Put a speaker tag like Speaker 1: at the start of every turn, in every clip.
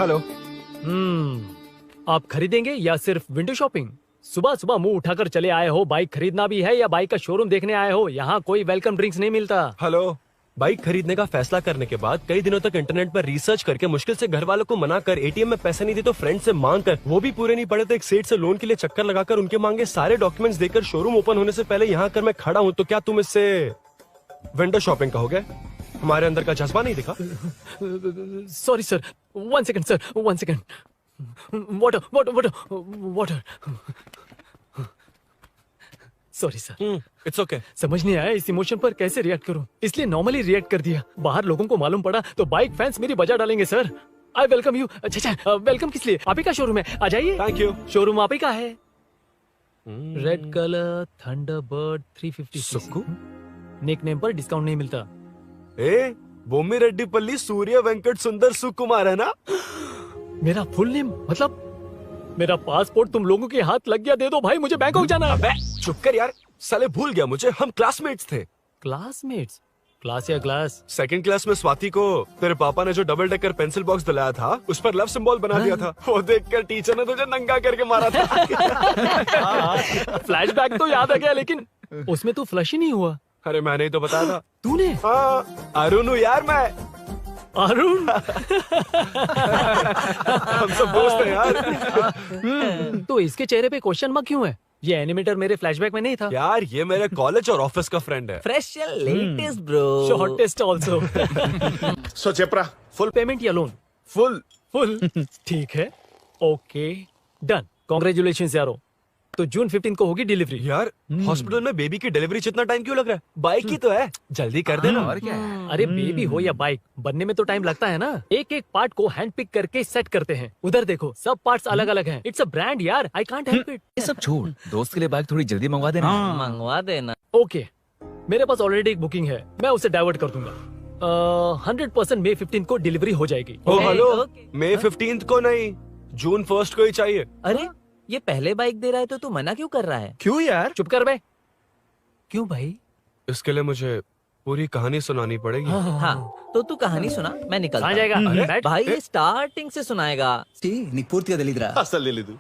Speaker 1: Hello.
Speaker 2: आप खरीदेंगे या सिर्फ विंडो शॉपिंग? सुबह सुबह मुंह उठाकर चले आए हो, बाइक खरीदना भी है या बाइक का शोरूम देखने आए हो? यहाँ कोई वेलकम ड्रिंक्स नहीं मिलता।
Speaker 1: हेलो। बाइक खरीदने का फैसला करने के बाद कई दिनों तक इंटरनेट पर रिसर्च करके मुश्किल से घर वालों को मना कर, एटीएम में पैसे नहीं दी तो फ्रेंड से मांग कर, वो भी पूरे नहीं पड़े तो एक सेठ से लोन के लिए चक्कर लगाकर उनके मांगे सारे डॉक्यूमेंट्स देकर शोरूम ओपन होने से पहले यहाँ कर मैं खड़ा हूँ, तो क्या तुम इससे विंडो शॉपिंग कहोगे? हमारे अंदर का जज्बा नहीं दिखा?
Speaker 2: Sorry sir, 1 second sir, 1 second. Water water water water. Sorry sir.
Speaker 1: It's okay.
Speaker 2: समझ नहीं आया इस इमोशन पर कैसे रिएक्ट करूं, इसलिए नॉर्मली रिएक्ट कर दिया। बाहर लोगों को मालूम पड़ा तो बाइक फैंस मेरी बजा डालेंगे सर। I welcome you. अच्छा, वेलकम किस लिए? आप ही का शोरूम है, आ जाइए।
Speaker 1: Thank you.
Speaker 2: शोरूम आप ही का है। रेड कलर थंडरबर्ड 350
Speaker 1: सुक्कू?
Speaker 2: निक नेम पर डिस्काउंट नहीं मिलता।
Speaker 1: ए, बोम्मी रेड्डी पल्ली सूर्य वेंकट सुंदर सुकुमार है ना?
Speaker 2: मेरा फुल नेम मतलब मेरा पासपोर्ट तुम लोगों के हाथ लग गया, दे दो भाई, मुझे बैंकॉक जाना है।
Speaker 1: अबे चुप कर यार, साले भूल गया मुझे, हम क्लासमेट्स थे।
Speaker 2: क्लासमेट्स? क्लास या क्लास?
Speaker 1: सेकंड क्लास में स्वाति को तेरे पापा ने जो डबल डेकर पेंसिल बॉक्स दिलाया था उस पर लव सिंबल बना दिया था। वो देखकर टीचर ने तुझे नंगा करके मारा था।
Speaker 2: फ्लैशबैक तो याद आ गया, लेकिन उसमें तो फ्लश ही नहीं हुआ।
Speaker 1: अरे मैंने ही तो बताया था।
Speaker 2: तूने?
Speaker 1: हाँ, अरुण हूँ यार मैं।
Speaker 2: अरुण?
Speaker 1: हम सब दोस्त हैं यार।
Speaker 2: तो इसके चेहरे पे क्वेश्चन मार्क क्यों है? ये एनिमेटर मेरे फ्लैशबैक में नहीं था।
Speaker 1: यार ये मेरे कॉलेज और ऑफिस का फ्रेंड है।
Speaker 3: Fresh latest bro.
Speaker 2: Shortest also.
Speaker 4: So चेपरा
Speaker 2: फुल पेमेंट या लोन?
Speaker 1: फुल।
Speaker 2: फुल। ठीक है, ओके, डन। कांग्रेचुलेशंस यारो। तो जून 15 को होगी डिलीवरी।
Speaker 1: यार हॉस्पिटल में बेबी की डिलीवरी जितना टाइम क्यों लग रहा है? बाइक ही तो है, जल्दी कर देना।
Speaker 3: और क्या है?
Speaker 2: अरे बेबी हो या बाइक, बनने में तो टाइम लगता है ना। एक एक पार्ट को हैंड पिक करके सेट करते हैं। उधर देखो, सब पार्ट्स अलग अलग हैं। इट्स अ ब्रांड यार, आई कांट हेल्प इट।
Speaker 3: ये सब छोड़, दोस्त के लिए बाइक थोड़ी जल्दी मंगवा देना। मंगवा देना।
Speaker 2: ओके, मेरे पास ऑलरेडी एक बुकिंग है, मैं उसे डाइवर्ट कर दूंगा। 100% मई 15 को डिलीवरी हो जाएगी।
Speaker 1: ओ
Speaker 3: Okay,
Speaker 1: हेलो,
Speaker 3: okay.
Speaker 1: मई 15 को नहीं, जून 1 को ही चाहिए।
Speaker 3: अरे ये पहले बाइक दे रहा है तो तू मना क्यों कर रहा है?
Speaker 4: क्यों यार?
Speaker 2: चुप कर बे।
Speaker 3: क्यों भाई?
Speaker 1: इसके लिए मुझे पूरी कहानी सुनानी पड़ेगी।
Speaker 3: हाँ, तो तू कहानी सुना, मैं निकलता
Speaker 2: कहाँ
Speaker 3: हूँ।
Speaker 2: जाएगा?
Speaker 1: अरे,
Speaker 2: बैठ।
Speaker 3: भाई ये स्टार्टिंग से सुनाएगा।
Speaker 5: నీకు పూర్తిగా తెలీదురా
Speaker 4: అసలు తెలీదు.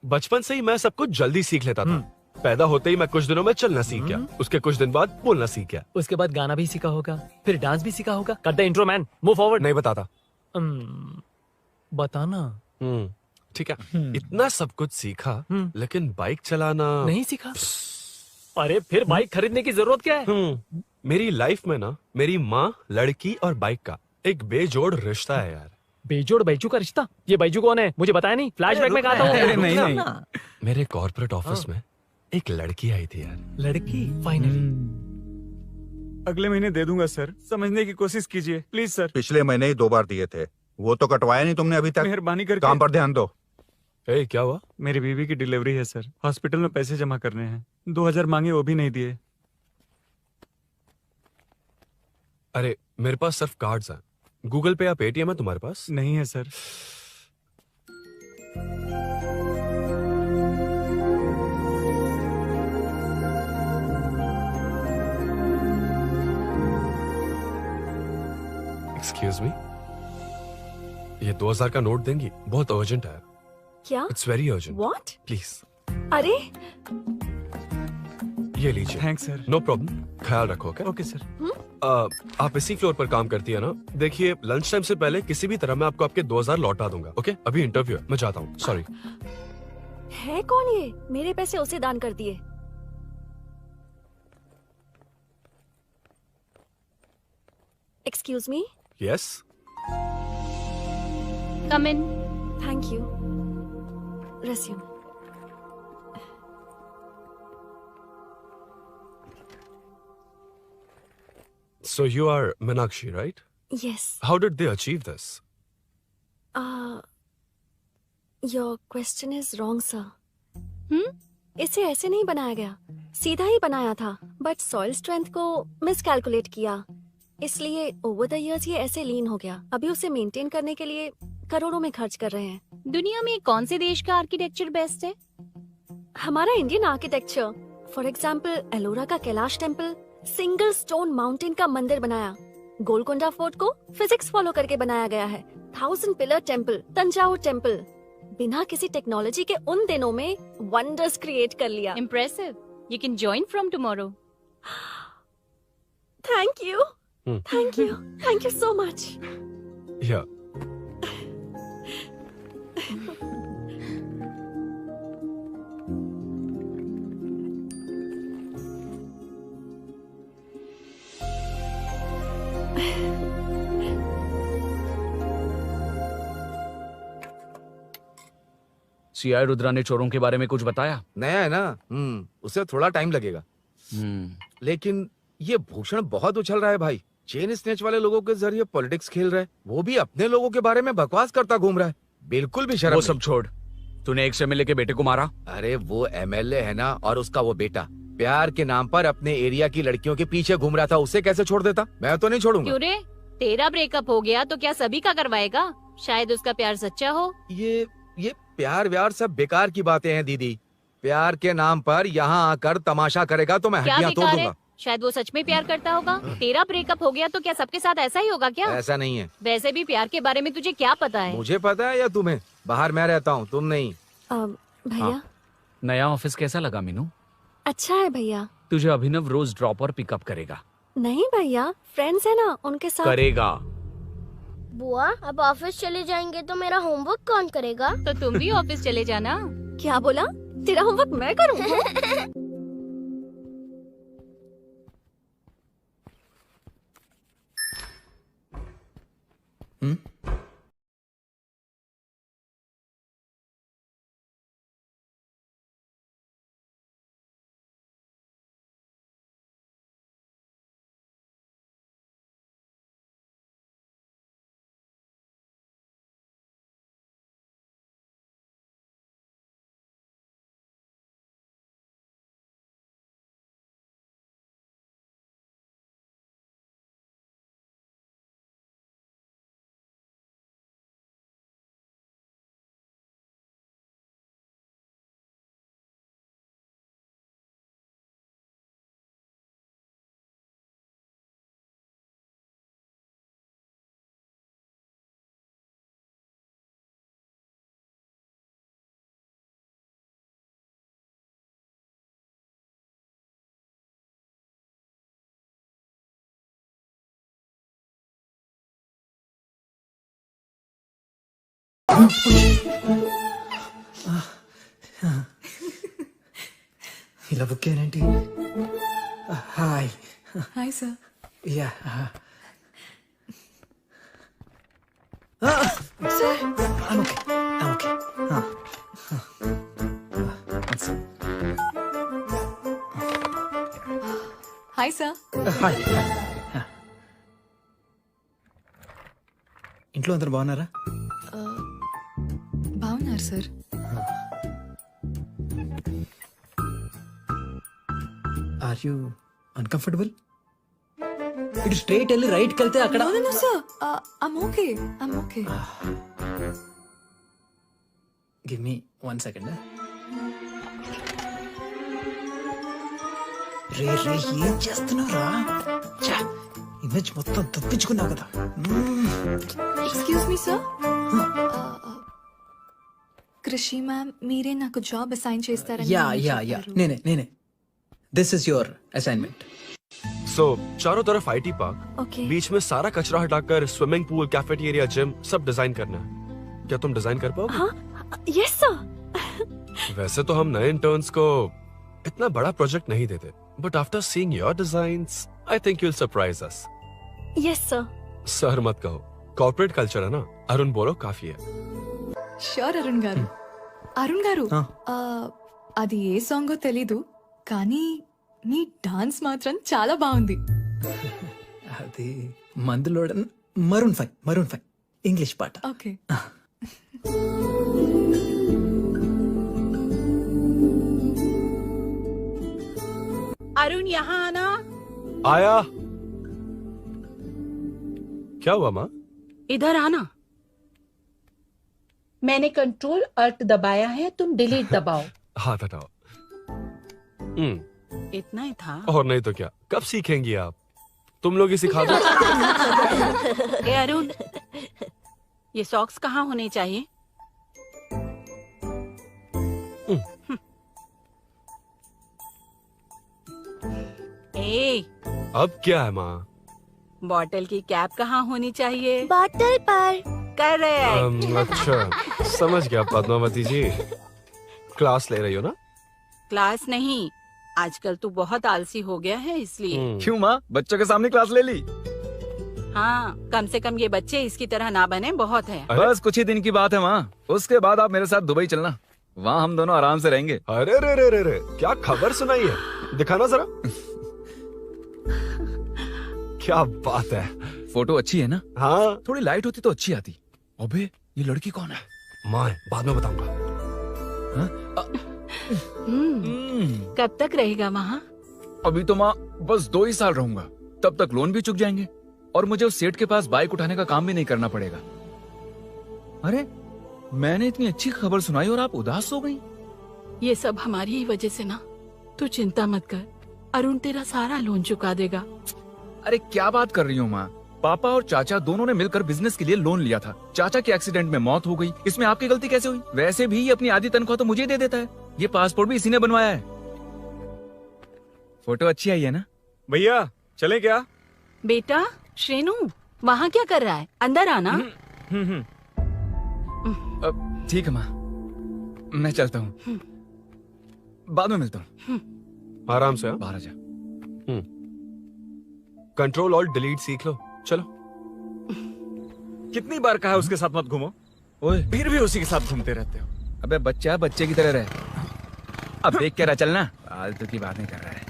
Speaker 1: बचपन से ही मैं सब कुछ जल्दी सीख लेता था। पैदा होते ही मैं कुछ दिनों में चलना सीख गया, उसके कुछ दिन बाद बोलना सीख गया।
Speaker 2: उसके बाद गाना भी सीखा होगा, फिर डांस भी सीखा होगा। Cut the intro man, move forward.
Speaker 1: नहीं बताता।
Speaker 2: बताना।
Speaker 1: ठीक है, इतना सब कुछ सीखा लेकिन बाइक चलाना
Speaker 2: नहीं सीखा? अरे फिर बाइक खरीदने की जरूरत क्या है?
Speaker 1: मेरी लाइफ में ना मेरी माँ, लड़की और बाइक का एक बेजोड़ रिश्ता है यार।
Speaker 2: बेजोड़ बैजू का रिश्ता? ये बैजू कौन है? मुझे बताया नहीं। फ्लैशबैक में कहा था
Speaker 3: अरे
Speaker 2: वो।
Speaker 3: नहीं।
Speaker 1: मेरे कॉर्पोरेट ऑफिस में एक लड़की आई थी यार।
Speaker 2: लड़की? फाइनली।
Speaker 4: अगले महीने दे दूंगा सर, समझने की कोशिश कीजिए प्लीज सर।
Speaker 6: पिछले महीने ही 2 बार दिए थे, वो तो कटवाया नहीं तुमने अभी तक।
Speaker 4: मेहरबानी करके।
Speaker 6: काम पर ध्यान दो।
Speaker 1: ए, क्या हुआ?
Speaker 4: मेरी बीवी की डिलीवरी है सर, हॉस्पिटल में पैसे जमा करने हैं। 2000 मांगे, वो भी नहीं दिए।
Speaker 1: अरे मेरे पास सिर्फ कार्ड्स हैं। गूगल पे या पेटीएम है तुम्हारे पास?
Speaker 4: नहीं है सर।
Speaker 1: एक्सक्यूज मी, ये 2000 का नोट देंगी? बहुत अर्जेंट है।
Speaker 7: क्या?
Speaker 1: It's very urgent.
Speaker 7: What?
Speaker 1: Please
Speaker 7: अरे
Speaker 1: ये लीजिए।
Speaker 4: Thanks sir.
Speaker 1: नो प्रॉब्लम, ख्याल रखो। ओके?
Speaker 4: Okay sir.
Speaker 1: आप इसी फ्लोर पर काम करती है ना? देखिए लंच टाइम से पहले किसी भी तरह मैं आपको आपके 2000 लौटा दूंगा। ओके? अभी इंटरव्यू है, मैं जाता हूँ। सॉरी।
Speaker 7: है कौन ये? मेरे पैसे उसे दान कर दिए। Excuse me.
Speaker 1: Yes.
Speaker 7: Come in. Thank you. Resume.
Speaker 1: So you are Meenakshi, right?
Speaker 7: Yes.
Speaker 1: How did they achieve this?
Speaker 7: Your question is wrong, sir. इसे ऐसे नहीं बनाया गया, सीधा ही बनाया था, बट सॉइल स्ट्रेंथ को मिसकैलकुलेट किया, इसलिए ओवर द इयर्स ये ऐसे लीन हो गया। अभी उसे मेंटेन करने के लिए करोड़ों में खर्च कर रहे हैं।
Speaker 8: दुनिया में कौन से देश का आर्किटेक्चर बेस्ट है?
Speaker 7: हमारा Indian architecture. For example Ellora का Kailash temple, single stone mountain का मंदिर बनाया। गोलकोंडा फोर्ट को फिजिक्स फॉलो करके बनाया गया है। 1000 पिलर टेम्पल, तंजावुर टेम्पल, बिना किसी टेक्नोलॉजी के उन दिनों में वंडर्स क्रिएट कर लिया।
Speaker 8: Impressive. You can join from tomorrow.
Speaker 7: Thank you, thank you, thank you so much.
Speaker 1: या
Speaker 3: सीआई रुद्रा ने चोरों के बारे में कुछ बताया?
Speaker 5: नया है ना, उसे थोड़ा टाइम लगेगा। लेकिन ये भूषण बहुत उछल रहा है भाई। चेन स्नेच वाले लोगों के जरिए पॉलिटिक्स खेल रहा है, वो भी अपने लोगों के बारे में बकवास करता घूम रहा है। बिल्कुल भी शर्म
Speaker 3: वो
Speaker 5: नहीं।
Speaker 3: सब छोड़, तूने एक एमएलए के बेटे को मारा।
Speaker 5: अरे वो एमएलए है ना, और उसका वो बेटा प्यार के नाम पर अपने एरिया की लड़कियों के पीछे घूम रहा था, उसे कैसे छोड़ देता? मैं तो नहीं छोड़ूंगा।
Speaker 8: क्यों रे? तेरा ब्रेकअप हो गया तो क्या सभी का करवाएगा? शायद उसका प्यार सच्चा हो।
Speaker 5: ये प्यार व्यार सब बेकार की बातें हैं दीदी। प्यार के नाम पर यहाँ आकर तमाशा करेगा तो मैं
Speaker 8: क्या
Speaker 5: हड्डियां तोड़
Speaker 8: बेकार है?
Speaker 5: दूंगा।
Speaker 8: शायद वो सच में प्यार करता होगा। तेरा ब्रेकअप हो गया तो क्या सबके साथ ऐसा ही होगा क्या?
Speaker 5: ऐसा नहीं है।
Speaker 8: वैसे भी प्यार के बारे में तुझे क्या पता है?
Speaker 5: मुझे पता है या तुम्हें? बाहर मैं रहता हूँ, तुम नहीं।
Speaker 7: भैया
Speaker 3: नया ऑफिस कैसा लगा मीनू?
Speaker 7: अच्छा है भैया।
Speaker 3: तुझे अभिनव रोज ड्रॉप और पिकअप करेगा।
Speaker 7: नहीं भैया, फ्रेंड्स है ना, उनके साथ।
Speaker 3: करेगा।
Speaker 9: बुआ अब ऑफिस चले जाएंगे तो मेरा होमवर्क कौन करेगा?
Speaker 8: तो तुम भी ऑफिस चले जाना।
Speaker 7: क्या बोला? तेरा होमवर्क मैं करूँ?
Speaker 10: ఇలా బుక్ ఏంటి? Hi
Speaker 11: hi sir.
Speaker 10: Yeah
Speaker 11: sir
Speaker 10: okay.
Speaker 11: Hi sir.
Speaker 10: Hi. ఇంట్లో అందరు బాగున్నారా?
Speaker 11: బాగున్నారు సార్.
Speaker 10: Are you uncomfortable? ఇటు స్ట్రైట్ వెళ్ళి రైట్కి వెళ్తే అక్కడ.
Speaker 11: No sir, I'm okay.
Speaker 10: Give me 1 second. రే ఏం చేస్తున్నావురా? ఇమేజ్ మొత్తం తప్పించుకున్నావు కదా.
Speaker 11: Excuse me sir. Krishi ma'am, మీరే నాకు జాబ్ అసైన్ చేస్తారని
Speaker 10: యా
Speaker 11: చెప్పారు.
Speaker 10: నేనే. This is your assignment.
Speaker 1: सो चारों तरफ आईटी पार्क,
Speaker 7: ओके।
Speaker 1: बीच में सारा कचरा हटाकर स्विमिंग पूल, कैफेटेरिया, जिम सब डिजाइन करना है। क्या तुम डिजाइन कर पाओगे?
Speaker 7: हाँ, यस सर।
Speaker 1: वैसे तो हम नए इंटर्न्स को इतना बड़ा प्रोजेक्ट नहीं देते, but after seeing your designs I think you will surprise us.
Speaker 7: Yes sir.
Speaker 1: Sir मत कहो, कॉर्पोरेट कल्चर है ना। अरुण बोलो, काफी है।
Speaker 11: షూర్ అరుణ్ గారు. అరుణ్ గారు, అది ఏ సాంగో తెలీదు కానీ మీ డాన్స్ మాత్రం చాలా బాగుంది.
Speaker 10: అది మందులో మరూన్ 5 ఇంగ్లీష్ పాట.
Speaker 11: ఓకే.
Speaker 12: अरुण यहाँ आना.
Speaker 1: आया. क्या हुआ माँ?
Speaker 12: इधर आना. मैंने कंट्रोल अल्ट दबाया है, तुम डिलीट दबाओ.
Speaker 1: हाथ हटाओ।
Speaker 12: इतना ही था.
Speaker 1: और नहीं तो क्या, कब सीखेंगी आप? तुम लोग ही सिखा दो।
Speaker 12: ए अरुण, ये सॉक्स कहाँ होने चाहिए? ए,
Speaker 1: अब क्या है माँ?
Speaker 12: बॉटल की कैप कहाँ होनी चाहिए?
Speaker 9: बॉटल पर।
Speaker 12: करेक्ट।
Speaker 1: अच्छा, समझ गया पद्मावती जी। क्लास ले रही हो ना?
Speaker 12: क्लास नहीं, आजकल तू बहुत आलसी हो गया है इसलिए।
Speaker 3: क्यों माँ, बच्चों के सामने क्लास ले ली?
Speaker 12: हाँ, कम से कम ये बच्चे इसकी तरह ना बने, बहुत है।
Speaker 3: बस कुछ ही दिन की बात है माँ, उसके बाद आप मेरे साथ दुबई चलना, वहाँ हम दोनों आराम से रहेंगे।
Speaker 1: अरे रे रे रे रे, क्या खबर सुनाई है, दिखाना जरा। क्या बात है।
Speaker 3: फोटो अच्छी है ना?
Speaker 1: हाँ।
Speaker 3: थोड़ी लाइट होती तो अच्छी आती। अबे ये लड़की कौन है?
Speaker 1: माँ, बाद में बताऊंगा।
Speaker 12: कब तक रहेगा वहाँ?
Speaker 3: अभी तो माँ बस 2 ही साल रहूंगा, तब तक लोन भी चुक जाएंगे और मुझे उस सेठ के पास बाइक उठाने का काम भी नहीं करना पड़ेगा। अरे मैंने इतनी अच्छी खबर सुनाई और आप उदास हो गई।
Speaker 12: ये सब हमारी ही वजह से ना, तू चिंता मत कर, अरुण तेरा सारा लोन चुका देगा।
Speaker 3: अरे क्या बात कर रही हो माँ, पापा और चाचा दोनों ने मिलकर बिजनेस के लिए लोन लिया था। चाचा की एक्सीडेंट में मौत हो गई, इसमें आपकी गलती कैसे हुई? वैसे भी ये अपनी आधी तनख्वाह तो मुझे दे देता है। ये पासपोर्ट भी इसी ने बनवाया है। फोटो अच्छी आई है ना?
Speaker 4: भैया चले क्या?
Speaker 12: बेटा श्रेनु, वहाँ क्या कर रहा है? अंदर आना।
Speaker 3: ठीक है माँ, मैं चलता हूँ, बाद में मिलता हूँ।
Speaker 1: आराम से।
Speaker 3: बाहर आ जा।
Speaker 1: कंट्रोल और डिलीट सीख लो। चलो।
Speaker 4: कितनी बार कहा उसके साथ मत घूमो,
Speaker 3: ओए
Speaker 4: फिर भी उसी के साथ घूमते रहते हो।
Speaker 3: अबे बच्चा बच्चे की तरह रहे, अब देख के रहा चलना, फालतू की बातें कर रहा है।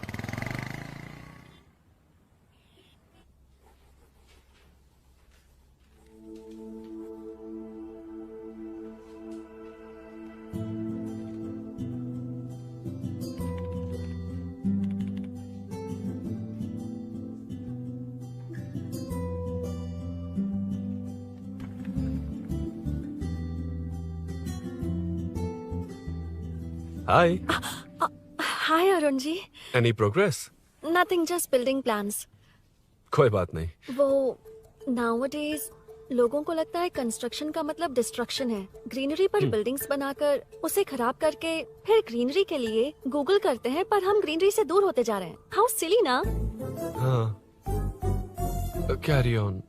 Speaker 1: Hi.
Speaker 7: Hi Arun ji.
Speaker 1: Any progress?
Speaker 7: Nothing, just building plans.
Speaker 1: कोई बात नहीं।
Speaker 7: वो नाउअडेज लोगों को लगता है कंस्ट्रक्शन का मतलब डिस्ट्रक्शन है। ग्रीनरी पर बिल्डिंग्स बनाकर उसे खराब करके फिर ग्रीनरी के लिए गूगल करते हैं, पर हम ग्रीनरी से दूर होते जा रहे हैं। हाउ सिली ना?
Speaker 1: हाँ। Carry on.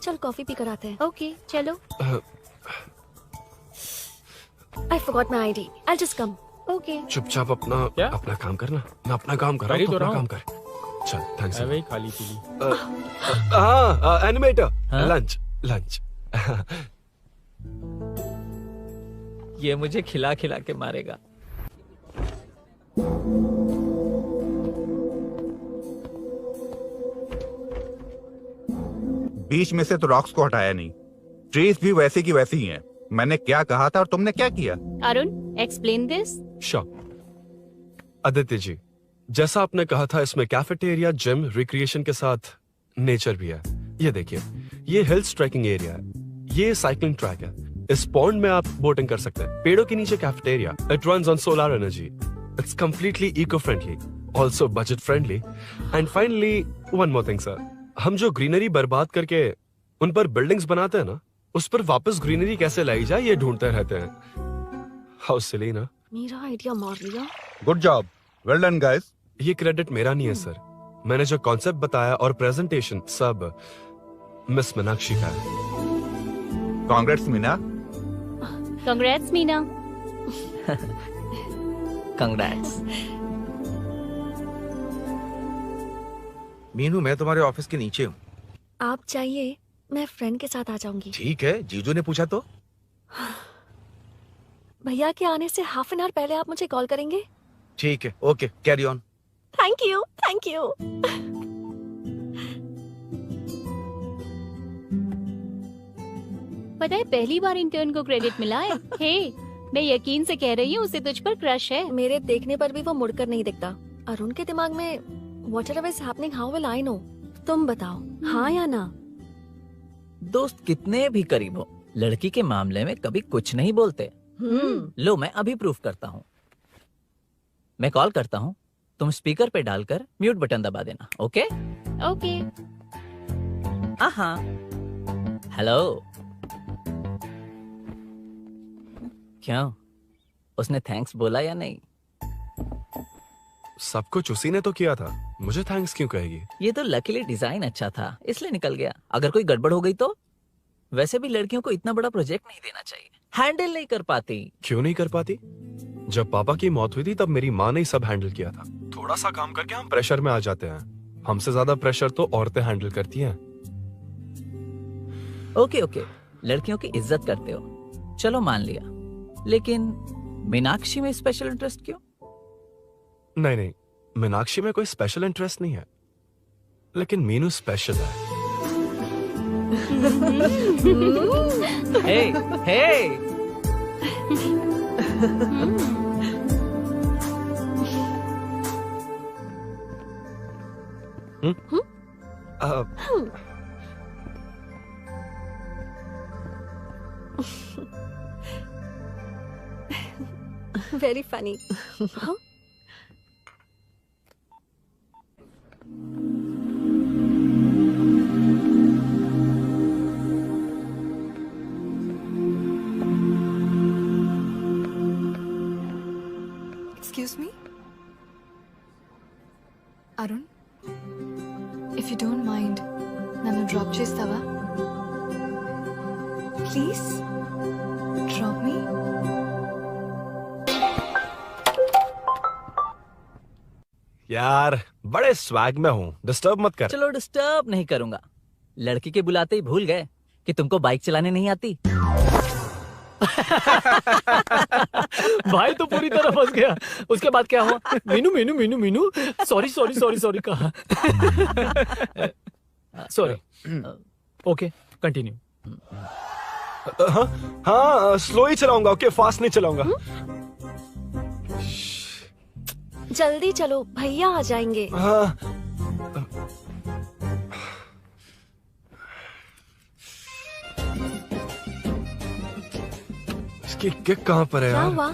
Speaker 7: चल कॉफी पी कर आते हैं।
Speaker 8: ओके, चलो।
Speaker 7: I forgot my ID. I'll just come.
Speaker 8: Okay.
Speaker 1: चुपचाप अपना काम करना। मैं अपना काम कर रहा हूँ, तो अपना काम कर। चल, थैंक्स।
Speaker 2: वही खाली पीली।
Speaker 1: हाँ, एनिमेटर। Lunch lunch.
Speaker 3: ये मुझे खिला खिला के मारेगा।
Speaker 6: बीच में से तो रॉक्स को हटाया नहीं, ट्रीज भी वैसे की वैसी ही हैं। मैंने क्या कहा था और तुमने क्या किया?
Speaker 8: Arun, explain this.
Speaker 1: Sure. Aditya ji, जैसा आपने कहा था, इसमें कैफेटेरिया, जिम, रिक्रिएशन के साथ नेचर भी है। ये देखिए, ये हिल्स ट्रैकिंग एरिया है, ये साइकिलिंग ट्रैक है। इस पॉन्ड में आप बोटिंग कर सकते हैं। पेड़ों के नीचे cafeteria, it runs on solar energy. It's completely eco friendly, also budget friendly. And finally one more thing sir, हम जो ग्रीनरी बर्बाद करके उन पर बिल्डिंग्स बनाते हैं ना, उस पर वापस ग्रीनरी कैसे लाई जाए ये ढूंढते रहते हैं। हाउ सिली ना?
Speaker 7: मेरा आइडिया मार लिया।
Speaker 6: Good job, well done guys.
Speaker 1: ये क्रेडिट मेरा नहीं है सर, मैंने जो कॉन्सेप्ट बताया और प्रेजेंटेशन सब मिस मीनाक्षी का है।
Speaker 6: Congrats Meena.
Speaker 8: Congrats Meena.
Speaker 3: Congrats.
Speaker 5: Meenu, मैं तुम्हारे ऑफिस के नीचे हूँ।
Speaker 7: आप चाहिए मैं फ्रेंड के साथ आ जाऊंगी।
Speaker 5: ठीक है, जीजू ने पूछा तो।
Speaker 7: भैया के आने से हाफ एन आवर पहले आप मुझे कॉल करेंगे?
Speaker 5: ठीक है, okay, carry on.
Speaker 7: Thank you, thank you.
Speaker 8: पता है, पहली बार इंटर्न को क्रेडिट मिला है। हे, मैं यकीन से कह रही हूँ, उसे तुझ पर क्रश है।
Speaker 7: मेरे देखने पर भी वो मुड़कर नहीं दिखता। अरुण के दिमाग में whatever is happening, how will I know? तुम बताओ, हाँ या ना?
Speaker 3: दोस्त कितने भी करीब हो, लड़की के मामले में कभी कुछ नहीं बोलते।
Speaker 13: लो मैं अभी प्रूफ करता हूँ। मैं कॉल करता हूँ, तुम स्पीकर पे डालकर म्यूट बटन दबा देना। Okay
Speaker 8: okay.
Speaker 13: हाँ। हेलो। क्यों, उसने थैंक्स बोला या नहीं?
Speaker 1: सब कुछ उसी ने तो किया था, मुझे थैंक्स क्यों कहेगी?
Speaker 13: ये तो लकीली डिजाइन अच्छा था इसलिए निकल गया। अगर कोई गड़बड़ हो गई तो? वैसे भी लड़कियों को इतना बड़ा प्रोजेक्ट नहीं देना चाहिए, हैंडल नहीं कर पाती।
Speaker 1: क्यों नहीं कर पाती? जब पापा की मौत हुई थी तब मेरी माँ ने ही सब हैंडल किया था। थोड़ा सा काम करके हम प्रेशर में आ जाते हैं। हमसे ज्यादा प्रेशर तो औरतें हैंडल करती हैं।
Speaker 13: ओके ओके, लड़कियों की इज्जत करते हो, चलो मान लिया। लेकिन मीनाक्षी में स्पेशल इंटरेस्ट क्यों?
Speaker 1: नहीं नहीं, मीनाक्षी में कोई स्पेशल इंटरेस्ट नहीं है, लेकिन मीनू स्पेशल है।
Speaker 13: Hey hey
Speaker 7: very funny.
Speaker 11: Excuse me? Arun, if you don't mind, nanu drop chestava? Please, drop me.
Speaker 1: यार बड़े स्वैग में हूँ, डिस्टर्ब मत कर।
Speaker 13: चलो डिस्टर्ब नहीं करूंगा। लड़की के बुलाते ही भूल गए कि तुमको बाइक चलाने नहीं आती।
Speaker 2: भाई तो पूरी तरह फंस गया। उसके बाद क्या हुआ? Meenu Meenu Meenu Meenu sorry sorry sorry sorry कहा। सॉरी। Okay continue.
Speaker 1: हाँ स्लो ही चलाऊंगा, ओके फास्ट नहीं चलाऊंगा।
Speaker 7: जल्दी चलो, भैया आ जाएंगे।
Speaker 1: हाँ। इसकी किक कहाँ पर है
Speaker 7: क्या
Speaker 1: यार?
Speaker 7: हुआ?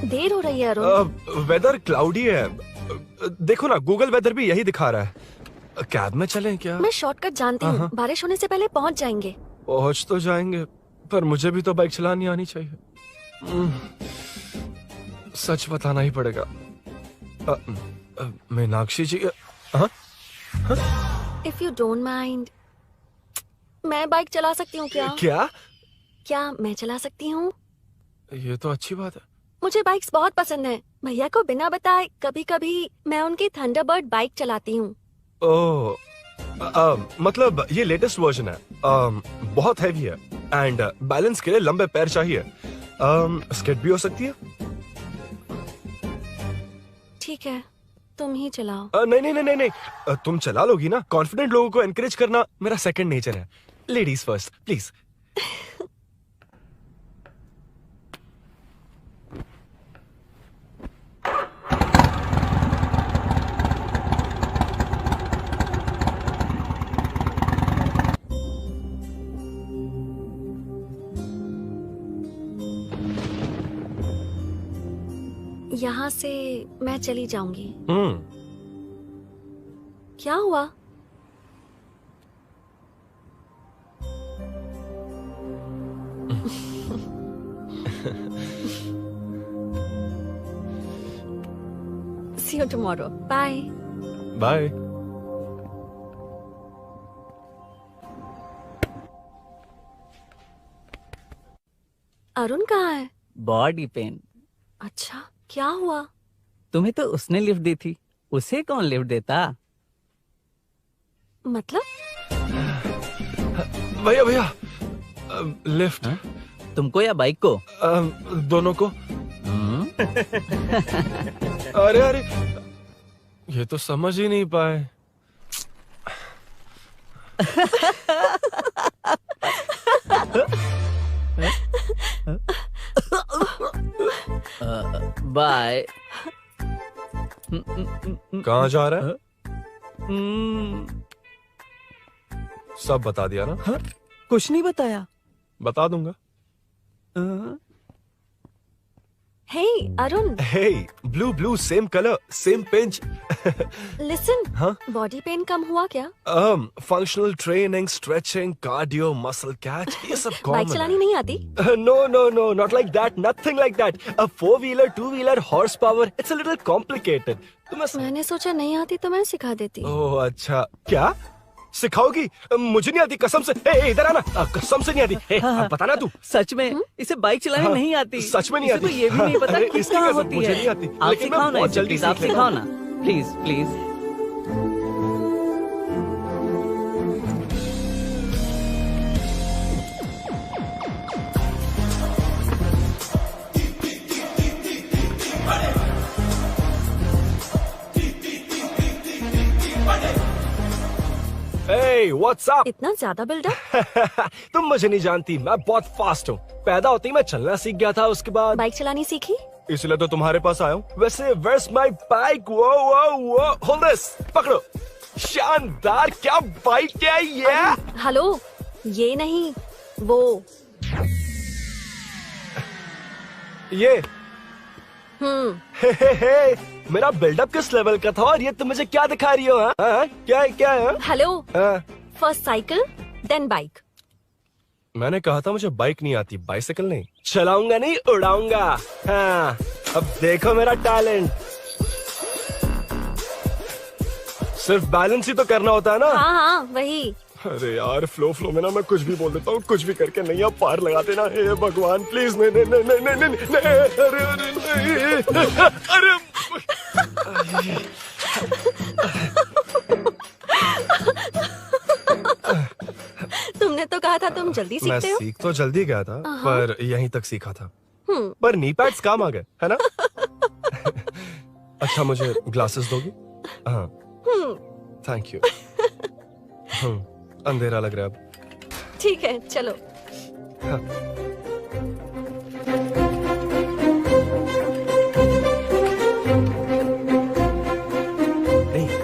Speaker 7: देर हो रही है अरुण।
Speaker 1: वेदर क्लाउडी है, देखो ना गूगल वेदर भी यही दिखा रहा है। कैब में चलें क्या?
Speaker 7: मैं शॉर्टकट जानती हूँ, बारिश होने से पहले पहुँच जाएंगे।
Speaker 1: पहुँच तो जाएंगे, पर मुझे भी तो बाइक चलानी आनी चाहिए। सच बताना ही पड़ेगा। मीनाक्षी जी,
Speaker 7: इफ यू डोंट माइंड, मैं बाइक चला सकती हूँ क्या? क्या मैं चला सकती हूँ?
Speaker 1: ये तो अच्छी बात है।
Speaker 7: मुझे बाइक्स बहुत पसंद है। भैया को बिना बताए कभी कभी मैं उनकी थंडरबर्ड बाइक चलाती हूँ।
Speaker 1: ओह, मतलब ये लेटेस्ट वर्जन है। बहुत हैवी है एंड बैलेंस के लिए लंबे पैर चाहिए। स्किड भी हो सकती है।
Speaker 7: ठीक है, तुम ही चलाओ।
Speaker 1: नहीं नहीं नहीं नहीं नहीं, तुम चला लोगी ना। कॉन्फिडेंट लोगों को एनकरेज करना मेरा सेकंड नेचर है। Ladies first please.
Speaker 7: यहाँ से मैं चली जाऊंगी। क्या हुआ? See you tomorrow. Bye.
Speaker 1: Bye.
Speaker 7: Arun कहाँ है?
Speaker 13: Body pain.
Speaker 7: अच्छा, क्या हुआ?
Speaker 13: तुम्हें तो उसने लिफ्ट दी थी, उसे कौन लिफ्ट देता?
Speaker 7: मतलब?
Speaker 1: भैया भैया, लिफ्ट।
Speaker 13: तुमको या बाइक को?
Speaker 1: दोनों को। अरे अरे, ये तो समझ ही नहीं पाए।
Speaker 13: बाय।
Speaker 1: कहाँ जा रहा है? सब बता दिया ना?
Speaker 13: कुछ नहीं बताया।
Speaker 1: बता दूंगा।
Speaker 7: Hey, Arun,
Speaker 1: Hey, blue, same color, same pinch.
Speaker 7: listen.
Speaker 1: हाँ?
Speaker 7: बॉडी पेन कम हुआ क्या?
Speaker 1: Functional training, stretching, cardio, muscle catch, ये सब common
Speaker 7: बाइक चलानी नहीं आती?
Speaker 1: No, not like that, nothing like that. A 4-wheeler, 2-wheeler, horsepower, it's a little complicated.
Speaker 7: मैंने सोचा नहीं आती तो मैं सिखा देती।
Speaker 1: ओह अच्छा, क्या सिखाओगी? मुझे नहीं आती कसम से। ए, इधर आना, कसम से नहीं आती। ए, बताना तू।
Speaker 13: सच में इसे बाइक चलाने नहीं आती।
Speaker 1: सच में नहीं
Speaker 13: इसे
Speaker 1: आती।
Speaker 13: तो ये भी नहीं पता
Speaker 1: अरे,
Speaker 13: कि
Speaker 1: इसकी
Speaker 13: कहाँ
Speaker 1: कसम
Speaker 13: होती
Speaker 1: मुझे
Speaker 13: है।
Speaker 1: नहीं आती।
Speaker 13: आप
Speaker 1: लेकिन मैं
Speaker 13: सिखाओ ना
Speaker 1: बहुत
Speaker 13: इसे,
Speaker 1: जल्दी
Speaker 13: please, आप
Speaker 1: सीख
Speaker 13: सिखाओ
Speaker 1: लेता
Speaker 13: ना प्लीज।
Speaker 1: Hey, what's up?
Speaker 7: इतना ज्यादा बिल्डअप?
Speaker 1: तुम मुझे नहीं जानती, मैं बहुत फास्ट हूँ। पैदा होते ही मैं चलना सीख गया था, उसके बाद
Speaker 7: बाइक चलानी सीखी?
Speaker 1: इसलिए तो तुम्हारे पास आया हूँ। वैसे where's my bike? वो hold this, पकड़ो। शानदार, क्या बाइक है ये?
Speaker 7: हेलो, ये नहीं, वो।
Speaker 1: ये हे, मेरा बिल्डअप किस लेवल का था और ये तुम मुझे क्या दिखा रही हो? हाँ? क्या है?
Speaker 7: हेलो,
Speaker 1: हाँ?
Speaker 7: First cycle then bike.
Speaker 1: मैंने कहा था मुझे बाइक नहीं आती, बाइसाइकिल नहीं। चलाऊंगा नहीं, उड़ाऊंगा। हाँ, अब देखो मेरा टैलेंट। सिर्फ बैलेंस ही तो करना होता है ना?
Speaker 7: हाँ, वही।
Speaker 1: अरे यार, फ्लो में ना मैं कुछ भी बोल देता हूँ, कुछ भी करके नहीं आप पार लगा देना। हे भगवान प्लीज, नहीं, अरे
Speaker 7: तुमने तो कहा था तुम जल्दी
Speaker 1: मैं
Speaker 7: सीखते हो।
Speaker 1: सीख तो जल्दी गया था, पर यहीं तक सीखा था।
Speaker 7: हम्म।
Speaker 1: पर नी पैड्स काम आ गए, है ना? अच्छा, मुझे ग्लासेस दोगी? हाँ, थैंक यू। अंधेरा लग रहा है अब।
Speaker 7: ठीक है, चलो।
Speaker 1: हाँ।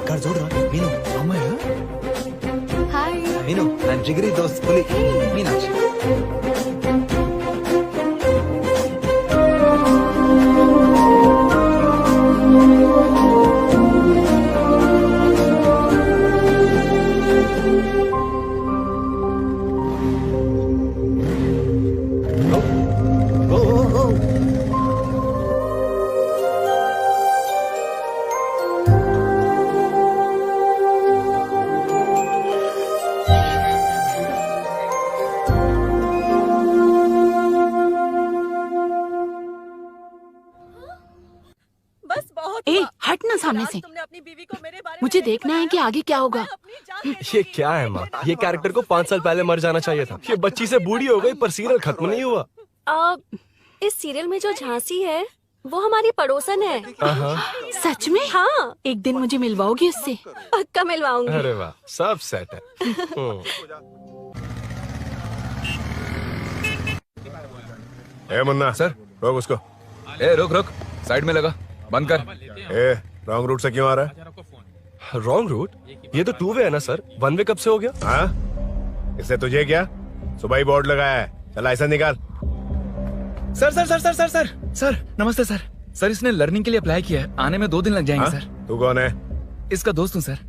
Speaker 10: घर जोड़ रहा मीनू अमय
Speaker 11: हाय।
Speaker 10: मीनू ನನ್ನ ಜಿಗರಿ ದೋಸ್ತ್ ಹುಲಿ ಮೀನಾಕ್ಷಿ
Speaker 12: ए, हट ना सामने से। मुझे देखना है कि आगे क्या होगा।
Speaker 1: ये क्या है माँ? ये कैरेक्टर को 5 साल पहले मर जाना चाहिए था। ये बच्ची से बूढ़ी हो गई पर सीरियल खत्म नहीं हुआ।
Speaker 7: इस सीरियल में जो झांसी है वो हमारी पड़ोसन है।
Speaker 12: सच में?
Speaker 7: हाँ।
Speaker 12: एक दिन मुझे मिलवाओगी उससे?
Speaker 7: पक्का मिलवाऊंगी।
Speaker 1: अरे वाह, सब सेट है।
Speaker 14: ए मुन्ना
Speaker 3: सर।
Speaker 14: रोक उसको।
Speaker 3: ए रुक, साइड में लगा, बंद कर।
Speaker 14: ए रॉन्ग रूट से क्यों आ रहा है?
Speaker 1: Wrong route? ये तो 2 वे है ना सर, 1 वे कब से हो गया?
Speaker 14: हाँ, इससे तुझे क्या? सुबह ही बोर्ड लगाया है, चल लाइसेंस निकाल।
Speaker 3: सर नमस्ते सर। सर इसने लर्निंग के लिए अप्लाई किया है, आने में 2 दिन लग जाएंगे।
Speaker 14: हाँ?
Speaker 3: सर
Speaker 14: तू कौन है?
Speaker 3: इसका दोस्त हूँ सर।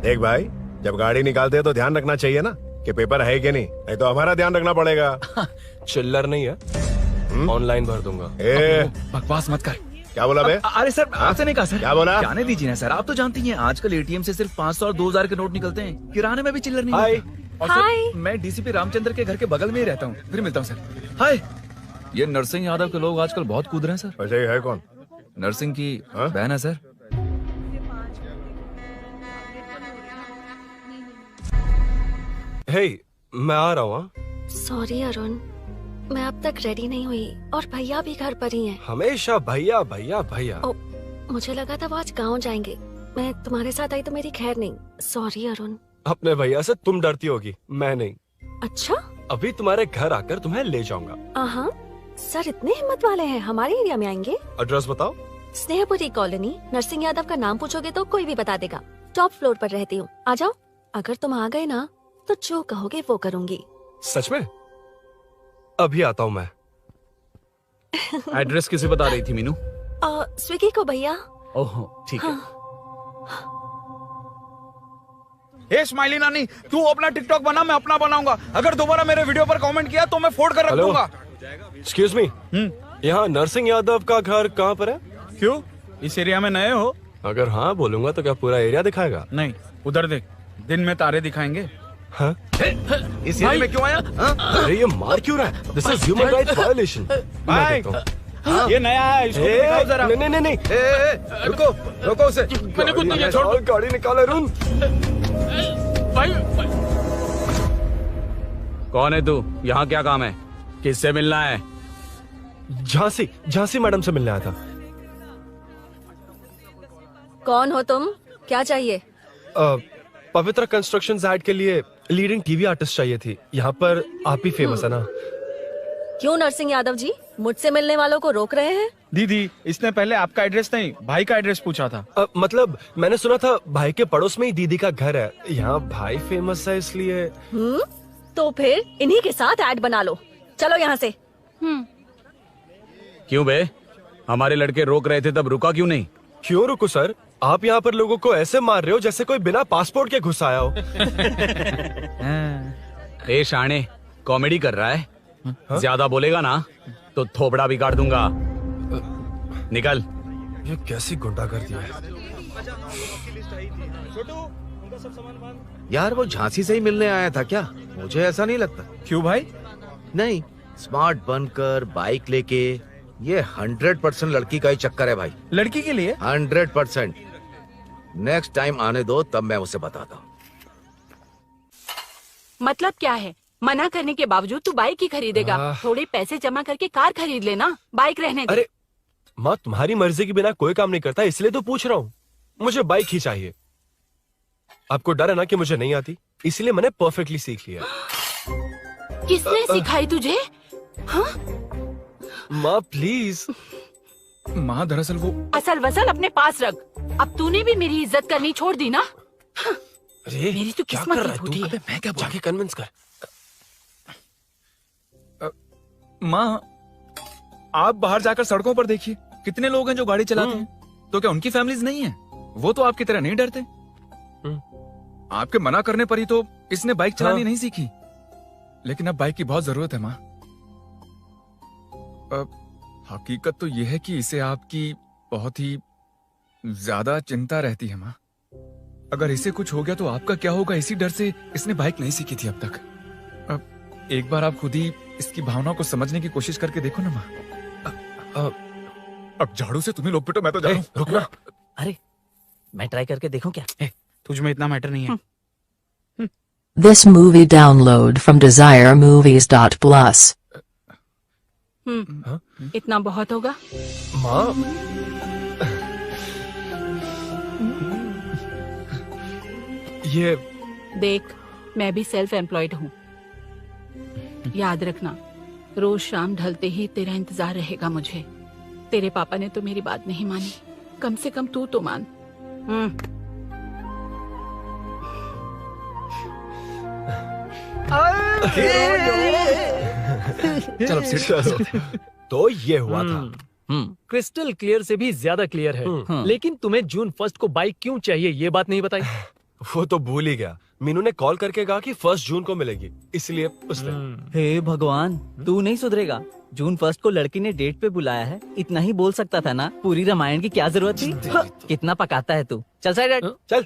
Speaker 14: देख भाई, जब गाड़ी निकालते हैं तो ध्यान रखना चाहिए ना कि पेपर है कि नहीं तो हमारा ध्यान रखना पड़ेगा।
Speaker 1: चिल्लर नहीं है, ऑनलाइन भर दूंगा।
Speaker 14: ए
Speaker 3: बकवास मत कर।
Speaker 14: क्या बोला बे?
Speaker 3: अरे सर आपसे नहीं कहा सर।
Speaker 14: क्या बोला?
Speaker 3: जाने दीजिए ना सर, आप तो जानती हैं आजकल एटीएम से सिर्फ 500 और 2000 के नोट निकलते हैं, किराने में भी चिल्लर नहीं
Speaker 1: हाय।
Speaker 3: मिलता। और सर मैं डीसीपी रामचंद्र के घर के बगल में ही रहता हूँ, फिर मिलता हूँ सर। हाय, ये नरसिंह यादव के लोग आजकल बहुत कूद रहे हैं सर।
Speaker 14: वैसे ही है कौन?
Speaker 3: नरसिंह की बहन है सर।
Speaker 1: हे, मैं आ रहा हूँ।
Speaker 7: सॉरी अरुण, मैं अब तक रेडी नहीं हुई और भैया भी घर पर ही हैं।
Speaker 1: हमेशा भैया भैया भैया।
Speaker 7: ओ, मुझे लगा था वो आज गाँव जाएंगे। मैं तुम्हारे साथ आई तो मेरी खैर नहीं। सॉरी अरुण।
Speaker 1: अपने भैया से तुम डरती होगी, मैं नहीं।
Speaker 7: अच्छा?
Speaker 1: अभी तुम्हारे घर आकर तुम्हें ले जाऊंगा।
Speaker 7: हाँ, सर इतने हिम्मत वाले हैं, हमारे एरिया में आएंगे।
Speaker 1: एड्रेस बताओ।
Speaker 7: स्नेहपुरी कॉलोनी। नरसिंह यादव का नाम पूछोगे तो कोई भी बता देगा। टॉप फ्लोर पर रहती हूँ, आ जाओ। अगर तुम आ गए ना तो जो कहोगे वो करूँगी।
Speaker 1: सच में? अभी आता हूँ मैं।
Speaker 3: एड्रेस किसे बता रही थी मीनू?
Speaker 7: स्विगी को भैया।
Speaker 3: ओहो ठीक है।
Speaker 5: हे स्माइली नानी, तू अपना टिकटॉक बना, मैं अपना बनाऊंगा। अगर दोबारा मेरे वीडियो पर कमेंट किया तो मैं फोड़ कर रख
Speaker 1: हेलो।
Speaker 5: दूंगा।
Speaker 1: एक्सक्यूज मी, यहाँ नरसिंह यादव का घर कहाँ पर है?
Speaker 5: क्यों, इस एरिया में नए हो?
Speaker 1: अगर हाँ बोलूंगा तो क्या पूरा एरिया दिखाएगा?
Speaker 5: नहीं, उधर देख, दिन में तारे दिखाएंगे।
Speaker 1: हाँ?
Speaker 5: इस एरिया में क्यों आया?
Speaker 1: अरे ये मार क्यों रहा है? This is human rights violation.
Speaker 5: भाई, ये नया है, इसको दिखाओ जरा।
Speaker 1: नहीं नहीं,
Speaker 5: रुको रुको उसे।
Speaker 1: मैंने कुछ नहीं किया, छोड़। गाड़ी निकाल अरुण।
Speaker 3: कौन है तू? यहाँ क्या काम है? किससे मिलना है?
Speaker 1: झांसी मैडम से मिलने आया था।
Speaker 7: कौन हो तुम? क्या चाहिए?
Speaker 1: पवित्र कंस्ट्रक्शंस ऐड के लिए लीडिंग टीवी आर्टिस्ट चाहिए थी। यहाँ पर आप ही फेमस है ना?
Speaker 7: क्यों नरसिंह यादव जी मुझसे मिलने वालों को रोक रहे हैं?
Speaker 5: दीदी, इसने पहले आपका एड्रेस नहीं, भाई का एड्रेस पूछा था।
Speaker 1: मतलब मैंने सुना था भाई के पड़ोस में ही दीदी का घर है। यहाँ भाई फेमस है इसलिए।
Speaker 7: तो फिर इन्हीं के साथ ऐड बना लो। चलो यहाँ से।
Speaker 3: क्यों बे? हमारे लड़के रोक रहे थे तब रुका क्यों नहीं?
Speaker 1: क्यों रुको सर? आप यहाँ पर लोगों को ऐसे मार रहे हो जैसे कोई बिना पासपोर्ट के घुस आया हो।
Speaker 3: ए शाणे, कॉमेडी कर रहा है? ज्यादा बोलेगा ना तो थोबड़ा बिगाड़ दूंगा। निकल।
Speaker 1: ये कैसी गुंडागर्दी है?
Speaker 5: यार वो झांसी से ही मिलने आया था क्या? मुझे ऐसा नहीं लगता। क्यों भाई? नहीं, स्मार्ट बनकर बाइक लेके, ये 100% लड़की का ही चक्कर है भाई। लड़की के लिए? 100%। नेक्स्ट टाइम आने दो, तब मैं उसे बताता हूँ।
Speaker 12: मतलब क्या है? मना करने के बावजूद तू बाइक ही खरीदेगा? थोड़े पैसे जमा करके कार खरीद लेना, बाइक रहने दे।
Speaker 1: अरे माँ, तुम्हारी मर्जी के बिना कोई काम नहीं करता, इसलिए तो पूछ रहा हूँ। मुझे बाइक ही चाहिए। आपको डर है ना कि मुझे नहीं आती, इसलिए मैंने परफेक्टली सीख लिया।
Speaker 12: किसने सिखाई तुझे? हाँ?
Speaker 1: माँ प्लीज।
Speaker 3: माँ दरअसल वो
Speaker 12: असल वसल अपने पास रख। अब तूने भी मेरी इज्जत करनी छोड़ दी ना?
Speaker 1: अरे
Speaker 12: मेरी तो
Speaker 1: क्या
Speaker 12: किस्मत
Speaker 1: कर
Speaker 12: ही
Speaker 1: रहा है
Speaker 12: फूटी
Speaker 1: तू?
Speaker 12: है।
Speaker 1: अबे मैं क्या बोल? जाके कन्विंस कर।
Speaker 3: माँ, आप बाहर जाकर सड़कों पर देखिए, कितने लोग हैं जो गाड़ी चलाते हैं। तो क्या उनकी फैमिलीज नहीं है? वो तो आपकी तरह नहीं डरते। आपके मना करने पर ही तो इसने बाइक चलानी नहीं सीखी। लेकिन अब बाइक की बहुत जरूरत है माँ। हकीकत तो यह है कि इसे आपकी बहुत ही ज्यादा चिंता रहती है माँ। अगर इसे कुछ हो गया तो आपका क्या होगा, इसी डर से इसने बाइक नहीं सीखी थी अब तक। अब एक बार आप खुद ही इसकी भावना को समझने की कोशिश करके देखो ना माँ। अब झाड़ू से तुम्हें लोग पिटो, मैं तो जा रहा हूं।
Speaker 1: रुकना।
Speaker 13: अरे मैं ट्राई करके देखूं क्या?
Speaker 5: तुझ में इतना मैटर नहीं है।
Speaker 15: This movie download from desiremovies.plus.
Speaker 12: इतना बहुत होगा?
Speaker 1: माँ, ये
Speaker 12: देख, मैं भी सेल्फ एम्प्लॉयड हूँ। याद रखना, रोज शाम ढलते ही तेरा इंतजार रहेगा मुझे। तेरे पापा ने तो मेरी बात नहीं मानी, कम से कम तू तो मान।
Speaker 1: चलो चलो। तो ये हुआ था।
Speaker 2: क्रिस्टल क्लियर से भी ज्यादा क्लियर है। लेकिन तुम्हें जून 1 को बाइक क्यों चाहिए, ये बात नहीं बताई।
Speaker 1: वो तो भूल ही गया। मीनू ने कॉल करके कहा कि 1 जून को मिलेगी, इसलिए उसने।
Speaker 13: हे भगवान, तू नहीं सुधरेगा। जून 1 को लड़की ने डेट पे बुलाया है, इतना ही बोल सकता था ना। पूरी रामायण की क्या जरूरत थी? कितना पकाता है तू। चल साइड
Speaker 1: चल।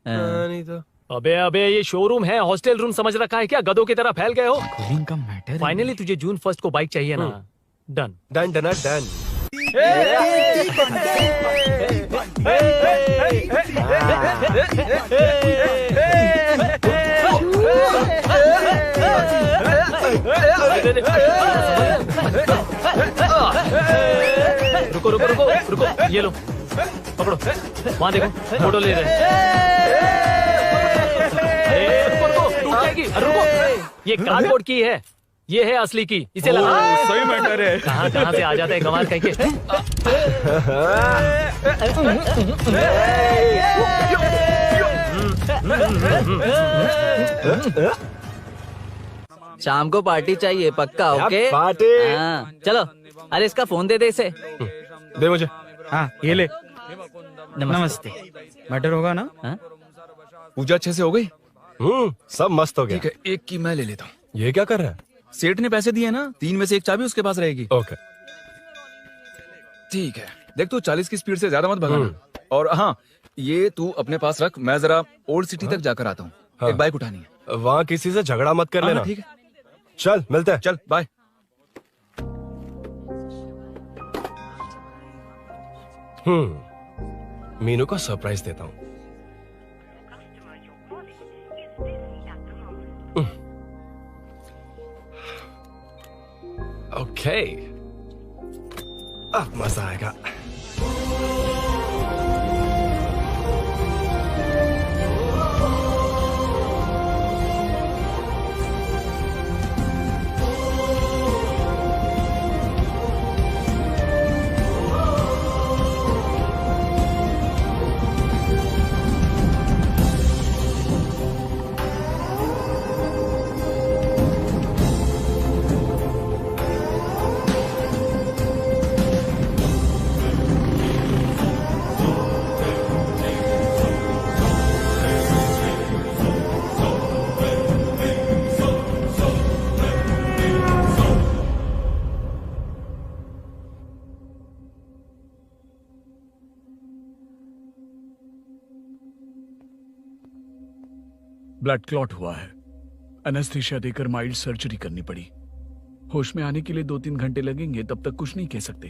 Speaker 13: नहीं
Speaker 1: तो
Speaker 2: अबे ये शोरूम है, हॉस्टल रूम समझ रखा है क्या? गधों की तरह फैल गए हो।
Speaker 3: का मैटर।
Speaker 2: फाइनली तुझे जून 1 को बाइक चाहिए ना? Done
Speaker 1: done done done.
Speaker 2: रुको रुको रुको रुको, ये लो पकड़ो। वहाँ देखो, फोटो ले रहे रुको रुको, टूट जाएगी। रुको, ये कार्डबोर्ड की है, ये है असली की, इसे लगा।
Speaker 3: सही मैटर है।
Speaker 2: कहाँ से आ जाते हैं कमाल कहीं के।
Speaker 13: शाम को पार्टी चाहिए पक्का?
Speaker 1: क्या
Speaker 13: ओके
Speaker 1: पार्टी?
Speaker 13: हाँ, चलो। अरे इसका फोन दे इसे।
Speaker 1: दे मुझे।
Speaker 10: हाँ ये ले। नमस्ते। मैटर होगा ना?
Speaker 3: पूजा अच्छे से हो गई?
Speaker 1: सब मस्त हो गया।
Speaker 3: ठीक है, एक की मैं ले लेता हूँ।
Speaker 1: ये क्या कर रहा है?
Speaker 3: सेठ ने पैसे दिए ना, 3 में से 1 चाबी उसके पास रहेगी।
Speaker 1: ओके
Speaker 3: ठीक है, देख तू 40 की स्पीड से ज्यादा मत भगाना। और हाँ, ये तू अपने पास रख, मैं जरा ओल्ड सिटी तक जाकर आता हूँ। एक बाइक उठानी है।
Speaker 1: वहाँ किसी से झगड़ा मत कर लेना।
Speaker 3: ठीक है,
Speaker 1: चल मिलते हैं।
Speaker 3: चल बाय।
Speaker 1: मीनू को सरप्राइज देता हूँ। ओके, अब मजा आएगा।
Speaker 16: ब्लड क्लॉट हुआ है। एनेस्थीसिया देकर माइल्ड सर्जरी करनी पड़ी। होश में आने के लिए 2-3 घंटे लगेंगे, तब तक कुछ नहीं कह सकते।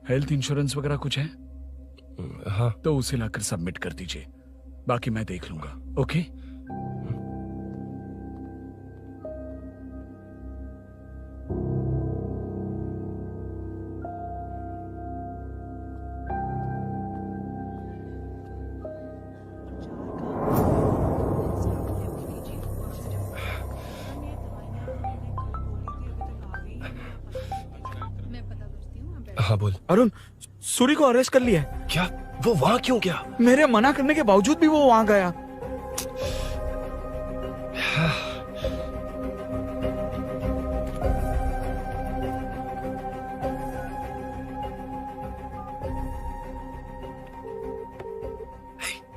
Speaker 16: हेल्थ इंश्योरेंस वगैरह कुछ है?
Speaker 1: हाँ।
Speaker 16: तो उसे लाकर सबमिट कर दीजिए, बाकी मैं देख लूंगा। ओके?
Speaker 1: हाँ बोल।
Speaker 10: अरुण, सूरी को अरेस्ट कर लिया है।
Speaker 1: क्या? वो वहाँ क्यों गया?
Speaker 10: मेरे मना करने के बावजूद भी वो वहाँ गया।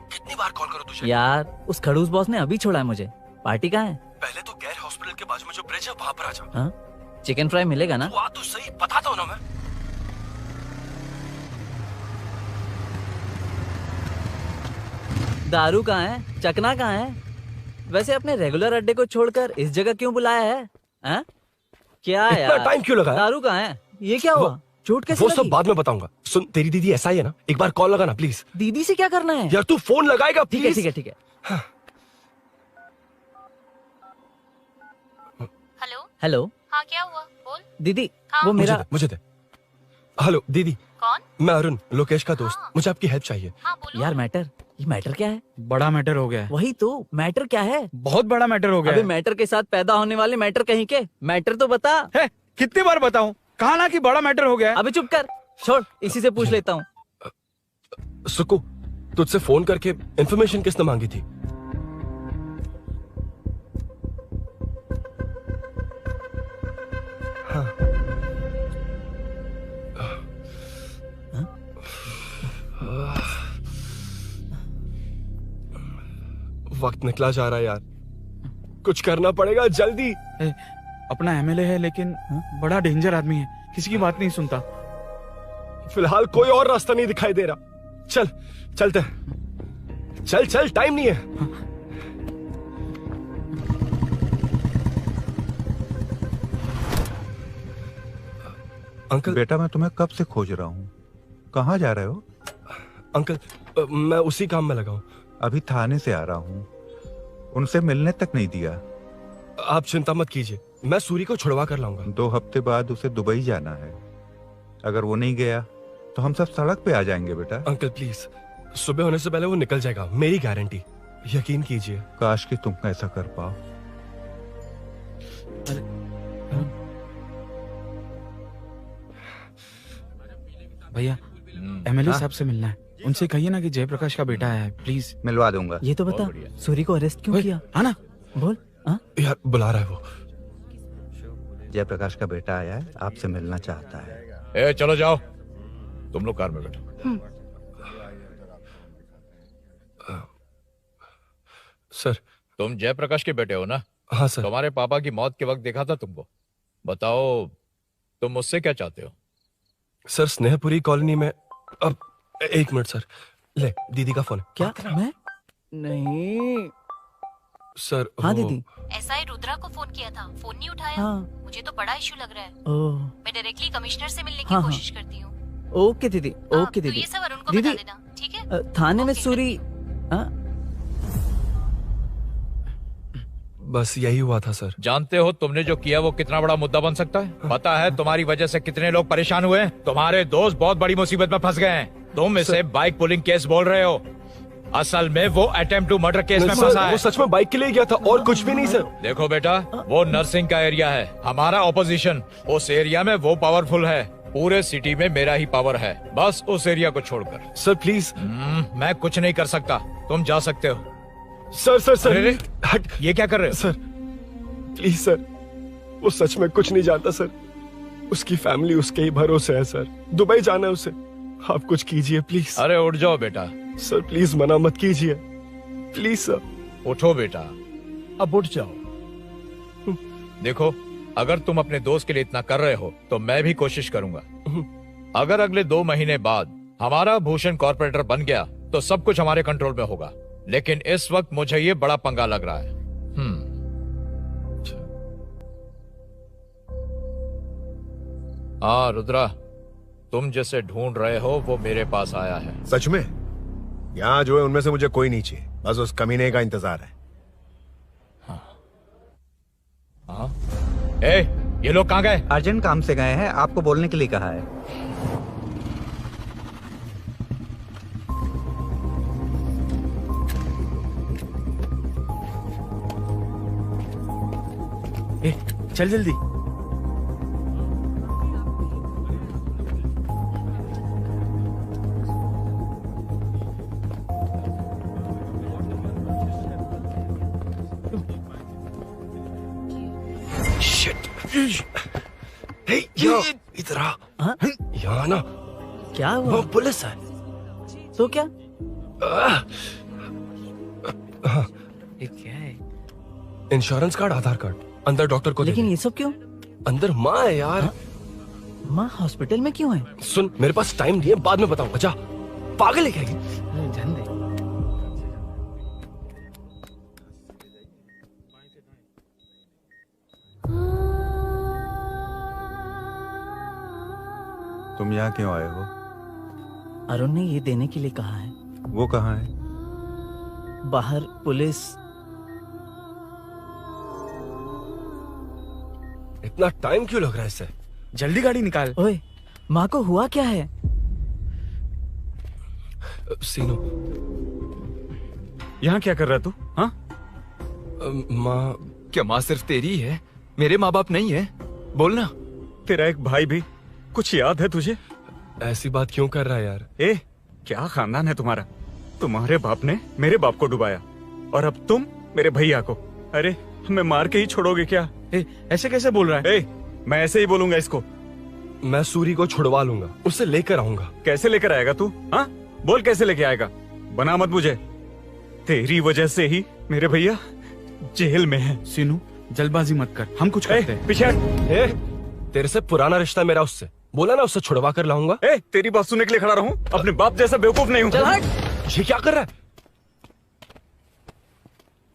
Speaker 1: कितनी बार कॉल करो तुझे?
Speaker 13: यार उस खड़ूस बॉस ने अभी छोड़ा है मुझे। पार्टी कहाँ है?
Speaker 1: पहले तो गैर हॉस्पिटल के बाजू में जो ब्रिज है वहाँ पर आ जा।
Speaker 13: हाँ? चिकन फ्राई मिलेगा ना?
Speaker 1: तू आ तो सही, बताता हूँ ना मैं।
Speaker 13: दारू कहाँ है? चकना कहाँ है? वैसे अपने रेगुलर अड्डे को छोड़कर इस जगह क्यों बुलाया है? हाँ? क्या
Speaker 1: इतना
Speaker 13: यार?
Speaker 1: टाइम क्यों लगा?
Speaker 13: दारू कहाँ है? ये क्या हुआ? चोट कैसे
Speaker 1: वो
Speaker 13: लगी?
Speaker 1: सब बाद में बताऊंगा। सुन, तेरी दीदी ऐसा ही है ना, एक बार कॉल लगाना प्लीज।
Speaker 13: दीदी से क्या करना है?
Speaker 1: यार तू फोन लगाएगा
Speaker 13: ठीक है
Speaker 1: प्लीज?
Speaker 13: ठीक है ठीक है।
Speaker 8: हेलो।
Speaker 13: हेलो।
Speaker 8: हाँ क्या हुआ? बोल।
Speaker 13: दीदी
Speaker 8: हाँ?
Speaker 13: वो मेरा
Speaker 1: मुझे दे। हेलो दीदी।
Speaker 8: कौन?
Speaker 1: मैं अरुण, लोकेश का दोस्त। मुझे आपकी हेल्प चाहिए।
Speaker 13: यार मैटर, ये मैटर क्या है?
Speaker 10: बड़ा मैटर हो गया है।
Speaker 13: वही तो, मैटर क्या है?
Speaker 10: बहुत बड़ा मैटर हो गया
Speaker 13: अबे
Speaker 10: है।
Speaker 13: मैटर के साथ पैदा होने वाले मैटर कहीं के, मैटर तो बता।
Speaker 10: है, कितनी बार बताऊं? कहा ना कि बड़ा मैटर हो गया है।
Speaker 13: अबे चुप कर, छोड़, इसी से पूछ लेता हूँ।
Speaker 1: सुकू, तुझसे फोन करके इन्फॉर्मेशन किसने मांगी थी? हाँ। वक्त निकला जा रहा है यार, कुछ करना पड़ेगा जल्दी।
Speaker 10: अपना एमएलए है लेकिन बड़ा डेंजर आदमी है, किसी की बात नहीं सुनता।
Speaker 1: फिलहाल कोई और रास्ता नहीं दिखाई दे रहा। चल चलते हैं। चल चल, टाइम नहीं है। अंकल।
Speaker 6: बेटा मैं तुम्हें कब से खोज रहा हूँ, कहाँ जा रहे हो?
Speaker 1: अंकल मैं उसी काम में लगा हूँ।
Speaker 6: अभी थाने से आ रहा हूँ, उनसे मिलने तक नहीं दिया।
Speaker 1: आप चिंता मत कीजिए, मैं सूरी को छुड़वा कर लाऊंगा।
Speaker 6: 2 हफ्ते बाद उसे दुबई जाना है, अगर वो नहीं गया तो हम सब सड़क पे आ जाएंगे बेटा।
Speaker 1: अंकल प्लीज, सुबह होने से पहले वो निकल जाएगा, मेरी गारंटी, यकीन कीजिए।
Speaker 6: काश कि तुम ऐसा कर पाओ।
Speaker 10: भैया एमएलए साहब से मिलना है, उनसे कहिए ना कि जयप्रकाश का बेटा है, प्लीज।
Speaker 6: मिलवा दूंगा।
Speaker 13: ये तो बता, सूरी को अरेस्ट क्यों किया?
Speaker 10: हाँ ना,
Speaker 13: बोल।
Speaker 1: यार बुला रहा है वो।
Speaker 6: जयप्रकाश का बेटा आया है, आपसे मिलना चाहता है।
Speaker 17: ए चलो जाओ, तुम लोग कार में बैठो।
Speaker 1: सर,
Speaker 17: तुम जयप्रकाश के बेटे हो ना?
Speaker 1: हाँ सर।
Speaker 17: तुम्हारे पापा की मौत के वक्त देखा था तुमको। बताओ तुम मुझसे क्या चाहते हो?
Speaker 1: सर, स्नेहपुरी कॉलोनी में अब 1 मिनट सर, ले दीदी का फोन।
Speaker 13: क्या मैं नहीं
Speaker 1: सर?
Speaker 13: हाँ दीदी।
Speaker 8: एसआई रुद्रा को फोन किया था, फोन नहीं उठाया।
Speaker 13: हाँ।
Speaker 8: मुझे तो बड़ा इशू लग रहा है।
Speaker 13: ओह।
Speaker 8: मैं डायरेक्टली कमिश्नर से मिलने की
Speaker 13: हाँ,
Speaker 8: कोशिश करती हूँ।
Speaker 13: ओके दीदी, ओके
Speaker 8: तो
Speaker 13: दीदी।
Speaker 8: ये सब अरुण को
Speaker 13: दीदी,
Speaker 8: बता देना, ठीक है?
Speaker 13: थाने में सूरी। हाँ?
Speaker 1: बस यही हुआ था सर।
Speaker 17: जानते हो तुमने जो किया वो कितना बड़ा मुद्दा बन सकता है? पता है तुम्हारी वजह से कितने लोग परेशान हुए? तुम्हारे दोस्त बहुत बड़ी मुसीबत में फंस गए हैं। तुम इसे बाइक पुलिंग केस बोल रहे हो, असल में वो अटेम्प्ट टू मर्डर केस में फंसा है।
Speaker 1: वो सच में बाइक के लिए गया था और कुछ भी नहीं सर।
Speaker 17: देखो बेटा, वो नर्सिंग का एरिया है, हमारा ऑपोजिशन उस एरिया में वो पावरफुल है। पूरे सिटी में मेरा ही पावर है, बस उस एरिया को छोड़कर।
Speaker 1: Sir please.
Speaker 17: मैं कुछ नहीं कर सकता, तुम जा सकते हो।
Speaker 1: सर सर सर,
Speaker 17: अरे, हट, ये क्या कर रहे हो?
Speaker 1: सर प्लीज सर, वो सच में कुछ नहीं जानता सर। उसकी फैमिली उसके ही भरोसे है सर। दुबई जाना है उसे, आप कुछ कीजिए प्लीज।
Speaker 17: अरे उठ जाओ बेटा।
Speaker 1: सर प्लीज मना मत कीजिए, प्लीज सर।
Speaker 17: उठो बेटा, अब उठ जाओ। देखो, अगर तुम अपने दोस्त के लिए इतना कर रहे हो तो मैं भी कोशिश करूंगा। अगर अगले 2 महीने बाद हमारा भूषण कॉर्पोरेटर बन गया तो सब कुछ हमारे कंट्रोल में होगा, लेकिन इस वक्त मुझे ये बड़ा पंगा लग रहा है। हाँ रुद्रा, तुम जिसे ढूंढ रहे हो वो मेरे पास आया है।
Speaker 14: सच में? यहाँ जो है उनमें से मुझे कोई नहीं चाहिए, बस उस कमीने का इंतजार है।
Speaker 17: हाँ? ए, ये लोग कहाँ गए?
Speaker 6: अर्जेंट काम से गए हैं, आपको बोलने के लिए कहा है।
Speaker 1: ए, चल जल्दी। इधर आ। यहाँ ना
Speaker 13: क्या हुआ?
Speaker 1: वो पुलिस है।
Speaker 13: तो क्या?
Speaker 1: ये क्या है? इंश्योरेंस कार्ड, आधार कार्ड, अंदर डॉक्टर को।
Speaker 13: लेकिन ये सब क्यों?
Speaker 1: अंदर माँ है यार।
Speaker 13: माँ हॉस्पिटल में क्यों है?
Speaker 1: सुन, मेरे पास टाइम नहीं है, बाद में बताऊंगा। जा, पागल है क्या ये?
Speaker 13: जान दे।
Speaker 6: तुम यहाँ क्यों आए हो?
Speaker 13: अरुण ने ये देने के लिए कहा है।
Speaker 6: वो कहाँ है?
Speaker 13: बाहर पुलिस।
Speaker 1: इतना टाइम क्यों लग रहा है इससे?
Speaker 3: जल्दी गाड़ी निकाल।
Speaker 13: ओए, माँ को हुआ क्या है?
Speaker 1: सीनो,
Speaker 4: यहाँ क्या कर रहा तू? हाँ?
Speaker 1: माँ।
Speaker 3: क्या माँ सिर्फ तेरी है? मेरे माँ बाप नहीं है? बोलना।
Speaker 4: तेरा एक भाई भी। कुछ याद है तुझे?
Speaker 1: ऐसी बात क्यों कर रहा है यार?
Speaker 4: ए, क्या खानदान है तुम्हारा? तुम्हारे बाप ने मेरे बाप को डुबाया और अब तुम मेरे भैया को। अरे हमें मार के ही छोड़ोगे क्या?
Speaker 3: ऐसे कैसे बोल रहा है?
Speaker 4: मैं ऐसे ही बोलूंगा इसको।
Speaker 1: मैं सूरी को छुड़वा लूंगा, उसे लेकर आऊंगा।
Speaker 4: कैसे लेकर आएगा तू? हाँ, बोल कैसे लेके आएगा? बना मत मुझे। तेरी वजह से ही मेरे भैया जेल में है।
Speaker 3: सीनू, जल्दबाजी मत कर, हम कुछ करते हैं।
Speaker 4: पीछे
Speaker 1: तेरे से पुराना रिश्ता मेरा उससे, बोला ना उससे छुड़वा कर लाऊंगा।
Speaker 4: तेरी बात सुनने के लिए खड़ा रहूं? अपने बाप जैसा बेवकूफ नहीं हूं।
Speaker 1: ये क्या कर रहा है?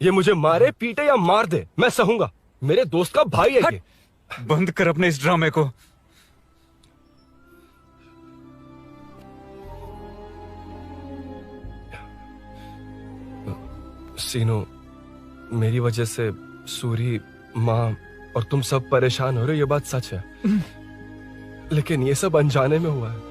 Speaker 1: ये मुझे मारे पीटे या मार दे, मैं सहूंगा। मेरे दोस्त का भाई है ये।
Speaker 4: बंद कर अपने इस ड्रामे को।
Speaker 1: सीनो, मेरी वजह से सूरी, माँ और तुम सब परेशान हो रहे हो, ये बात सच है। लेकिन ये सब अनजाने में हुआ है।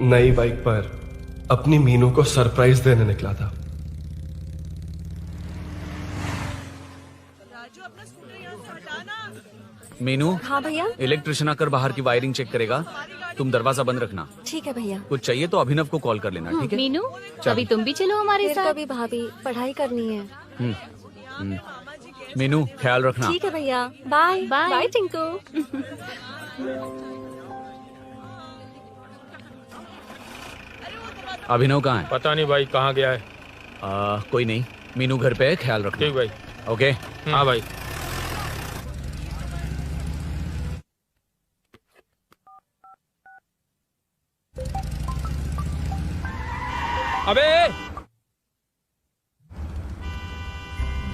Speaker 1: नई बाइक पर अपनी मीनू को सरप्राइज देने निकला था।
Speaker 3: मीनू,
Speaker 7: हाँ भैया।
Speaker 3: इलेक्ट्रिशियन आकर बाहर की वायरिंग चेक करेगा, तुम दरवाजा बंद रखना।
Speaker 7: ठीक है भैया।
Speaker 3: कुछ चाहिए तो अभिनव को कॉल कर लेना, ठीक है?
Speaker 8: मीनू,
Speaker 3: चल।
Speaker 8: कभी तुम भी चलो हमारे
Speaker 7: फिर
Speaker 8: साथ।
Speaker 7: कभी भाभी, पढ़ाई करनी है।
Speaker 3: हम्म, हम्म। मीनू, ख्याल रखना।
Speaker 7: ठीक है भैया। Bye
Speaker 8: bye.
Speaker 7: Bye Tinku.
Speaker 3: Abhinav कहाँ है?
Speaker 18: पता नहीं भाई, कहाँ गया है।
Speaker 3: कोई नहीं, मीनू घर पे है, ख्याल रखना।
Speaker 18: ठीक भाई।
Speaker 3: ओके।
Speaker 18: हाँ भाई।
Speaker 1: अबे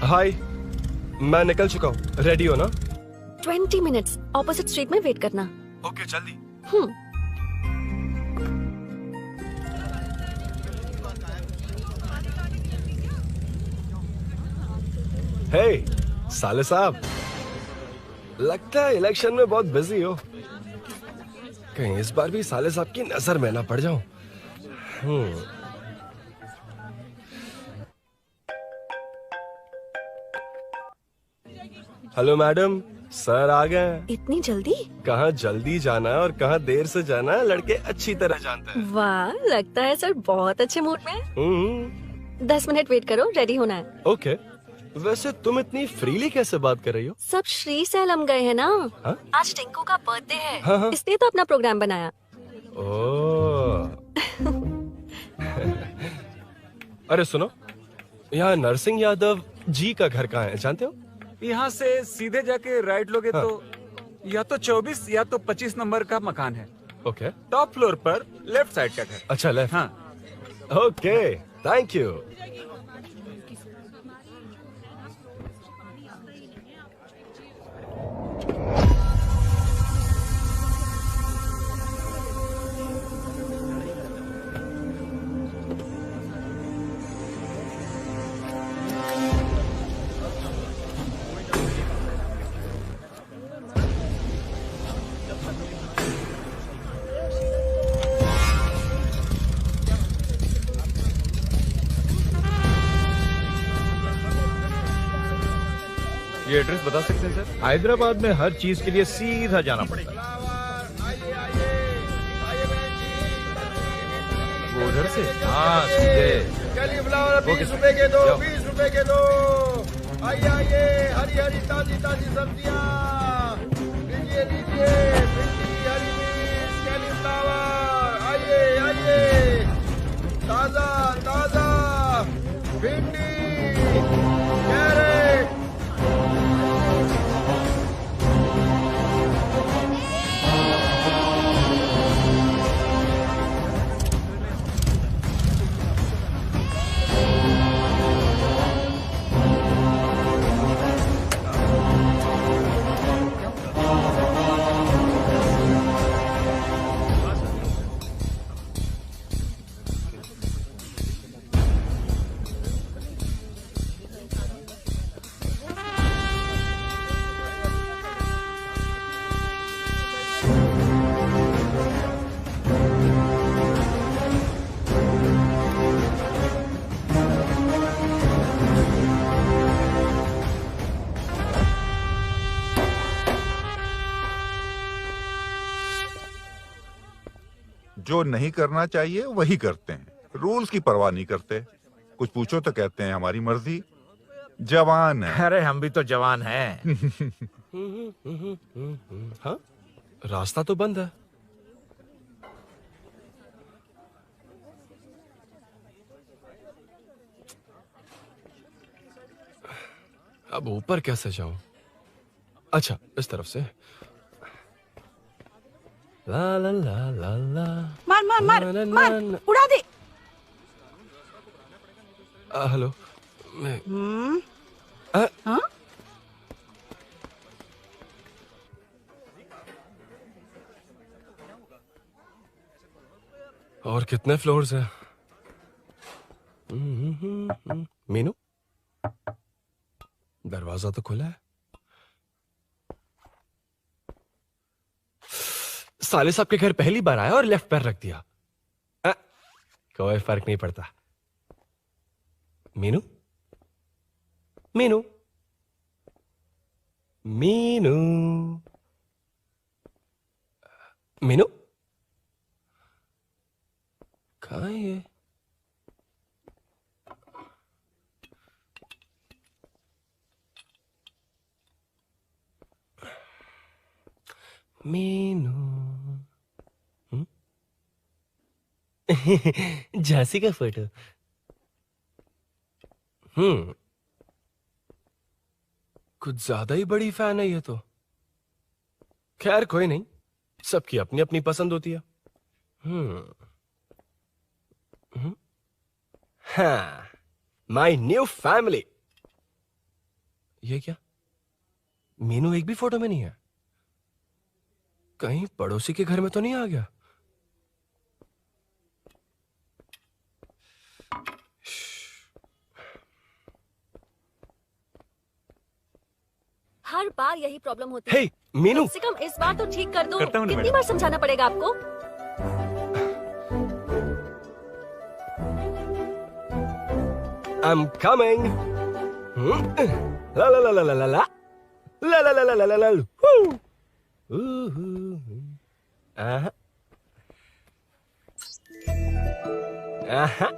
Speaker 1: हाय, मैं निकल चुका हूँ, रेडी हो ना?
Speaker 7: 20 मिनट्स ऑपोजिट स्ट्रीट में वेट करना।
Speaker 1: ओके जल्दी। हे साले साहब, लगता है इलेक्शन में बहुत बिजी हो। कहीं इस बार भी साले साहब की नजर में ना पड़ जाऊं। हेलो मैडम, सर आ गए।
Speaker 7: इतनी जल्दी?
Speaker 1: कहाँ जल्दी जाना है और कहाँ देर से जाना है, लड़के अच्छी तरह जानते हैं।
Speaker 7: वाह, लगता है सर बहुत अच्छे मूड में हैं। 10 मिनट वेट करो, रेडी होना है।
Speaker 1: ओके। वैसे तुम इतनी फ्रीली कैसे बात कर रही हो?
Speaker 7: सब श्री सैलम गए हैं ना।
Speaker 1: हाँ?
Speaker 7: आज टिंकू का बर्थडे है,
Speaker 1: हाँ, हाँ।
Speaker 7: इसलिए तो अपना प्रोग्राम बनाया।
Speaker 1: ओह। अरे सुनो, यहाँ नरसिंह यादव जी का घर कहाँ है, जानते हो?
Speaker 4: यहाँ से सीधे जाके राइट लोगे तो या तो 24 या तो 25 नंबर का मकान है।
Speaker 1: ओके।
Speaker 4: टॉप फ्लोर पर लेफ्ट साइड का घर।
Speaker 1: अच्छा लेफ्ट।
Speaker 4: हाँ।
Speaker 1: Okay, thank you.
Speaker 17: ये एड्रेस बता सकते हैं सर? हैदराबाद में हर चीज के लिए सीधा जाना पड़ेगा।
Speaker 1: वो उधर से?
Speaker 17: हाँ सीधे।
Speaker 5: कैलीफ्लावर 20 रुपए के दो, 20 रुपए के दो। आइए आइए, हरी हरी ताजी ताजी सब्जियाँ लीजिए लीजिए। भिंडी, हरी मिर्च, कैलीफ्लावर, आइए आइए। ताजा ताजा भिंडी, कैरेट।
Speaker 6: जो नहीं करना चाहिए वही करते हैं, रूल्स की परवाह नहीं करते। कुछ पूछो तो कहते हैं हमारी मर्जी। जवान है।
Speaker 17: अरे हम भी तो जवान हैं।
Speaker 1: हाँ, रास्ता तो बंद है। अब ऊपर कैसे जाऊं? अच्छा, इस तरफ से। ला ला ला ला ला।
Speaker 12: मार मार मार
Speaker 1: ना, ना,
Speaker 12: मार,
Speaker 1: ना।
Speaker 12: उड़ा दे।
Speaker 1: हेलो। मैं
Speaker 12: हाँ?
Speaker 1: और कितने फ्लोर्स हैं? मीनू, दरवाजा तो खुला है। साले साहब के घर पहली बार आया और लेफ्ट पैर रख दिया। कोई फर्क नहीं पड़ता। मीनू, मीनू, मीनू मीनू कहाँ है ये? मीनू झांसी का फोटो। कुछ ज्यादा ही बड़ी फैन है ये तो। खैर कोई नहीं, सबकी अपनी अपनी पसंद होती है। हाँ, माई न्यू फैमिली। ये क्या? मीनू एक भी फोटो में नहीं है। कहीं पड़ोसी के घर में तो नहीं आ गया?
Speaker 7: हर बार यही प्रॉब्लम होती है।
Speaker 1: हे मीनू,
Speaker 7: कम से कम इस बार तो ठीक कर दो।
Speaker 1: करता हूं ना
Speaker 7: कितनी
Speaker 1: मैडम।
Speaker 7: बार समझाना पड़ेगा आपको?
Speaker 1: I'm coming. La la la la la la la la la la la la la la. Aha. Aha.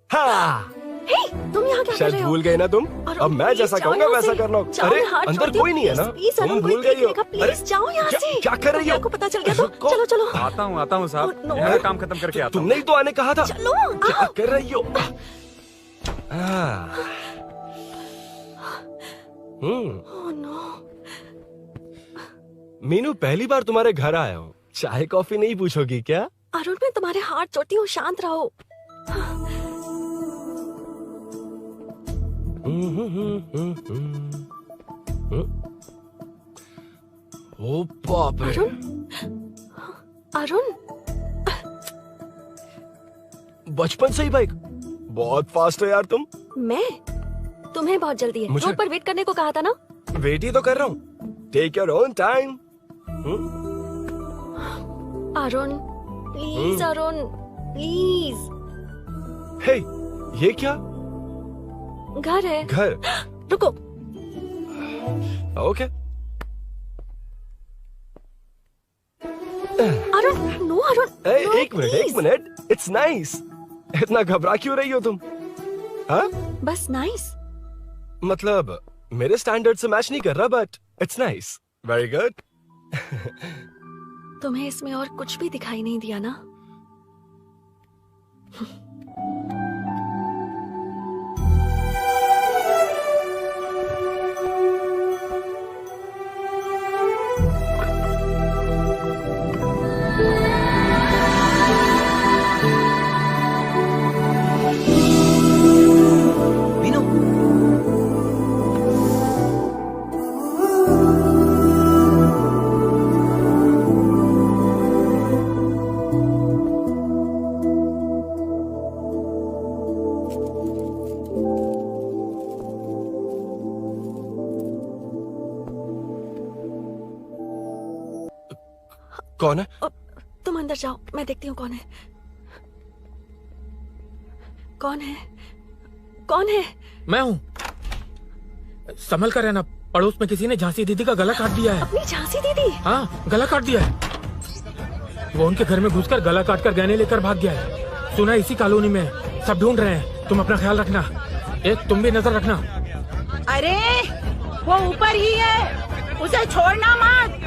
Speaker 1: हाँ।
Speaker 7: हे, तुम यहाँ क्या कर
Speaker 1: शायद
Speaker 7: रहे हो?
Speaker 1: भूल गए ना तुम।
Speaker 7: अरुण,
Speaker 1: अब मैं
Speaker 7: प्लीज
Speaker 1: जैसा
Speaker 7: जाओ
Speaker 1: कहूंगा
Speaker 7: यहाँ
Speaker 1: वैसा
Speaker 7: से।
Speaker 1: करना।
Speaker 7: जाओ,
Speaker 1: अरे
Speaker 7: हाथ
Speaker 1: अंदर
Speaker 7: छोड़ दियो,
Speaker 1: कोई नहीं है ना?
Speaker 7: प्लीज,
Speaker 1: तुम
Speaker 7: अरुण,
Speaker 1: भूल
Speaker 7: कोई
Speaker 1: गई हो।
Speaker 7: देखेगा, प्लीज जाओ यहाँ से।
Speaker 1: क्या कर रही हो?
Speaker 7: आपको पता चल गया तो चलो चलो।
Speaker 4: आता हूँ साहब।
Speaker 7: no.
Speaker 4: मेरा काम खत्म करके आता हूँ।
Speaker 1: तुमने ही तो आने कहा था।
Speaker 7: चलो,
Speaker 1: क्या कर रही हो?
Speaker 7: Oh no.
Speaker 1: मीनू, पहली बार तुम्हारे घर आया हूँ। चाय कॉफी नहीं पूछोगी क्या?
Speaker 7: अरुण, मैं तुम्हारे हाथ जोड़ती हूँ, शांत रहो।
Speaker 1: ओ बाप रे।
Speaker 7: अरुण,
Speaker 1: बचपन से ही बाइक। बहुत फास्ट है यार तुम।
Speaker 7: मैं? तुम्हें बहुत जल्दी है।
Speaker 1: मुझे-
Speaker 7: रोड पर वेट करने को कहा था ना?
Speaker 1: वेट ही तो कर रहा हूँ। Take your own time.
Speaker 7: Arun, please Arun, please.
Speaker 1: Hey, ये क्या?
Speaker 7: घर है।
Speaker 1: घर?
Speaker 7: रुको।
Speaker 1: ओके।
Speaker 7: अरुण, नो अरुण।
Speaker 1: ए,
Speaker 7: नो,
Speaker 1: एक मिनट,
Speaker 7: please।
Speaker 1: एक मिनट। It's nice. इतना घबरा क्यों रही हो तुम? हाँ?
Speaker 7: बस नाइस।
Speaker 1: मतलब मेरे स्टैंडर्ड से मैच नहीं कर रहा, but it's nice. Very good.
Speaker 7: तुम्हें इसमें और कुछ भी दिखाई नहीं दिया ना?
Speaker 1: कौन है?
Speaker 7: तुम अंदर जाओ, मैं देखती हूँ कौन है। कौन है? कौन है?
Speaker 18: मैं हूँ। संभल कर रहना। पड़ोस में किसी ने झांसी दीदी का गला काट दिया है।
Speaker 7: अपनी झांसी दीदी?
Speaker 18: हाँ, गला काट दिया है। वो उनके घर में घुसकर गला काट कर गहने लेकर भाग गया है। सुना इसी कॉलोनी में। सब ढूंढ रहे हैं। तुम अपना ख्याल रखना। एक तुम भी नजर रखना।
Speaker 12: अरे वो ऊपर ही है, उसे छोड़ना मत।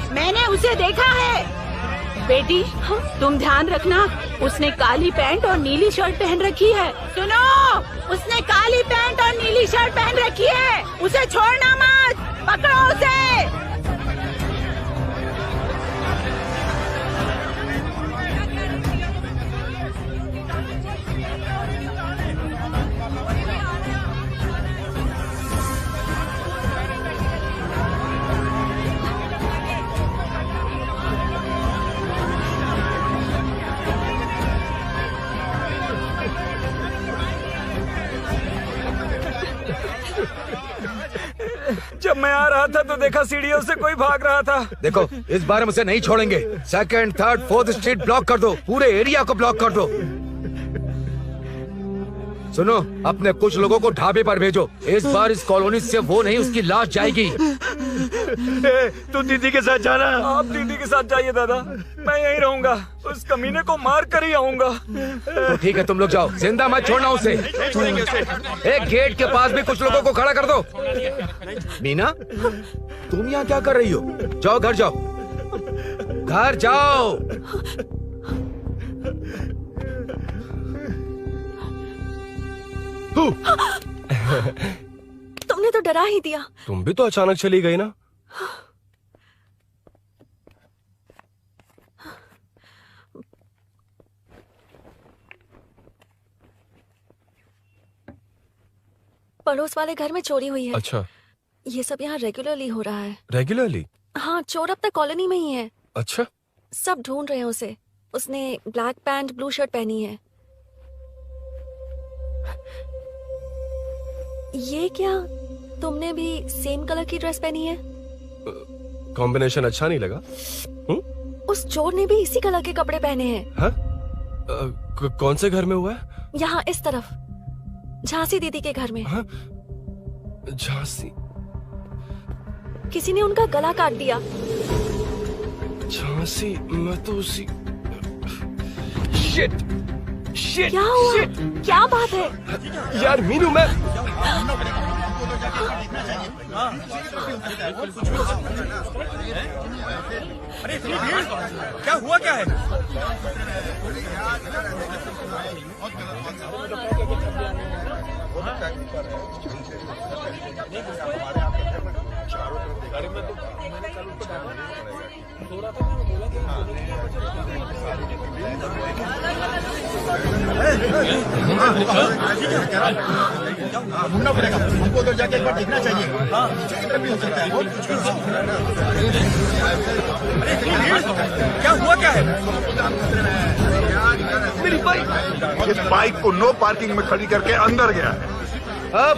Speaker 12: मैंने उसे देखा है। बेटी, तुम ध्यान रखना, उसने काली पैंट और नीली शर्ट पहन रखी है। सुनो, उसने काली पैंट और नीली शर्ट पहन रखी है। उसे छोड़ना मत, पकड़ो उसे।
Speaker 4: जब मैं आ रहा था तो देखा सीढ़ियों से कोई भाग रहा था।
Speaker 5: देखो, इस बार हम उसे नहीं छोड़ेंगे। Second, third, fourth street block कर दो। पूरे एरिया को ब्लॉक कर दो। सुनो, अपने कुछ लोगों को ढाबे पर भेजो। इस बार इस कॉलोनी से वो नहीं, उसकी लाश जाएगी।
Speaker 4: तू दीदी के साथ जाना। आप दीदी के साथ जाइए दादा, मैं यहीं रहूंगा। उस कमीने को मार कर ही आऊंगा।
Speaker 5: तो ठीक है, तुम लोग जाओ, जिंदा मत छोड़ना उसे। एक गेट के पास भी कुछ लोगों को खड़ा कर दो। मीना, तुम यहाँ क्या कर रही हो? जाओ घर जाओ, घर जाओ।
Speaker 7: तुमने तो डरा ही दिया।
Speaker 1: तुम भी तो अचानक चली गई ना।
Speaker 7: पड़ोस वाले घर में चोरी हुई है।
Speaker 1: अच्छा,
Speaker 7: ये सब यहाँ रेगुलरली हो रहा है।
Speaker 1: रेगुलरली?
Speaker 7: हाँ, चोर अब तक कॉलोनी में ही है।
Speaker 1: अच्छा,
Speaker 7: सब ढूंढ रहे हैं उसे। उसने ब्लैक पैंट ब्लू शर्ट पहनी है। ये क्या, तुमने भी सेम कलर की ड्रेस पहनी है?
Speaker 1: कॉम्बिनेशन अच्छा नहीं लगा?
Speaker 7: उस चोर ने भी इसी कलर के कपड़े पहने हैं।
Speaker 1: हाँ? कौन से घर में हुआ है?
Speaker 7: यहाँ इस तरफ, झांसी दीदी के घर में।
Speaker 1: हाँ? झांसी?
Speaker 7: किसी ने उनका गला काट दिया।
Speaker 1: झांसी? मैं तो उसी... शिट! शिट!
Speaker 7: क्या हुआ?
Speaker 1: शिट!
Speaker 7: क्या बात है?
Speaker 1: यार मीनू, मैं...
Speaker 4: क्या हुआ, क्या है?
Speaker 19: ढूंढना पड़ेगा हमको, उधर जाके एक बार देखना चाहिए। भी हो सकता है।
Speaker 4: क्या हुआ, क्या है?
Speaker 6: मेरी बाइक, इस बाइक को नो पार्किंग में खड़ी करके अंदर गया है।
Speaker 5: अब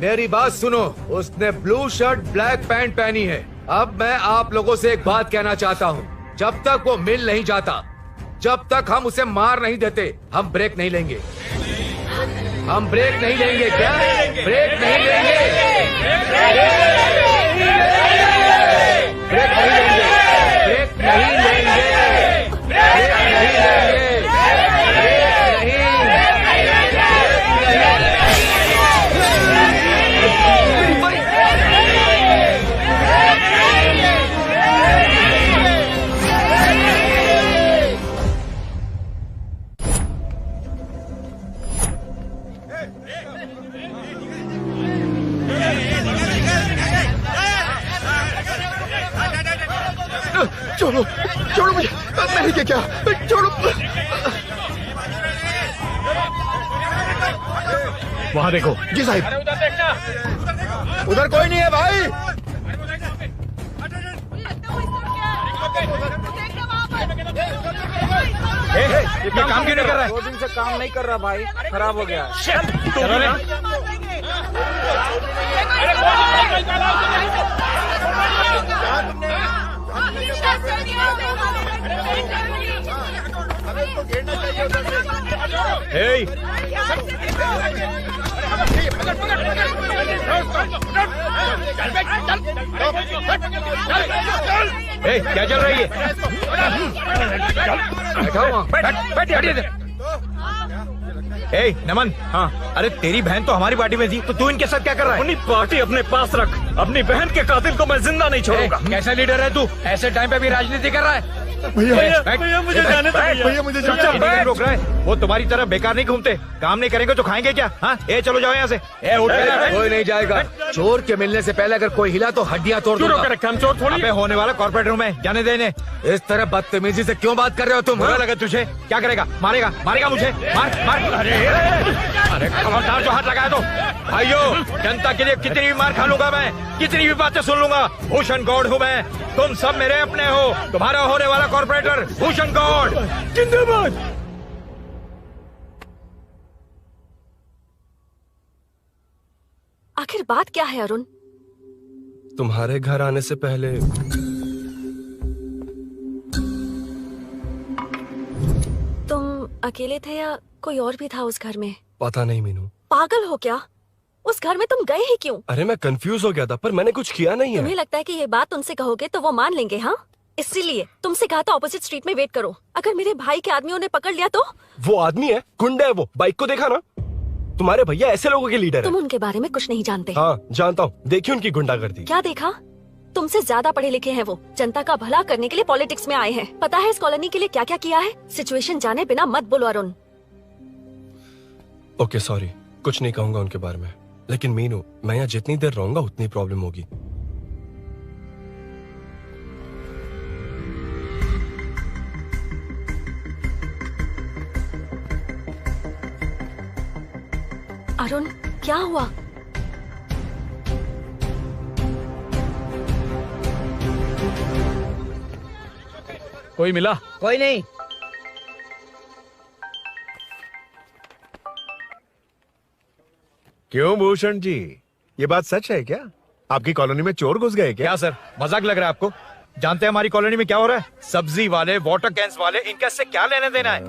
Speaker 5: मेरी बात सुनो, उसने ब्लू शर्ट ब्लैक पैंट पहनी है। अब मैं आप लोगों से एक बात कहना चाहता हूँ, जब तक वो मिल नहीं जाता, जब तक हम उसे मार नहीं देते, हम ब्रेक नहीं लेंगे। हम ब्रेक नहीं लेंगे। क्या ब्रेक नहीं लेंगे? ब्रेक नहीं लेंगे। ब्रेक नहीं लेंगे। ब्रेक नहीं लेंगे। ब्रेक
Speaker 19: छोड़ो, छोड़ो मुझे, नहीं क्या, छोड़ो।
Speaker 17: वहाँ देखो।
Speaker 19: जी साहिब।
Speaker 17: उधर देखना।
Speaker 19: उधर कोई नहीं है भाई।
Speaker 17: ये काम क्यों नहीं कर रहा है?
Speaker 20: 2 दिन से काम नहीं कर रहा भाई, खराब हो गया।
Speaker 17: चलो रे। क्या चल रही है? नमन। हाँ, अरे तेरी बहन तो हमारी पार्टी में थी, तो तू इनके साथ क्या कर रहा है?
Speaker 4: अपनी पार्टी अपने पास रख। अपनी बहन के कातिल को मैं जिंदा नहीं छोड़ूंगा।
Speaker 17: कैसा लीडर है तू? ऐसे टाइम पे भी राजनीति कर रहा है?
Speaker 4: भैया मुझे जाने दो
Speaker 19: भैया मुझे
Speaker 17: नहीं रोक रहा है। वो तुम्हारी तरह बेकार नहीं घूमते, काम नहीं करेंगे तो खाएंगे क्या? हाँ, चलो जाओ यहाँ से।
Speaker 5: कोई नहीं जाएगा। चोर के मिलने से पहले अगर कोई हिला तो हड्डियां तोड़ दूंगा।
Speaker 17: हम चोर थोड़ी होने वाला कॉर्पोरेट रूम है, जाने देने।
Speaker 5: इस तरह बदतमीजी से क्यों बात कर रहे हो तुम?
Speaker 17: बुरा लगा तुझे? क्या करेगा? मारेगा? मारेगा मुझे? मार मार। अरे खबरदार जो हाथ लगाया तो। भाइयों, जनता के लिए कितनी भी मार खा लूंगा मैं, कितनी भी बातें सुन लूंगा। भूषण गौड़ हूँ मैं, तुम सब मेरे अपने हो। तुम्हारा होने वाला कॉर्पोरेटर भूषण गौड़ जिंदाबाद।
Speaker 7: आखिर बात क्या है अरुण?
Speaker 1: तुम्हारे घर आने से पहले
Speaker 7: तुम अकेले थे या कोई और भी था उस घर में?
Speaker 1: पता नहीं मीनू।
Speaker 7: पागल हो क्या? उस घर में तुम गए ही क्यों?
Speaker 1: अरे मैं कंफ्यूज हो गया था, पर मैंने कुछ किया नहीं
Speaker 7: तुम्हें
Speaker 1: है।
Speaker 7: लगता है कि ये बात उनसे कहोगे तो वो मान लेंगे? हाँ, इसीलिए तुमसे कहा था ऑपोजिट स्ट्रीट में वेट करो। अगर मेरे भाई के आदमियों ने पकड़ लिया तो?
Speaker 1: वो आदमी है, गुंडा है वो। बाइक को देखा ना? तुम्हारे भैया ऐसे लोगों के लीडर
Speaker 7: तुम
Speaker 1: है।
Speaker 7: उनके बारे में कुछ नहीं जानते।
Speaker 1: हाँ जानता हूँ, देखिए उनकी गुंडागर्दी।
Speaker 7: क्या देखा? तुमसे ज्यादा पढ़े लिखे हैं वो। जनता का भला करने के लिए पॉलिटिक्स में आए हैं। पता है इस कॉलोनी के लिए क्या क्या किया है? सिचुएशन जाने बिना मत बोलो अरुण।
Speaker 1: ओके सॉरी, कुछ नहीं कहूंगा उनके बारे में। लेकिन मीनू, मैं यहाँ जितनी देर रहूंगा उतनी प्रॉब्लम होगी।
Speaker 7: अरुण, क्या हुआ?
Speaker 2: कोई मिला?
Speaker 13: कोई नहीं।
Speaker 14: क्यों भूषण जी, ये बात सच है क्या? आपकी कॉलोनी में चोर घुस गए क्या?
Speaker 17: सर, मजाक लग रहा है आपको? जानते हैं हमारी कॉलोनी में क्या हो रहा है? सब्जी वाले, वाटर कैंस वाले, इनका इससे क्या लेने देना है?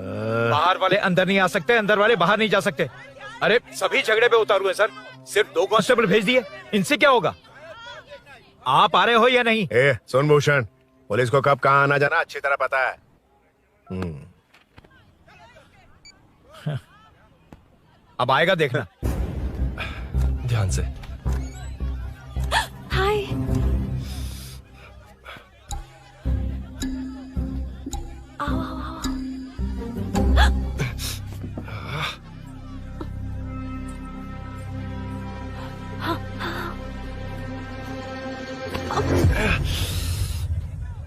Speaker 17: बाहर वाले अंदर नहीं आ सकते, अंदर वाले बाहर नहीं जा सकते। अरे सभी झगड़े पे उतारू है सर। सिर्फ 2 कांस्टेबल भेज दिए, इनसे क्या होगा? आप आ रहे हो या नहीं?
Speaker 14: ए, सुन भूषण, पुलिस को कब कहाँ आना जाना अच्छी तरह पता है।
Speaker 17: अब आएगा देखना।
Speaker 1: ध्यान से।
Speaker 7: हाय। आओ आओ आओ।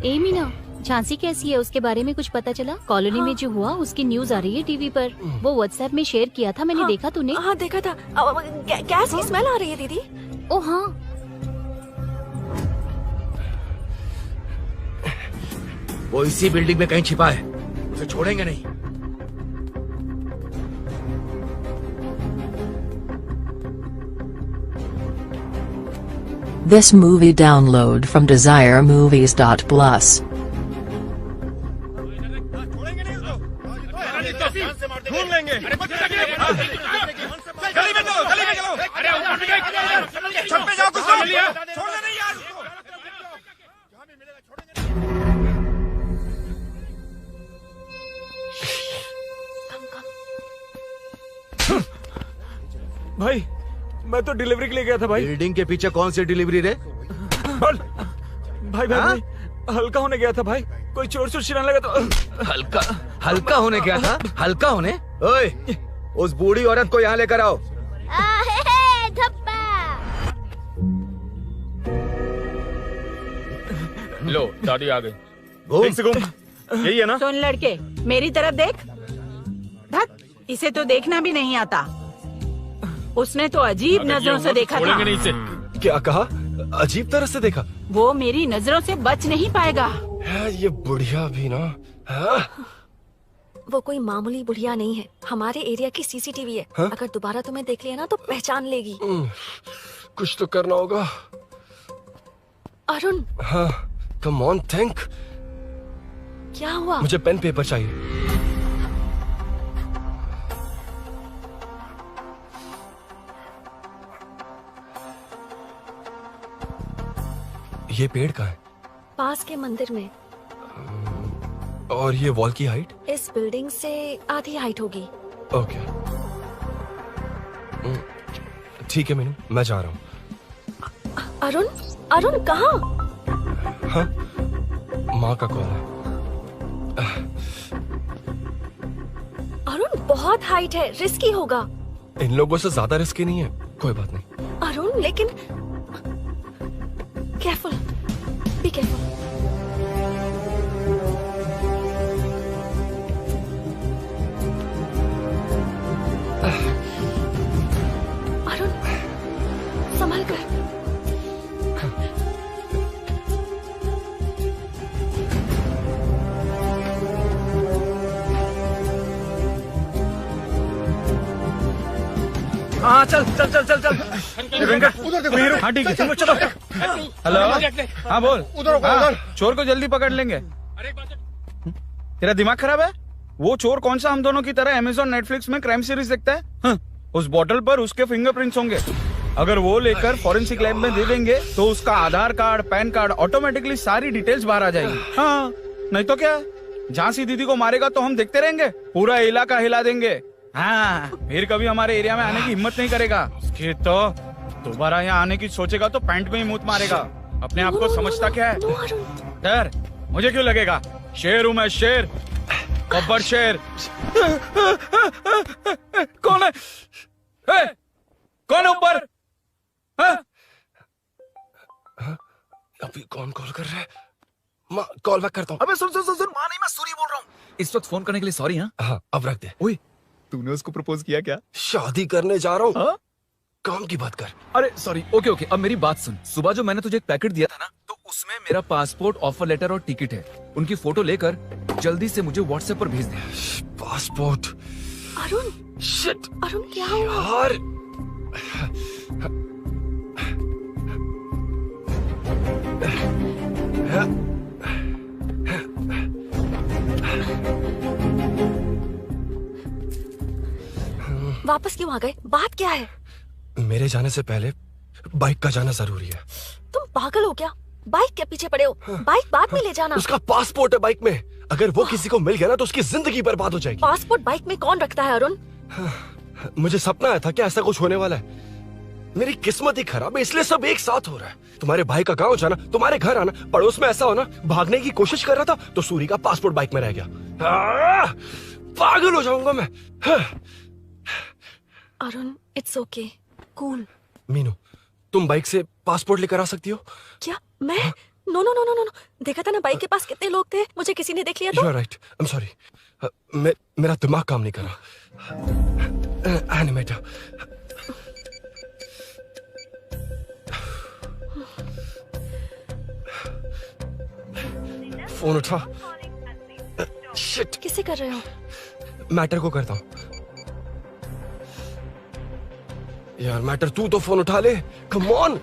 Speaker 8: ए मीना, झांसी कैसी है? उसके बारे में कुछ पता चला? कॉलोनी में जो हुआ उसकी न्यूज आ रही है टीवी पर। वो व्हाट्सएप में शेयर किया था, मैंने देखा। तूने?
Speaker 7: हाँ देखा था। गैस की स्मेल आ रही है दीदी।
Speaker 8: ओ हाँ।
Speaker 5: वो इसी बिल्डिंग में कहीं छिपा है, उसे छोड़ेंगे नहीं।
Speaker 15: This movie download from DesireMovies.plus.
Speaker 19: ढूंढ लेंगे। गली में चलो, गली में चलो। अरे छत पे जाओ, कुछ छोड़ देना यार।
Speaker 4: भाई, मैं तो डिलीवरी के लिए गया था भाई।
Speaker 5: बिल्डिंग के पीछे कौन सी डिलीवरी रे?
Speaker 4: भाई भाई, हल्का होने गया था भाई। कोई चोर चोर चिल्लाने लगा तो।
Speaker 5: हल्का होने गया था? हल्का होने? ओए, उस बूढ़ी औरत को यहाँ लेकर आओ।
Speaker 17: लो, दादी आ गई।
Speaker 5: घूम
Speaker 4: से घूम। यही है ना?
Speaker 12: सुन लड़के, मेरी तरफ देख। धत, इसे तो देखना भी नहीं आता। उसने तो अजीब नजरों से देखा था।
Speaker 1: नहीं इसे। क्या कहा? अजीब तरह से देखा?
Speaker 12: वो मेरी नजरों से बच नहीं पाएगा।
Speaker 1: ये बुढ़िया भी ना।
Speaker 7: वो कोई मामूली बुढ़िया नहीं है, हमारे एरिया की सीसीटीवी है। अगर दोबारा तुम्हें देख लिया ना तो पहचान लेगी।
Speaker 1: कुछ तो करना होगा।
Speaker 7: अरुण।
Speaker 1: हाँ, कम ऑन थिंक।
Speaker 7: क्या हुआ?
Speaker 1: मुझे पेन पेपर चाहिए। ये पेड़ का है?
Speaker 7: पास के मंदिर में।
Speaker 1: और ये वॉल की हाइट?
Speaker 7: इस बिल्डिंग से आधी हाइट होगी।
Speaker 1: ओके, ठीक है मीनू, मैं जा रहा हूँ।
Speaker 7: अरुण, अरुण कहाँ?
Speaker 1: हाँ, माँ का कॉल है।
Speaker 7: अरुण बहुत हाइट है, रिस्की होगा।
Speaker 1: इन लोगों से ज्यादा रिस्की नहीं है। कोई बात नहीं।
Speaker 7: अरुण लेकिन केयरफुल, बी केयरफुल। अरुण संभल कर।
Speaker 4: हाँ चल चल चल चल चल। वेंकट, हाँ ठीक है, तुम लोग चलो।
Speaker 3: हेलो, हाँ बोल।
Speaker 19: उधर
Speaker 3: चोर को जल्दी पकड़ लेंगे। तेरा दिमाग खराब है? वो चोर कौन सा हम दोनों की तरह अमेज़न नेटफ्लिक्स में क्राइम सीरीज देखता है?
Speaker 20: उस बोतल पर उसके फिंगरप्रिंट्स होंगे। अगर वो लेकर फॉरेंसिक लैब में दे देंगे तो उसका आधार कार्ड, पैन कार्ड, ऑटोमेटिकली सारी डिटेल्स बाहर आ जाएगी। हाँ, नहीं तो क्या, झांसी दीदी को मारेगा तो हम देखते रहेंगे, पूरा इलाका हिला देंगे। हाँ, फिर कभी हमारे एरिया में आने की हिम्मत नहीं करेगा। फिर तो दोबारा यहाँ आने की सोचेगा तो पैंट में ही मूत मारेगा। अपने आप को समझता क्या है? डर मुझे क्यों लगेगा? शेर हूँ मैं, शेर, गब्बर शेर। कौन है? कौन है ऊपर?
Speaker 1: अभी कौन कॉल कर रहा है? माँ कॉल बैक करता हूँ।
Speaker 3: अबे सुन सुन सुन सुन, माँ नहीं, मैं सूरी बोल रहा हूँ। इस वक्त फोन करने के लिए सॉरी। हाँ
Speaker 1: अब रख दे।
Speaker 3: ओए, तूने उसको प्रपोज किया क्या?
Speaker 1: शादी करने जा रहा हूँ। काम की बात कर।
Speaker 3: अरे सॉरी, ओके ओके, अब मेरी बात सुन। सुबह जो मैंने तुझे एक पैकेट दिया था ना, तो उसमें मेरा पासपोर्ट, ऑफर लेटर और टिकट है। उनकी फोटो लेकर जल्दी से मुझे व्हाट्सएप पर भेज दे।
Speaker 1: पासपोर्ट?
Speaker 7: अरुण,
Speaker 1: शिट,
Speaker 7: अरुण क्या हुआ?
Speaker 1: यार
Speaker 7: वापस क्यों आ गए? बात क्या है?
Speaker 1: मेरे जाने से पहले बाइक का जाना जरूरी है।
Speaker 7: तुम पागल हो क्या? बाइक के पीछे पड़े हो? बाइक बाद में ले जाना।
Speaker 1: उसका पासपोर्ट है बाइक में, अगर वो किसी को मिल गया ना तो उसकी जिंदगी बर्बाद हो जाएगी।
Speaker 7: पासपोर्ट बाइक में कौन रखता है अरुण?
Speaker 1: मुझे सपना आया था कि ऐसा कुछ होने वाला है। मेरी किस्मत ही खराब है, इसलिए सब एक साथ हो रहा है। तुम्हारे भाई का गांव जाना, तुम्हारे घर आना, पड़ोस में ऐसा होना। भागने की कोशिश कर रहा था तो सूरी का पासपोर्ट बाइक में रह गया। पागल हो जाऊंगा मैं।
Speaker 7: Arun, it's okay, cool.
Speaker 1: Meenu, तुम बाइक से पासपोर्ट लेकर आ सकती हो?
Speaker 7: क्या मैं? No no no no no, देखा था ना बाइक के पास कितने लोग थे, मुझे किसी ने देख लिया तो।
Speaker 1: You're right, I'm sorry. मेरा दिमाग काम नहीं कर रहा। एनिमेटर। फोन उठा। शिट,
Speaker 7: किसे कर रहे हो?
Speaker 1: मैटर को करता हूँ। यार मैटर, तू तो फोन उठा ले, कम ऑन।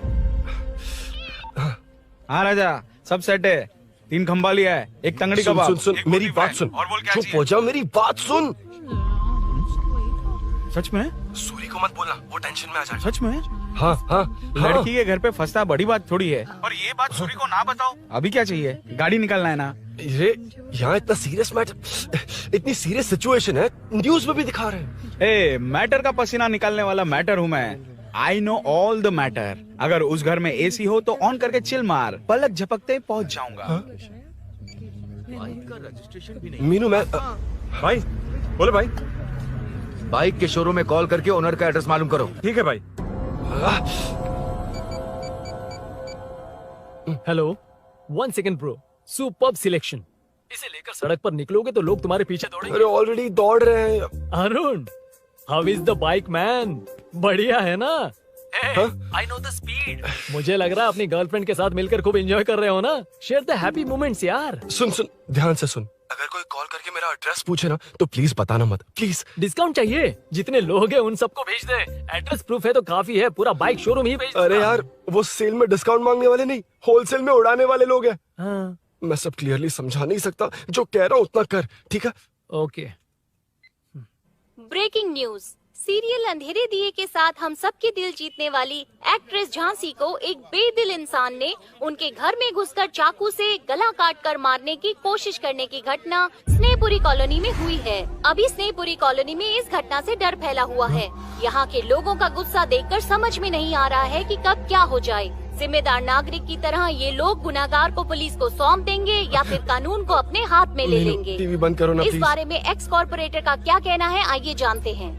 Speaker 20: हाँ राजा, सब सेट है। 3 खंबा लिया है, एक तंगड़ी कबाब।
Speaker 1: सुन सुन, मेरी बात सुन। चुप हो जा, मेरी बात सुन।
Speaker 20: सच में?
Speaker 1: सूरी को मत बोलना, वो टेंशन में आ जाएगा।
Speaker 20: सच में?
Speaker 1: हाँ हाँ,
Speaker 20: लड़की के घर पे फंसना बड़ी बात थोड़ी है। और ये बात सूरी को ना बताओ। अभी क्या चाहिए? गाड़ी निकालना है ना?
Speaker 1: ये यहाँ इतना सीरियस मैटर, इतनी सीरियस सिचुएशन है, न्यूज में भी दिखा रहे हैं।
Speaker 20: ए, मैटर का पसीना निकालने वाला मैटर हूँ मैं। I know all the matter. अगर उस घर में एसी हो तो ऑन करके चिल मार, पलक झपकते पहुंच जाऊंगा।
Speaker 1: मीनू, मैं
Speaker 5: भाई बोले भाई, बाइक के शोरूम में कॉल करके ओनर का एड्रेस मालूम करो।
Speaker 4: ठीक है भाई।
Speaker 2: Hello, 1 second bro, superb selection. इसे लेकर सड़क पर निकलोगे तो लोग तुम्हारे पीछे दौड़ेंगे।
Speaker 1: अरे ऑलरेडी दौड़ रहे हैं।
Speaker 2: Arun, how is the bike man? बढ़िया है ना? I know the speed. मुझे लग रहा है अपनी गर्लफ्रेंड के साथ मिलकर खूब एंजॉय कर रहे हो ना? शेयर द हैप्पी मोमेंट्स यार।
Speaker 1: सुन सुन, ध्यान से सुन। अगर कोई कॉल करके मेरा एड्रेस पूछे ना तो प्लीज बताना मत, प्लीज।
Speaker 2: डिस्काउंट चाहिए? जितने लोग हैं उन सबको भेज दे। एड्रेस प्रूफ है तो काफी है, पूरा बाइक शोरूम ही भेज।
Speaker 1: अरे यार, वो सेल में डिस्काउंट मांगने वाले नहीं, होलसेल में उड़ाने वाले लोग हैं।
Speaker 2: हाँ।
Speaker 1: मैं सब क्लियरली समझा नहीं सकता, जो कह रहा हूँ उतना कर, ठीक है?
Speaker 2: ओके।
Speaker 8: Breaking news. सीरियल अंधेरे दिए के साथ हम सबके दिल जीतने वाली एक्ट्रेस झांसी को एक बेदिल इंसान ने उनके घर में घुसकर चाकू से गला काटकर मारने की कोशिश करने की घटना स्नेहपुरी कॉलोनी में हुई है। अभी स्नेहपुरी कॉलोनी में इस घटना से डर फैला हुआ है। यहाँ के लोगों का गुस्सा देखकर समझ में नहीं आ रहा है कि कब क्या हो जाए। जिम्मेदार नागरिक की तरह ये लोग गुनाहगार को पुलिस को सौंप देंगे या फिर कानून को अपने हाथ में ले लेंगे।
Speaker 1: टीवी बंद करो ना
Speaker 8: इस
Speaker 1: प्लीज।
Speaker 8: बारे में एक्स कॉर्पोरेटर का क्या कहना है, आइए जानते हैं।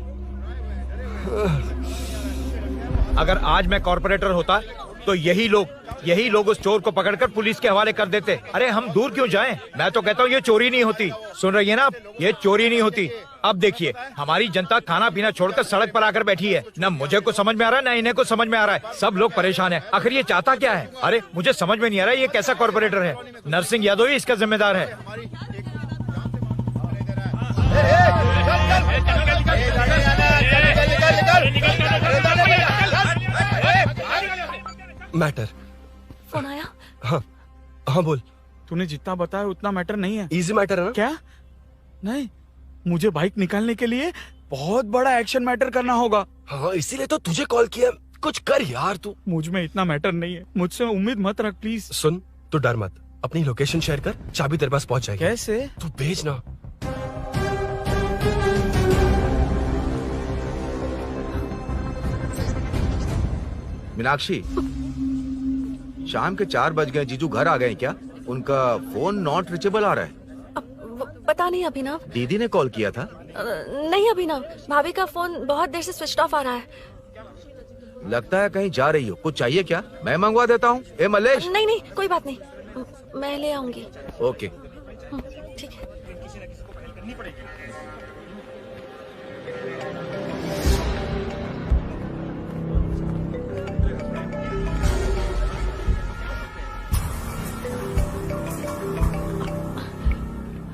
Speaker 17: अगर आज मैं कॉर्पोरेटर होता तो यही लोग उस चोर को पकड़कर पुलिस के हवाले कर देते। अरे हम दूर क्यों जाएं? मैं तो कहता हूँ ये चोरी नहीं होती। सुन रही है ना आप? ये चोरी नहीं होती। अब देखिए, हमारी जनता खाना पीना छोड़कर सड़क पर आकर बैठी है। न मुझे को समझ में आ रहा है, न इन्हें को समझ में आ रहा है। सब लोग परेशान हैं। आखिर ये चाहता क्या है? अरे मुझे समझ में नहीं आ रहा है, ये कैसा कॉर्पोरेटर है? नरसिंह यादव ही इसका जिम्मेदार है।
Speaker 1: मैटर।
Speaker 7: फोन आया?
Speaker 1: हाँ हाँ, बोल।
Speaker 20: तूने जितना बताया उतना मैटर नहीं है।
Speaker 1: इजी मैटर है ना?
Speaker 20: क्या? नहीं, मुझे बाइक निकालने के लिए बहुत बड़ा एक्शन मैटर करना होगा।
Speaker 1: हाँ इसीलिए तो तुझे कॉल किया। कुछ कर यार तू।
Speaker 20: मुझ में इतना मैटर नहीं है, मुझसे उम्मीद मत रख प्लीज।
Speaker 1: सुन तू डर मत, अपनी लोकेशन शेयर कर, चाबी तेरे पास पहुंच जाएगी।
Speaker 20: कैसे?
Speaker 1: तू भेज ना।
Speaker 5: मीनाक्षी, शाम के 4 बज गए, जीजू घर आ गए क्या? उनका फोन नॉट रिचेबल आ रहा है।
Speaker 7: पता नहीं अभिनव।
Speaker 5: दीदी ने कॉल किया था?
Speaker 7: नहीं अभिनव, भाभी का फोन बहुत देर से स्विच ऑफ आ रहा है।
Speaker 5: लगता है कहीं जा रही हो। कुछ चाहिए क्या? मैं मंगवा देता हूँ। ए मलेश।
Speaker 7: नहीं नहीं कोई बात नहीं, मैं ले आऊंगी।
Speaker 5: ओके
Speaker 7: ठीक है।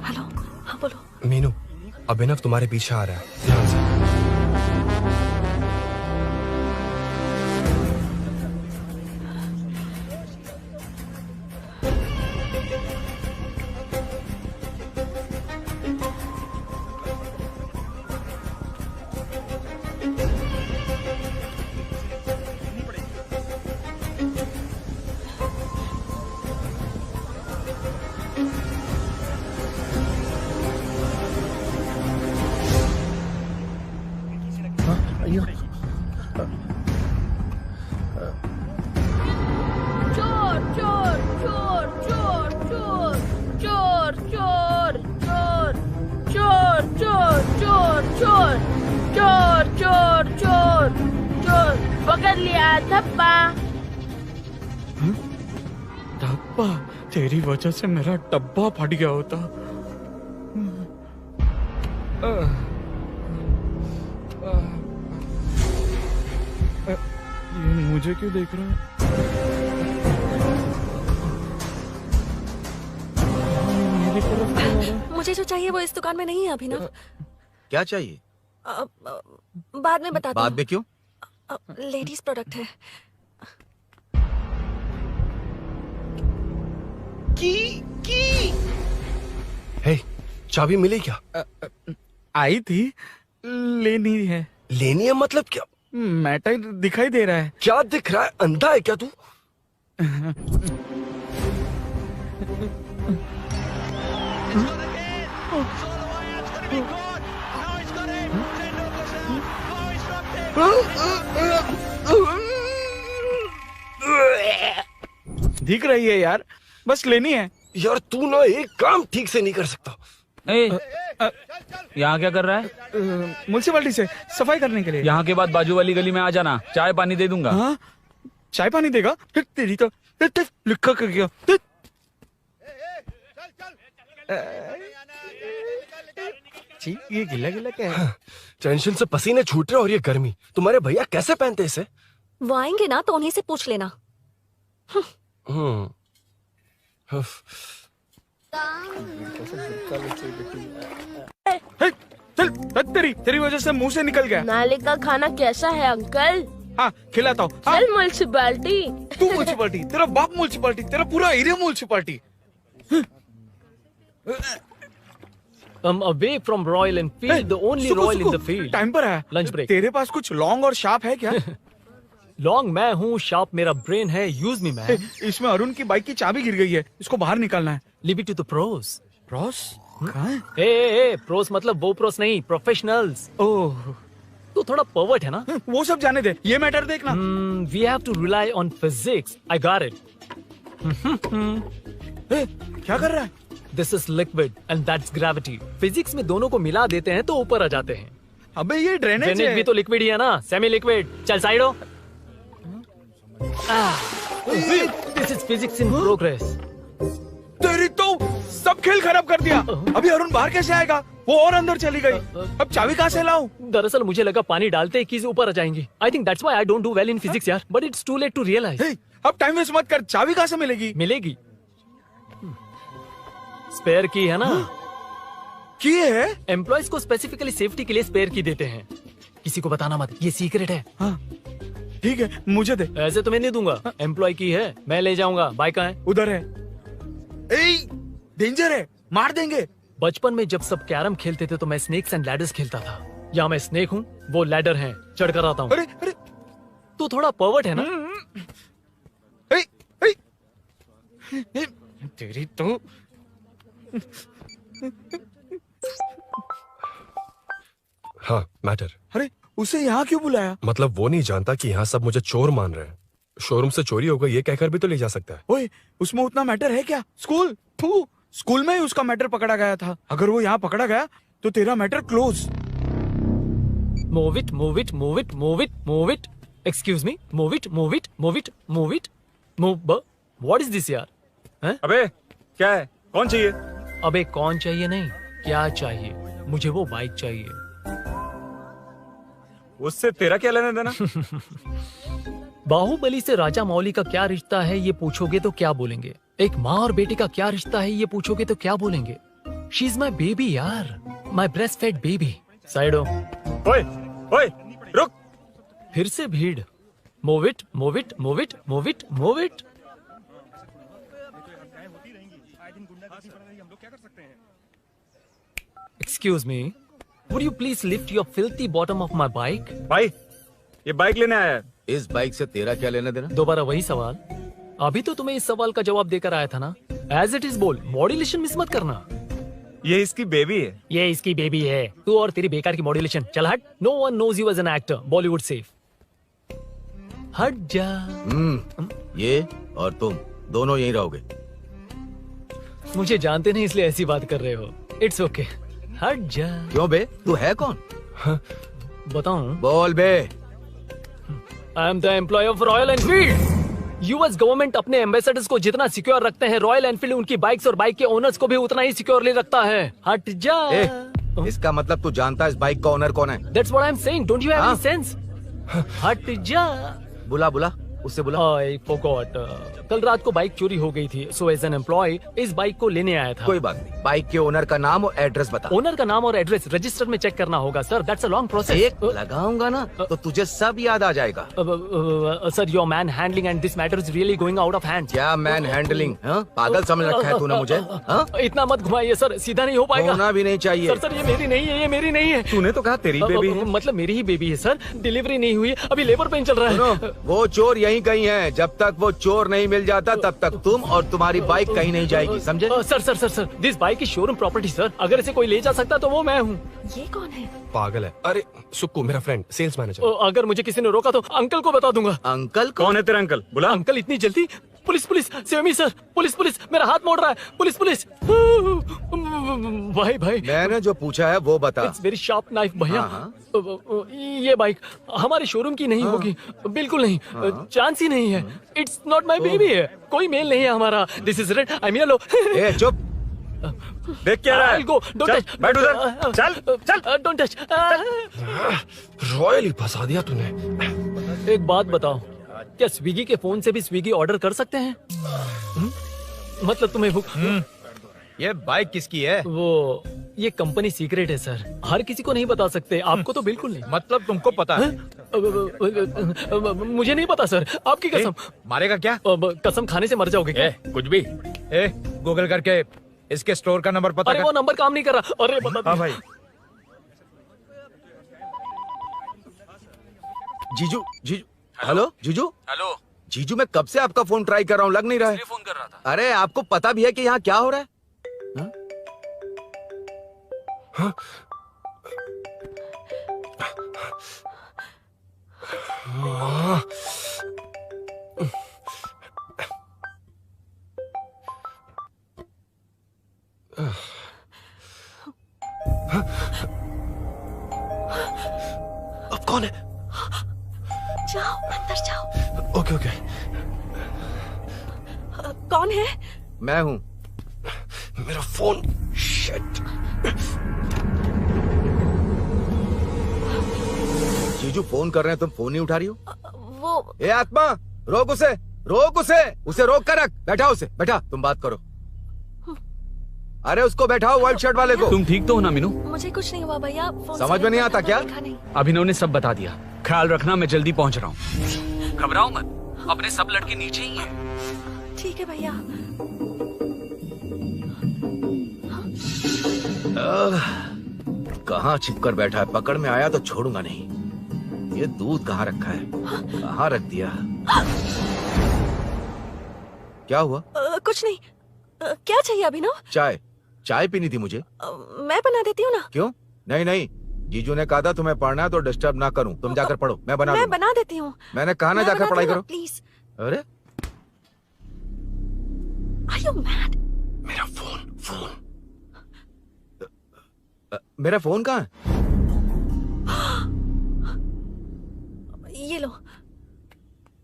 Speaker 7: हेलो, हाँ बोलो।
Speaker 1: मीनू, अभिनव तुम्हारे पीछे आ रहा है, ध्यान से।
Speaker 9: पकड़ लिया धप्पा।
Speaker 20: डब्बा? तेरी वजह से मेरा डब्बा फट गया होता। ये मुझे क्यों देख रहा है? मेरी तरफ क्यों आ रहा है?
Speaker 7: मुझे जो चाहिए वो इस दुकान में नहीं है अभिनव।
Speaker 5: क्या चाहिए?
Speaker 7: बाद में बताता
Speaker 5: बाद में क्यों?
Speaker 7: लेडीज प्रोडक्ट है।
Speaker 1: हे, चाबी मिली क्या?
Speaker 20: आई थी, लेनी है।
Speaker 1: लेनी है मतलब क्या?
Speaker 20: मैटर दिखाई दे रहा है।
Speaker 1: क्या दिख रहा है? अंधा है क्या तू?
Speaker 20: दिख रही है यार, बस लेनी है।
Speaker 1: यार तू ना एक काम ठीक से नहीं कर सकता।
Speaker 21: यहाँ क्या कर रहा है?
Speaker 20: म्युनिसिपैलिटी से सफाई करने के लिए।
Speaker 21: यहाँ के बाद बाजू वाली गली में आ जाना, चाय पानी दे दूंगा।
Speaker 20: हाँ? चाय पानी देगा? तेरी तो लिखा कर गया। ये गिला गिला क्या है?
Speaker 1: टेंशन से पसीने छूट रहे और ये गर्मी, तुम्हारे भैया कैसे पहनते इसे?
Speaker 7: वो आएंगे ना तो उन्हीं से पूछ लेना।
Speaker 20: तेरी वजह से मुंह से निकल गया।
Speaker 9: नाले का खाना कैसा है अंकल?
Speaker 20: हाँ खिलाता हूँ।
Speaker 9: चल म्युनिसिपैलिटी।
Speaker 20: तू म्युनिसिपैलिटी, तेरा बाप म्युनिसिपैलिटी, तेरा पूरा area municipality.
Speaker 2: I'm away from Royal Enfield, the only Royal in the field.
Speaker 20: Time पर है।
Speaker 2: Lunch break.
Speaker 20: तेरे पास कुछ लॉन्ग और शार्प है क्या?
Speaker 2: लॉन्ग मैं हूँ, शार्प मेरा ब्रेन है, यूज मी मैन।
Speaker 20: इसमें अरुण की बाइक की चाबी गिर गई है, इसको बाहर निकालना है।
Speaker 2: Leave it to the pros.
Speaker 20: Pros? कहाँ है?
Speaker 2: ए प्रोस मतलब वो प्रोस नहीं, प्रोफेशनल्स।
Speaker 20: ओह,
Speaker 2: तू थोड़ा पर्वर्ट है ना?
Speaker 20: वो सब जाने दे, ये मैटर देखना।
Speaker 2: We have to rely on physics. I got it.
Speaker 20: क्या कर रहा है?
Speaker 2: This is liquid and that's gravity. Physics में दोनों को मिला देते हैं तो ऊपर आ जाते हैं।
Speaker 20: अबे ये ड्रेनेज
Speaker 2: भी तो लिक्विड ही है ना, सेमी लिक्विड। चल साइड हो। This is physics in progress.
Speaker 20: तेरी तो सब खेल खराब कर दिया। अभी अरुण बाहर कैसे आएगा? वो और अंदर चली गई। अब चाबी कहाँ से लाऊं?
Speaker 2: दरअसल मुझे लगा पानी डालते ही कीज ऊपर आ जाएंगी। I think that's why I don't do well in physics यार। But it's too late to realize.
Speaker 20: अब टाइम वेस्ट मत कर, चाबी कहाँ से मिलेगी?
Speaker 2: मिलेगी। स्पेयर की है ना?
Speaker 20: की है?
Speaker 2: एम्प्लॉयज को स्पेसिफिकली सेफ्टी के लिए स्पेयर की देते हैं। किसी को बताना मत, ये सीक्रेट है।
Speaker 20: हाँ, ठीक है, मुझे दे।
Speaker 2: ऐसे तो मैं नहीं दूंगा। एम्प्लॉय की है, मैं ले जाऊंगा। बाइक कहाँ है?
Speaker 20: उधर है। डेंजर है, मार देंगे।
Speaker 2: बचपन में जब सब कैरम खेलते थे तो मैं स्नेक्स एंड लैडर्स खेलता था। या मैं स्नेक हूँ, वो लैडर है, चढ़ कर आता हूँ।
Speaker 3: अरे अरे
Speaker 2: तू थोड़ा पर्वर्ट है ना? तेरी तो
Speaker 1: हाँ मैटर।
Speaker 20: अरे उसे यहाँ क्यों बुलाया?
Speaker 1: मतलब वो नहीं जानता कि यहाँ सब मुझे चोर मान रहे हैं। शोरूम से चोरी हो गई ये कहकर भी तो ले जा सकता है।
Speaker 20: ओए, उसमें उतना मैटर है क्या? स्कूल में ही उसका मैटर पकड़ा गया था। अगर वो यहाँ पकड़ा गया तो तेरा matter close.
Speaker 2: Move it, move it, move it, move it, move it. Excuse me, move it, move it, move it, move it, move. What is this यार? हैं?
Speaker 4: अबे क्या है? कौन चाहिए?
Speaker 2: अबे कौन चाहिए नहीं, क्या चाहिए? मुझे वो बाइक चाहिए।
Speaker 4: उससे तेरा क्या लेना देना?
Speaker 2: बाहुबली से राजा मौली का क्या रिश्ता है ये पूछोगे तो क्या बोलेंगे? एक माँ और बेटे का क्या रिश्ता है ये पूछोगे तो क्या बोलेंगे? शी इज माई बेबी यार, माई ब्रेस्ट फेड बेबी। साइडो।
Speaker 4: ओए ओए रुक।
Speaker 2: फिर से भीड़। Move it, move it, move it, move it, move it. Excuse me, would you please lift your filthy bottom of my bike?
Speaker 4: भाई ये बाइक लेने आया है।
Speaker 5: इस बाइक से तेरा क्या लेना देना?
Speaker 2: दोबारा वही सवाल। अभी तो तुम्हें इस सवाल का जवाब देकर आया था ना। एज इट इज बोल, मॉड्यूलेशन मिस मत करना।
Speaker 4: ये इसकी बेबी है।
Speaker 2: ये इसकी बेबी है। तू और तेरी बेकार की मॉड्यूलेशन। चल हट। No one knows you as an actor. Bollywood safe. हट जा।
Speaker 5: ये और तुम दोनों यहीं रहोगे।
Speaker 2: मुझे जानते नहीं इसलिए ऐसी बात कर रहे हो। It's okay. हट जा।
Speaker 5: क्यों बे? तू है कौन?
Speaker 2: बताऊं?
Speaker 5: बोल बे।
Speaker 2: I am the employee of Royal Enfield. US government अपने एम्बेसडर्स को जितना सिक्योर रखते हैं, रॉयल एनफील्ड उनकी बाइक्स और बाइक के ओनर्स को भी उतना ही सिक्योरली रखता है। हट जा।
Speaker 5: इसका मतलब तू जानता है इस बाइक का ओनर कौन है?
Speaker 2: That's what I'm saying. Don't you have any sense? हट जा।
Speaker 5: बुला बुला, उससे बुला।
Speaker 2: I forgot. कल रात को बाइक चोरी हो गई थी, so as an employee इस बाइक को लेने आया था।
Speaker 5: कोई बात नहीं, बाइक के ओनर का नाम और एड्रेस बता।
Speaker 2: ओनर का नाम और एड्रेस रजिस्टर में चेक करना होगा sir. That's a long process.
Speaker 5: एक लगाऊंगा ना तो तुझे सब याद आ जाएगा।
Speaker 2: Sir your man handling and this matter is really going out of hand.
Speaker 5: क्या मैन हैंडलिंग? पागल समझ रखा है तूने मुझे?
Speaker 2: इतना मत घुमाइए सर, सीधा नहीं हो पाएगा।
Speaker 5: होना भी नहीं चाहिए।
Speaker 2: सर सर ये मेरी नहीं है, ये मेरी नहीं है।
Speaker 4: तूने तो कहा तेरी बेबी है।
Speaker 2: मतलब मेरी ही बेबी है सर। डिलीवरी नहीं हुई, अभी लेबर पेन चल रहा है।
Speaker 5: वो चोर यहीं कहीं है। जब तक वो चोर नहीं मिल जाता तब तक तुम और तुम्हारी बाइक कहीं नहीं जाएगी, समझे?
Speaker 2: Sir sir sir sir this bike is showroom property sir. अगर इसे कोई ले जा सकता तो वो मैं हूँ।
Speaker 7: ये कौन है?
Speaker 1: पागल है। अरे सुक्कू मेरा फ्रेंड, सेल्स मैनेजर।
Speaker 2: अगर मुझे किसी ने रोका तो अंकल को बता दूंगा।
Speaker 5: अंकल
Speaker 4: कौन है तेरा अंकल? बुला।
Speaker 2: अंकल इतनी जल्दी? Police police save me sir. Police police मेरा हाथ मोड़ रहा है। Police police. भाई भाई
Speaker 5: मैंने जो पूछा है वो बता।
Speaker 2: इट्स वेरी शार्प नाइफ भैया। ये बाइक हमारे शोरूम की नहीं होगी, बिल्कुल नहीं। चांस ही नहीं है। इट्स नॉट माई बेबी है। कोई मेल नहीं है हमारा। This is red, I am yellow.
Speaker 5: चुप।
Speaker 4: देख क्या रहा है?
Speaker 2: Go don't touch.
Speaker 4: बैठ उधर। चल चल
Speaker 2: डोंट टच।
Speaker 1: रॉयली फंसा दिया तूने।
Speaker 2: एक बात बताओ, क्या स्विगी के फोन से भी स्विगी ऑर्डर कर सकते हैं? मतलब तुम्हें भूख?
Speaker 17: ये बाइक किसकी है?
Speaker 2: वो ये कंपनी सीक्रेट है सर, हर किसी को नहीं बता सकते। आपको तो बिल्कुल नहीं।
Speaker 17: मतलब तुमको पता है?
Speaker 2: मुझे नहीं पता सर, आपकी कसम।
Speaker 17: मारेगा क्या?
Speaker 2: कसम खाने से मर जाओगे क्या?
Speaker 17: कुछ भी। गूगल करके इसके स्टोर का नंबर पता
Speaker 2: अरे
Speaker 17: कर।
Speaker 2: वो नंबर काम नहीं कर रहा। अरे बता।
Speaker 17: हाँ भाई।
Speaker 5: जीजू जीजू हेलो जीजू।
Speaker 17: हेलो
Speaker 5: जीजू, मैं कब से आपका फोन ट्राई कर रहा हूँ, लग नहीं रहा है।
Speaker 17: फोन कर रहा था।
Speaker 5: अरे आपको पता भी है कि यहाँ क्या हो रहा है?
Speaker 1: अब कौन है?
Speaker 7: जाओ अंदर जाओ।
Speaker 1: Okay okay.
Speaker 7: कौन है?
Speaker 5: मैं हूँ।
Speaker 1: मेरा फोन। शिट।
Speaker 5: जीजू फोन कर रहे हैं, तुम फोन नहीं उठा रही हो?
Speaker 7: वो
Speaker 5: ए आत्मा, रोक उसे, रोक उसे रोक कर रख। बैठा उसे, बैठा, तुम बात करो। अरे उसको बैठाओ, व्हाइट शर्ट वाले को।
Speaker 21: तुम ठीक तो हो ना मीनू?
Speaker 7: मुझे कुछ नहीं हुआ भैया। फोन
Speaker 5: समझ में नहीं आता क्या?
Speaker 21: अभिनव ने सब बता दिया। ख्याल रखना, मैं जल्दी पहुंच रहा हूँ। घबराओ मत, अपने सब लड़के नीचे ही हैं।
Speaker 7: ठीक है भैया।
Speaker 5: कहाँ छिपकर बैठा है, पकड़ में आया तो छोड़ूंगा नहीं। ये दूध कहाँ रखा है, कहाँ रख दिया? क्या हुआ?
Speaker 7: कुछ नहीं। क्या चाहिए अभिनव?
Speaker 5: चाय पीनी थी मुझे।
Speaker 7: मैं बना देती हूँ ना।
Speaker 5: क्यों? नहीं, जीजू ने कहा था तुम्हें पढ़ना है तो डिस्टर्ब ना करूं, तुम जाकर पढ़ो, मैं बना
Speaker 7: देती हूँ।
Speaker 5: मैंने कहा ना जाकर पढ़ाई करो
Speaker 7: प्लीज।
Speaker 5: अरे
Speaker 7: Are you mad?
Speaker 5: मेरा फोन मेरा फोन कहाँ है?
Speaker 7: ये लो।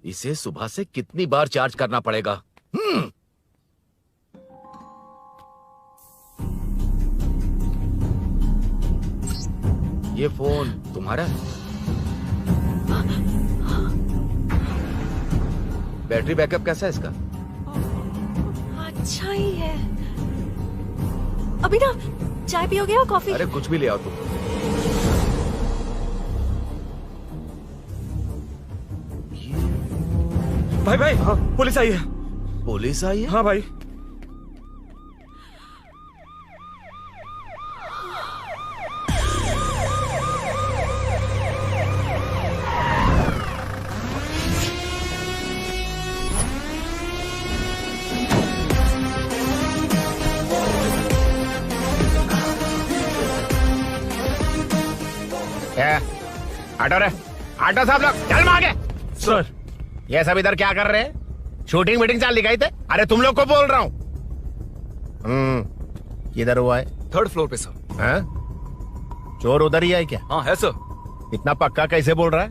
Speaker 5: इसे सुबह से कितनी बार चार्ज करना पड़ेगा? ये फोन तुम्हारा है? बैटरी बैकअप कैसा है इसका?
Speaker 7: अच्छा ही है। अभिनव, चाय पियोगे या कॉफी?
Speaker 5: अरे कुछ भी ले आओ तुम।
Speaker 4: भाई हाँ, पुलिस आई है।
Speaker 5: पुलिस आई है?
Speaker 4: हाँ भाई।
Speaker 14: ऑटो रे, ऑटो साहब लोग चल आगे।
Speaker 4: सर
Speaker 14: ये सब इधर क्या कर रहे हैं? शूटिंग मीटिंग चाल दिखाई थे? अरे तुम लोग को बोल रहा हूँ। किधर हुआ है?
Speaker 3: 3rd फ्लोर पे सर।
Speaker 14: हाँ? चोर उधर ही है क्या?
Speaker 3: हाँ है सर।
Speaker 14: इतना पक्का कैसे बोल रहा है?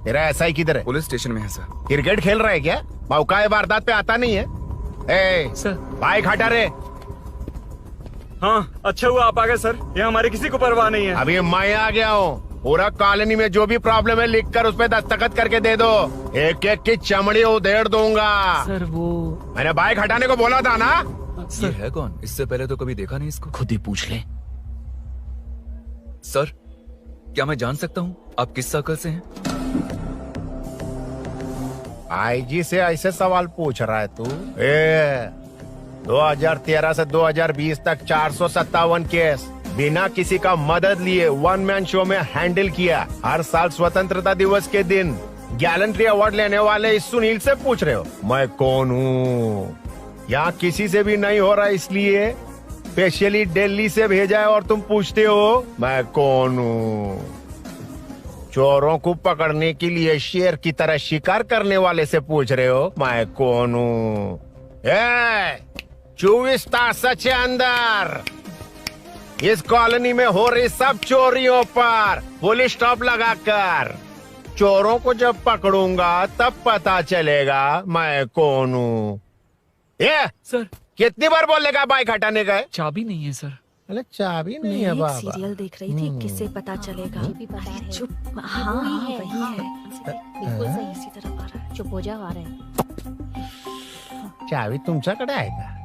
Speaker 14: तेरा एसआई किधर है?
Speaker 3: पुलिस स्टेशन में है सर।
Speaker 14: क्रिकेट खेल रहा है क्या? मौका है वारदात पे आता नहीं है।
Speaker 4: सर
Speaker 14: बाइक हटा रे।
Speaker 4: हाँ अच्छा हुआ आप आ गए सर, ये हमारे किसी को परवाह नहीं है।
Speaker 14: अभी मैं आ गया हूँ। पूरा कॉलोनी में जो भी प्रॉब्लम है लिख कर उस पे दस्तखत करके दे दो। एक एक की चमड़ी उधेड़ दूंगा।
Speaker 2: सर वो
Speaker 14: मैंने बाइक हटाने को बोला था ना।
Speaker 3: ये है कौन? इससे पहले तो कभी देखा नहीं इसको।
Speaker 2: खुद ही पूछ ले।
Speaker 3: सर क्या मैं जान सकता हूँ आप किस सर्कल से हैं?
Speaker 14: आईजी से ऐसे सवाल पूछ रहा है तू? 2013 से 2020 तक 457 केस बिना किसी का मदद लिए 1 मैन शो में हैंडल किया। हर साल स्वतंत्रता दिवस के दिन गैलेंट्री अवार्ड लेने वाले इस सुनील से पूछ रहे हो मैं कौन हूँ? यहाँ किसी से भी नहीं हो रहा, इसलिए स्पेशली दिल्ली से भेजा है और तुम पूछते हो मैं कौन हूँ? चोरों को पकड़ने के लिए शेर की तरह शिकार करने वाले से पूछ रहे हो मैं कौन हूँ? 24 तास के अंदर इस कॉलोनी में हो रही सब चोरियों पर पुलिस स्टॉप लगाकर चोरों को जब पकड़ूंगा तब पता चलेगा मैं कौन हूँ। ये
Speaker 2: सर
Speaker 14: कितनी बार बोलेगा बाइक हटाने का?
Speaker 2: चाबी नहीं है सर।
Speaker 14: अरे चाबी नहीं है बाबा।
Speaker 7: सीरियल देख रही थी, किससे पता चलेगा? अरे चुप। हाँ वही है। बिल्कुल सही, इसी तरफ आ रहा है।
Speaker 8: चुप हो जाओ, आ रहे हैं।
Speaker 14: चाबी तुमच्याकडे आहे का?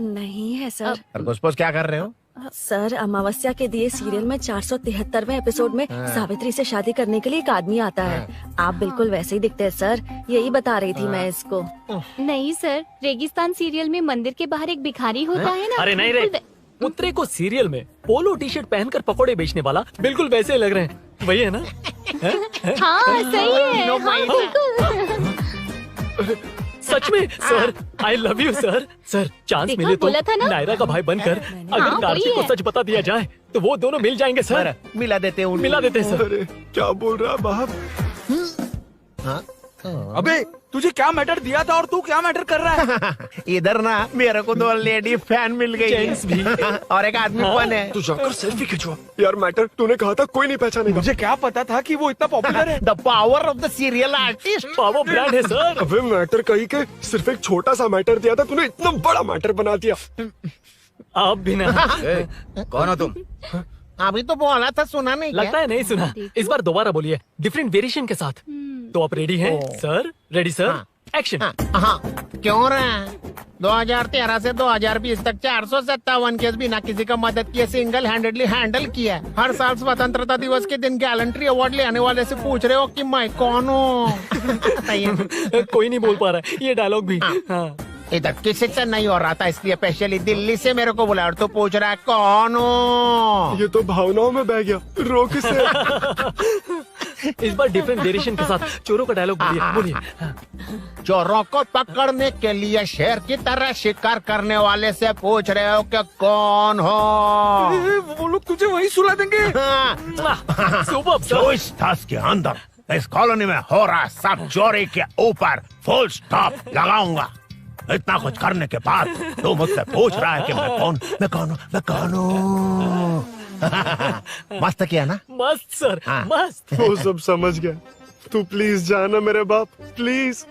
Speaker 7: नहीं है सर।
Speaker 14: खरगोश क्या कर रहे हो?
Speaker 7: सर अमावस्या के दिए सीरियल में 473वें एपिसोड में सावित्री से शादी करने के लिए एक आदमी आता है। आप बिल्कुल वैसे ही दिखते हैं सर, यही बता रही थी मैं इसको।
Speaker 8: नहीं सर, रेगिस्तान सीरियल में मंदिर के बाहर एक भिखारी होता है ना।
Speaker 2: अरे नहीं रे, पुत्रे को सीरियल में पोलो टी शर्ट पहनकर पकोड़े बेचने वाला बिल्कुल वैसे लग रहे हैं। वही है ना?
Speaker 8: हाँ सही है।
Speaker 2: सच में sir, I love you sir. Sir chance
Speaker 8: देखा,
Speaker 2: मिले तो
Speaker 8: बोला था ना?
Speaker 2: नायरा का भाई बनकर अगर
Speaker 8: हाँ,
Speaker 2: कार्तिक
Speaker 8: वही
Speaker 2: को
Speaker 8: है।
Speaker 2: सच बता दिया जाए तो वो दोनों मिल जाएंगे सर।
Speaker 14: मिला देते हैं
Speaker 2: मिला देते हैं सर।
Speaker 1: क्या बोल रहा बाप?
Speaker 20: अबे तुझे क्या मैटर दिया था और तू क्या मैटर कर रहा है?
Speaker 14: इधर ना मेरे को 2 लेडी फैन मिल गई
Speaker 2: जेंट्स भी।
Speaker 14: और एक आदमी कौन है?
Speaker 1: तू जाकर सेल्फी खिंचवा। यार मैटर तूने कहा था कोई नहीं पहचानेगा।
Speaker 20: मुझे क्या पता था कि वो इतना पॉपुलर है।
Speaker 14: The power of the serial artist.
Speaker 2: Power brand है सर।
Speaker 1: अबे मैटर कही के सिर्फ एक छोटा सा मैटर दिया था, तूने इतना बड़ा मैटर बना दिया।
Speaker 2: आप भी ना।
Speaker 5: कौन हो तुम?
Speaker 14: अभी तो बोला था, सुना नहीं क्या?
Speaker 2: लगता है नहीं सुना। इस बार दोबारा बोलिए डिफरेंट वेरिएशन के साथ। तो आप रेडी हैं सर? Ready sir, action.
Speaker 14: हाँ क्यों रहा? 2013 से 2020 तक 457 केस बिना किसी का मदद किए सिंगल हैंडेडली हैंडल किया। हर साल स्वतंत्रता दिवस के दिन गैलेंट्री अवार्ड लेने वाले से पूछ रहे हो कि मैं कौन हूँ?
Speaker 2: कोई नहीं बोल पा रहा है ये डायलॉग भी। हाँ।
Speaker 14: इधर किसी से नहीं हो रहा था, इसलिए स्पेशली दिल्ली से मेरे को बुलाया और तू पूछ रहा है कौन हूँ।
Speaker 1: ये तो भावनाओं में बह गया, रो किसे?
Speaker 2: इस बार डिफरेंट वेरिएशन के साथ चोरों का डायलॉग बोलिए।
Speaker 14: चोरों को पकड़ने के लिए शेर की तरह शिकार करने वाले से पूछ रहे हो कि कौन हो?
Speaker 20: वो लोग तुझे वहीं सुला देंगे।
Speaker 14: जो इस दस के अंदर इस कॉलोनी में हो रहा है सब चोरी के ऊपर फुल स्टॉप लगाऊंगा। इतना कुछ करने के बाद तू मुझसे पूछ रहा है कि मैं कौन हूँ? मस्त किया ना?
Speaker 2: मस्त सर, मस्त।
Speaker 1: वो सब समझ गया। तू प्लीज जाना मेरे बाप, प्लीज।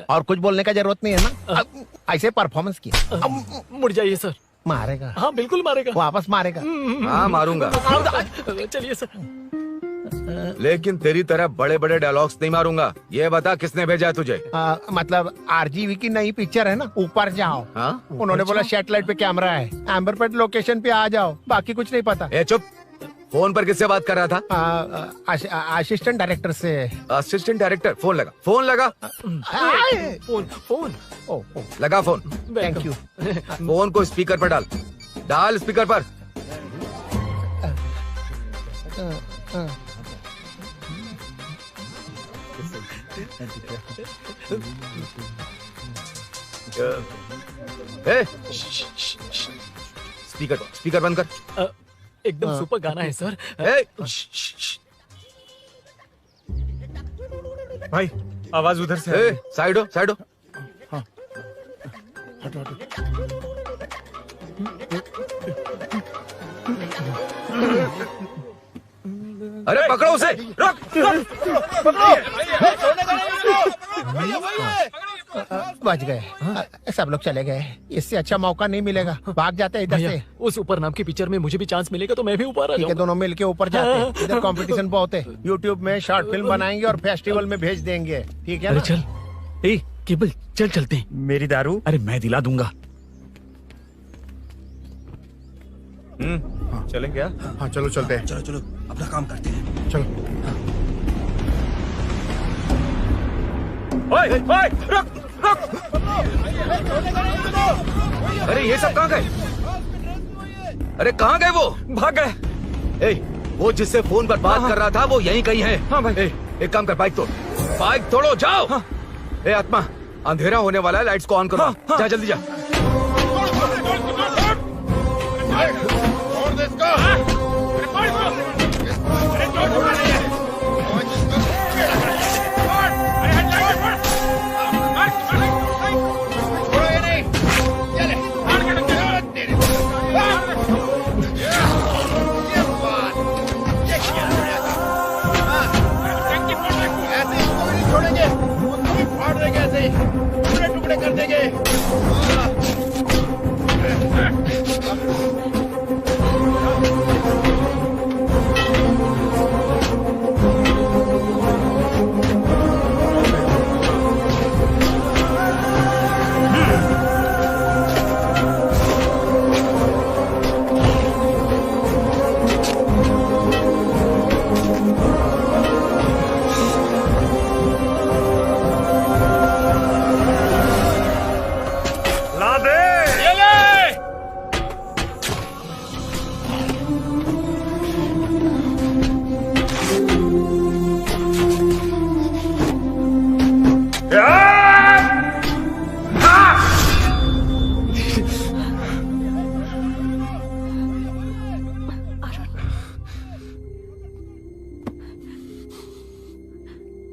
Speaker 14: और कुछ बोलने का जरूरत नहीं है ना, ऐसे परफॉर्मेंस किया।
Speaker 2: मुड़ जाइए सर।
Speaker 14: मारेगा?
Speaker 2: हाँ बिल्कुल मारेगा।
Speaker 14: वापस मारेगा?
Speaker 5: हाँ मारूंगा।
Speaker 2: चलिए सर।
Speaker 5: लेकिन तेरी तरह बड़े बड़े डायलॉग्स नहीं मारूंगा। ये बता किसने भेजा है तुझे?
Speaker 14: मतलब आरजीवी की नई पिक्चर है ना, ऊपर जाओ। उन्होंने बोला सैटेलाइट पे कैमरा है, एम्बरपेट लोकेशन पे आ जाओ, बाकी कुछ नहीं पता।
Speaker 5: ए चुप। फोन पर किससे बात कर रहा था?
Speaker 14: असिस्टेंट डायरेक्टर से।
Speaker 5: Assistant director? फोन लगा।
Speaker 2: फोन
Speaker 5: लगा फोन।
Speaker 14: Thank you.
Speaker 5: फोन को स्पीकर पर डाल स्पीकर पर। स्पीकर बंद कर।
Speaker 2: एकदम सुपर गाना है सर।
Speaker 4: भाई आवाज उधर से।
Speaker 5: साइड हो। अरे पकड़ो उसे। रुक।
Speaker 14: बच गए, सब लोग चले गए। इससे अच्छा मौका नहीं मिलेगा, भाग जाते हैं इधर से।
Speaker 2: उस ऊपर नाम की पिक्चर में मुझे भी चांस मिलेगा तो मैं भी ऊपर आ
Speaker 14: जाऊंगा। दोनों मिलके ऊपर जाते हैं। इधर कंपटीशन बहुत है। यूट्यूब में शॉर्ट फिल्म बनाएंगे और फेस्टिवल में भेज देंगे, ठीक है?
Speaker 21: अरे चल, केबल चलते हैं।
Speaker 4: मेरी दारू?
Speaker 21: अरे मैं दिला दूंगा।
Speaker 5: चलें क्या?
Speaker 19: हाँ चलो चलते हैं।
Speaker 11: चलो अपना काम करते हैं।
Speaker 19: चलो।
Speaker 5: रुक। अरे ये सब कहाँ गए? अरे कहाँ गए वो?
Speaker 4: भाग गए।
Speaker 5: वो जिससे फोन पर बात कर रहा था वो यहीं कहीं है।
Speaker 4: हाँ भाई।
Speaker 5: एक काम कर, बाइक तोड़ो, जाओ। आत्मा, अंधेरा होने वाला है, लाइट्स को ऑन करो। जा जल्दी जा।
Speaker 19: छोड़ेंगे, फाड़ देंगे, ऐसे टुकड़े टुकड़े कर देंगे।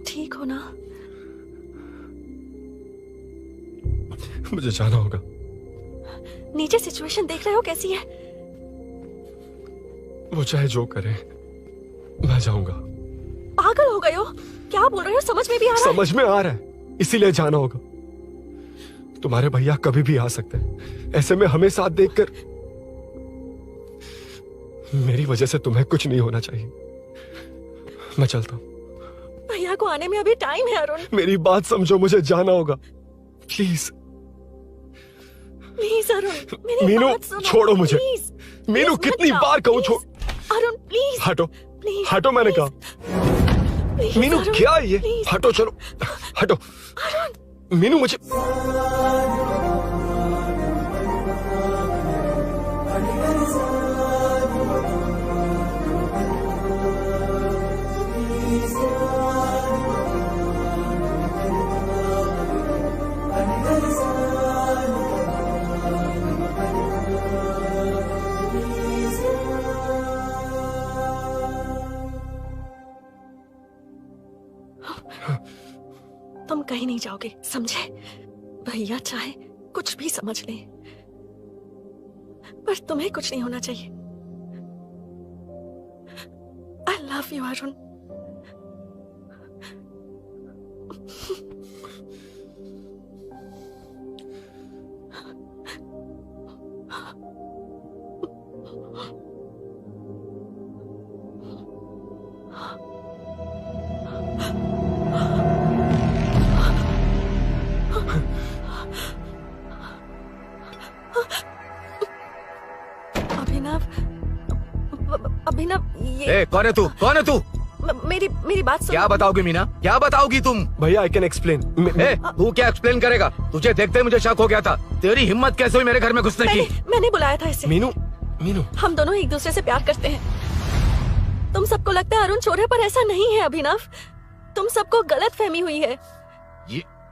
Speaker 7: ठीक हो ना?
Speaker 1: मुझे जाना होगा।
Speaker 7: नीचे सिचुएशन देख रहे हो कैसी है?
Speaker 1: वो चाहे जो करे, मैं जाऊंगा।
Speaker 7: पागल हो गए हो? क्या बोल रहे हो? समझ में भी आ रहा है?
Speaker 1: समझ में आ रहा है, इसीलिए जाना होगा। तुम्हारे भैया कभी भी आ सकते हैं। ऐसे में हमें साथ देखकर मेरी वजह से तुम्हें कुछ नहीं होना चाहिए। मैं चलता हूँ।
Speaker 7: भैया को आने में अभी टाइम है अरुण।
Speaker 1: मेरी बात समझो, मुझे जाना होगा। प्लीज
Speaker 7: प्लीज अरुण, मेरी
Speaker 1: मीनू,
Speaker 7: बात सुनो।
Speaker 1: छोड़ो मुझे।
Speaker 7: प्लीज,
Speaker 1: मीनू,
Speaker 7: प्लीज
Speaker 1: कितनी
Speaker 7: मत
Speaker 1: बार
Speaker 7: जाओ,
Speaker 1: कहूँ छोड़।
Speaker 7: अरुण प्लीज।
Speaker 1: हटो,
Speaker 7: प्लीज,
Speaker 1: हटो, मैंने कहा।
Speaker 7: प्लीज,
Speaker 1: मीनू
Speaker 7: अरुण,
Speaker 1: क्या ये?
Speaker 7: प्लीज।
Speaker 1: हटो, चलो हटो। मीनू मुझे
Speaker 7: तुम कहीं नहीं जाओगे, समझे? भैया चाहे कुछ भी समझ ले, पर तुम्हें कुछ नहीं होना चाहिए। I love you Arun. Abhinav, ये
Speaker 5: कौन है तू? कौन है तू?
Speaker 7: मेरी बात सुनो।
Speaker 5: क्या बताओगी मीना? क्या बताओगी तुम?
Speaker 1: भैया आई कैन एक्सप्लेन।
Speaker 5: तू क्या एक्सप्लेन करेगा? तुझे देखते ही मुझे शक हो गया था। तेरी हिम्मत कैसे हुई मेरे घर में घुसने की?
Speaker 7: मैंने बुलाया था इसे।
Speaker 1: मीनू,
Speaker 7: हम दोनों एक दूसरे से प्यार करते हैं। तुम सबको लगता है अरुण चोर है, पर ऐसा नहीं है अभिनव। तुम सबको गलत फहमी हुई है।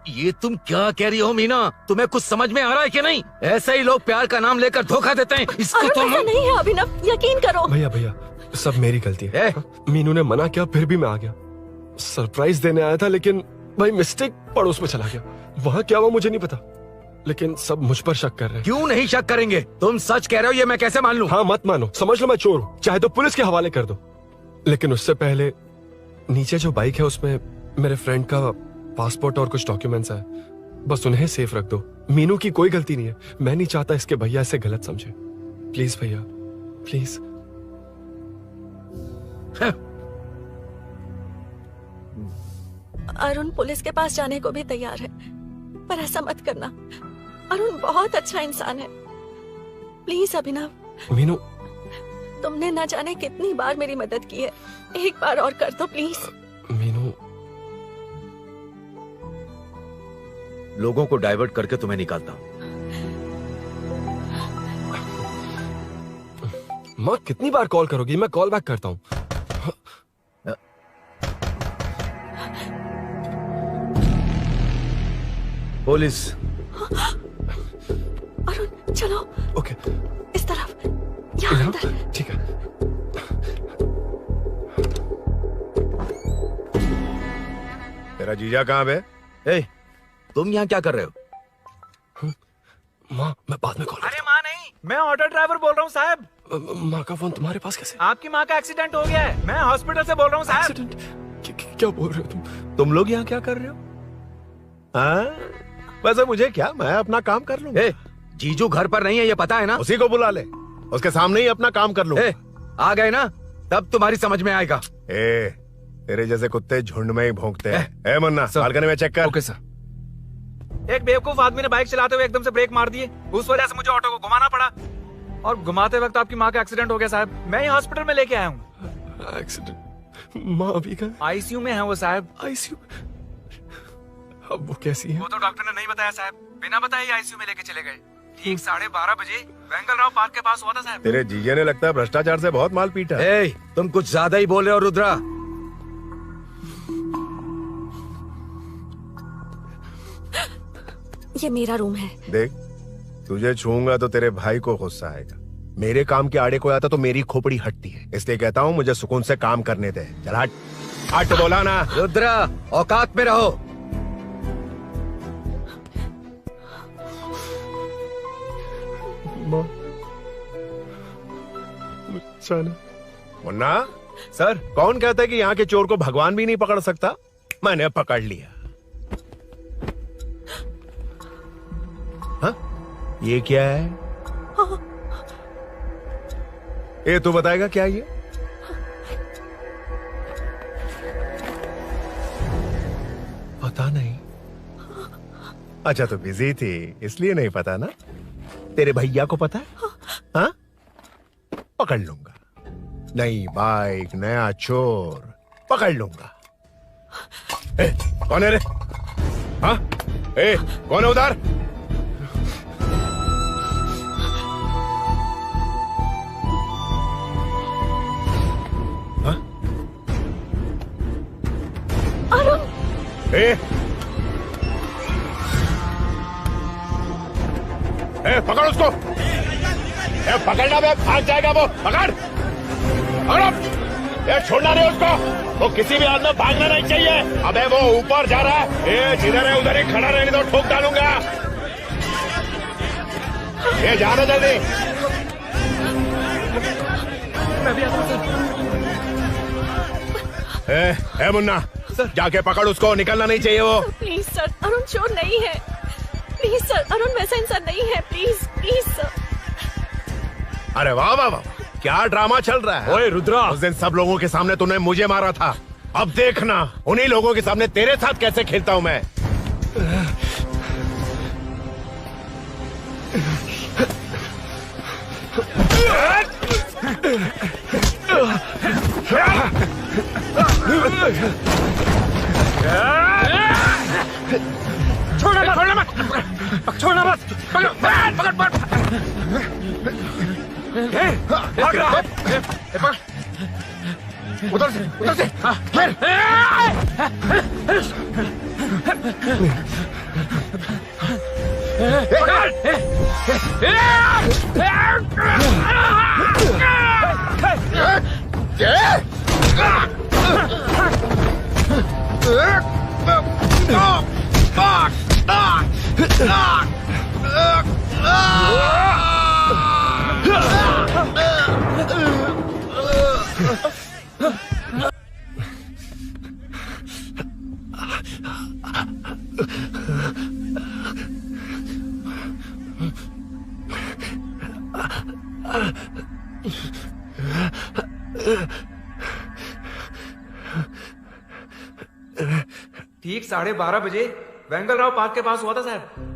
Speaker 5: ये तुम क्या कह रही हो मीना? तुम्हें कुछ समझ में आ रहा है कि नहीं? ऐसे ही लोग प्यार का नाम लेकर धोखा देते हैं। इसको
Speaker 7: अरुण ऐसा नहीं है अभिनव, यकीन करो।
Speaker 1: भैया सब मेरी गलती है। मीनू ने मना किया, फिर भी मैं आ गया। सरप्राइज देने आया था, लेकिन भाई मिस्टेक पड़ोस में चला गया। वहाँ क्या हुआ मुझे नहीं पता, लेकिन सब मुझ पर शक कर रहे हैं।
Speaker 5: क्यों नहीं शक करेंगे? तुम सच कह रहे हो, ये मैं कैसे मान लूं?
Speaker 1: हाँ मत मानो, समझ लो मैं चोर हूँ, चाहे तो पुलिस के हवाले कर दो। लेकिन उससे पहले नीचे जो बाइक है उसमें मेरे फ्रेंड का पासपोर्ट और कुछ डॉक्यूमेंट्स है, बस उन्हें सेफ रख दो। मीनू की कोई गलती नहीं है। मैं नहीं चाहता इसके भैया इसे गलत समझे। प्लीज भैया, प्लीज।
Speaker 7: अरुण पुलिस के पास जाने को भी तैयार है, पर ऐसा मत करना। अरुण बहुत अच्छा इंसान है। प्लीज अभिनव।
Speaker 1: मीनू,
Speaker 7: तुमने न जाने कितनी बार मेरी मदद की है, एक बार और कर दो प्लीज।
Speaker 1: मीनू,
Speaker 5: लोगों को डाइवर्ट करके तुम्हें निकालता हूँ।
Speaker 1: माँ कितनी बार कॉल करोगी? मैं कॉल बैक करता हूँ।
Speaker 5: पुलिस।
Speaker 7: अरुण चलो।
Speaker 1: ओके।
Speaker 7: इस तरफ, यहाँ अंदर।
Speaker 1: ठीक है।
Speaker 14: तेरा जीजा कहाँ है?
Speaker 5: तुम यहाँ क्या कर रहे हो?
Speaker 1: माँ मैं बाद में कॉल।
Speaker 20: अरे माँ नहीं, मैं ऑटो ड्राइवर बोल रहा हूँ साहब।
Speaker 1: माँ का फोन तुम्हारे पास कैसे?
Speaker 20: आपकी माँ का एक्सीडेंट हो गया है, मैं हॉस्पिटल से बोल रहा हूँ साहब।
Speaker 1: क्या बोल रहे हो
Speaker 14: तुम लोग यहाँ क्या कर रहे हो? हाँ? वैसे मुझे क्या, मैं अपना काम कर लूंगा।
Speaker 5: जीजू घर पर नहीं है, ये पता है ना?
Speaker 14: उसी को बुला ले, उसके सामने ही अपना काम कर लूंगा।
Speaker 5: आ गए ना, तब तुम्हारी समझ में आएगा।
Speaker 14: तेरे जैसे कुत्ते झुंड में ही भौंकते हैं। मुन्ना, बालकनी में चेक कर।
Speaker 1: Okay sir.
Speaker 20: एक बेवकूफ आदमी ने बाइक चलाते हुए एकदम से ब्रेक मार दिए, उस वजह से मुझे ऑटो को घुमाना पड़ा, और घुमाते वक्त आपकी माँ का एक्सीडेंट हो गया साहब। मैं ही हॉस्पिटल में लेके आया हूँ।
Speaker 1: एक्सीडेंट? माँ अभी कहाँ?
Speaker 20: आईसीयू में है वो साहब।
Speaker 1: आईसीयू? अब वो कैसी है?
Speaker 20: वो तो डॉक्टर ने नहीं बताया साहब, बिना बताए आईसीयू में लेके चले गए। ठीक 12:30 बजे वेंगल राव पार्क के पास हुआ था साहब।
Speaker 14: तेरे जीजे ने लगता है भ्रष्टाचार से बहुत माल पीटा।
Speaker 5: तुम कुछ ज्यादा ही बोल रहे हो रुद्रा।
Speaker 7: ये मेरा रूम है।
Speaker 14: देख, तुझे छूंगा तो तेरे भाई को गुस्सा आएगा। मेरे काम के आड़े को आता तो मेरी खोपड़ी हटती है, इसलिए कहता हूँ मुझे सुकून से काम करने दे। चल हट, हट बोला ना।
Speaker 5: रुद्रा, औकात में रहो।
Speaker 14: मुन्ना सर, कौन कहता है कि यहाँ के चोर को भगवान भी नहीं पकड़ सकता? मैंने पकड़ लिया। हाँ? ये क्या है? ये तू बताएगा क्या ये? पता नहीं। अच्छा तो बिजी थी इसलिए नहीं पता ना? तेरे भैया को पता है? हाँ? पकड़ लूंगा। नई बाइक, नया चोर, पकड़ लूंगा। कौन है रे? हाँ? कौन है उधर? हाँ?
Speaker 7: अरुण!
Speaker 14: पकड़ उसको। पकड़ना बे, भाग जाएगा वो। पकड़, पकड़ो। ये छोड़ना नहीं उसको। वो किसी भी हाल में भागना नहीं चाहिए। अबे वो ऊपर जा रहा है। ये जिधर है उधर ही खड़ा रहने दो, ठोक डालूंगा। ये जाना जल्दी।
Speaker 1: मैं भी आता हूं सर।
Speaker 14: ए मुन्ना, जाके पकड़ उसको, निकलना नहीं चाहिए वो।
Speaker 7: प्लीज सर, अरुण चोर नहीं है। प्लीज सर, अरुण वैसा इंसान नहीं है। Please please sir.
Speaker 14: अरे वाह वाह वाह, क्या ड्रामा चल रहा है।
Speaker 1: ओए रुद्रा,
Speaker 14: उस दिन सब लोगों के सामने तूने मुझे मारा था, अब देखना उन्हीं लोगों के सामने तेरे साथ कैसे खेलता हूं मैं।
Speaker 1: छोड़ना मत, छोड़ना मत, पकड़ पकड़ पकड़। भाग रहा है।
Speaker 14: उधर से
Speaker 11: ठीक 12:30 बजे वेंगल राव पार्क के पास हुआ था साहब।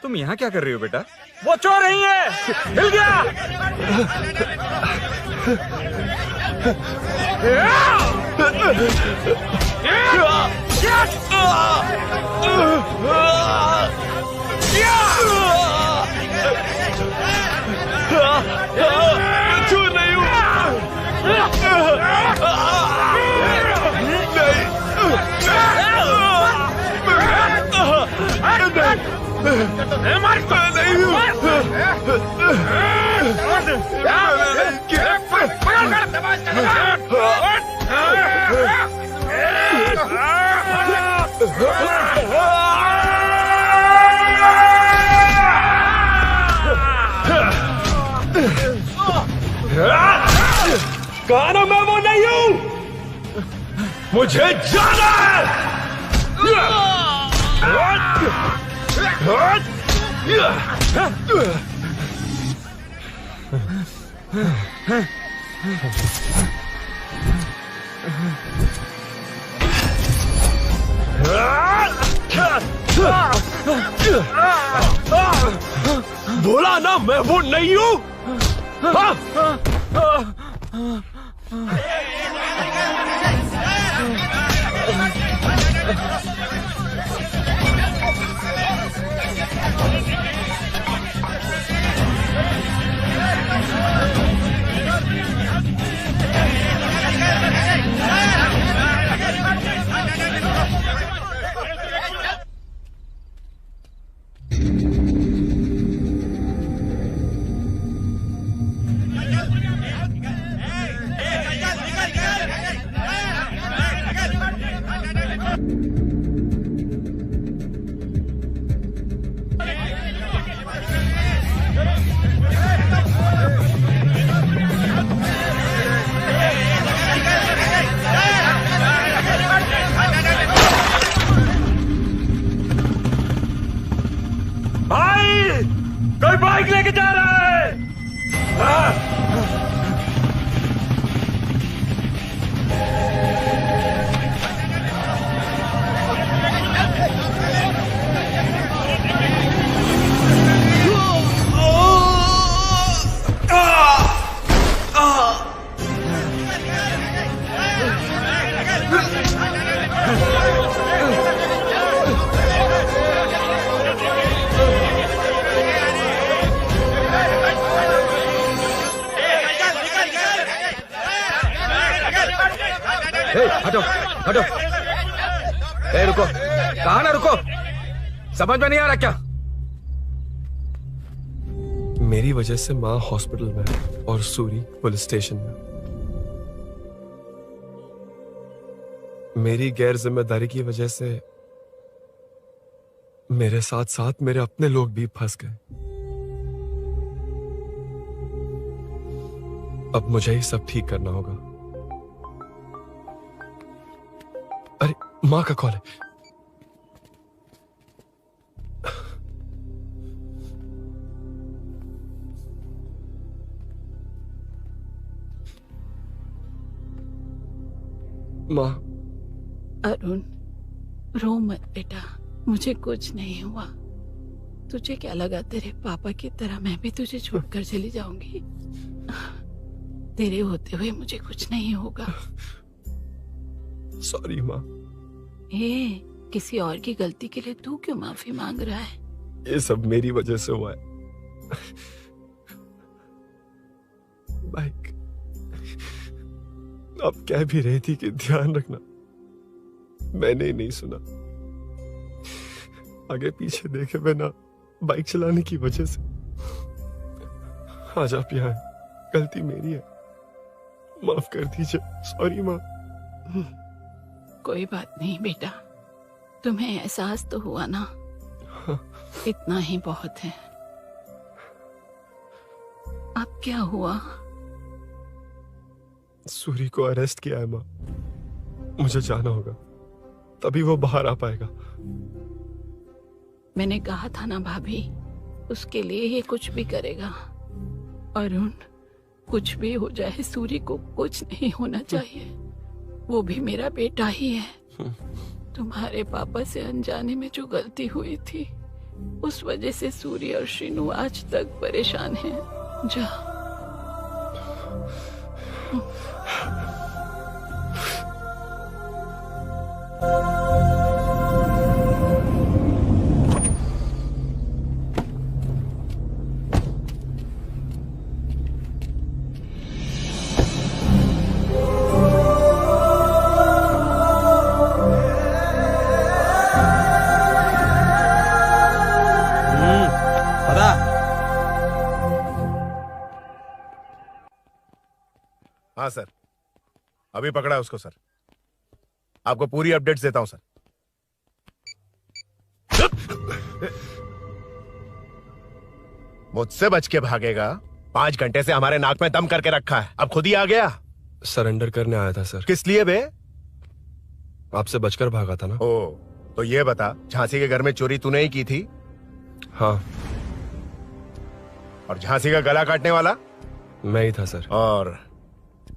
Speaker 4: तुम यहाँ क्या कर रही हो बेटा?
Speaker 1: वो चोर नहीं है, हिल गया। चोर नहीं हूँ। कहा ना मैं वो नहीं हूँ, मुझे जाना है। बोला ना मैं वो नहीं हूँ।
Speaker 11: कोई बाइक लेके जा रहा है।
Speaker 5: हटो हटो। रुको, कहा ना रुको, समझ में नहीं आ रहा क्या?
Speaker 1: मेरी वजह से माँ हॉस्पिटल में है और सूरी पुलिस स्टेशन में। मेरी गैर जिम्मेदारी की वजह से मेरे साथ साथ मेरे अपने लोग भी फंस गए। अब मुझे ही सब ठीक करना होगा। अरे माँ का कॉल है। माँ।
Speaker 12: अरुण, रो मत बेटा, मुझे कुछ नहीं हुआ। तुझे क्या लगा तेरे पापा की तरह मैं भी तुझे छोड़कर चली जाऊंगी? तेरे होते हुए मुझे कुछ नहीं होगा।
Speaker 1: सॉरी माँ।
Speaker 12: किसी और की गलती के लिए तू क्यों माफी मांग रहा है?
Speaker 1: ये सब मेरी वजह से हुआ है। बाइक अब कह भी रही थी कि ध्यान रखना, मैंने ही नहीं सुना। आगे पीछे देखे बिना बाइक चलाने की वजह से आज आप यहाँ हैं। गलती मेरी है, माफ कर दीजिए। सॉरी माँ।
Speaker 12: कोई बात नहीं बेटा, तुम्हें एहसास तो हुआ ना? इतना ही बहुत है। अब क्या हुआ?
Speaker 1: सूरी को अरेस्ट किया है माँ। मुझे जाना होगा, तभी वो बाहर आ पाएगा।
Speaker 12: मैंने कहा था ना भाभी, उसके लिए ये कुछ भी करेगा। अरुण, कुछ भी हो जाए सूरी को कुछ नहीं होना चाहिए। वो भी मेरा बेटा ही है। तुम्हारे पापा से अनजाने में जो गलती हुई थी, उस वजह से सूरी और शीनू आज तक परेशान हैं। जा।
Speaker 14: हाँ सर, अभी पकड़ा उसको सर। आपको पूरी अपडेट्स देता हूं सर। मुझसे बच के भागेगा? 5 घंटे से हमारे नाक में दम करके रखा है, अब खुद ही आ गया।
Speaker 1: सरेंडर करने आया था सर।
Speaker 14: किस लिए बे?
Speaker 1: आपसे बचकर भागा था ना।
Speaker 14: ओ, तो ये बता, झांसी के घर में चोरी तूने ही की थी?
Speaker 1: हाँ।
Speaker 14: और झांसी का गला काटने वाला?
Speaker 1: मैं ही था सर।
Speaker 14: और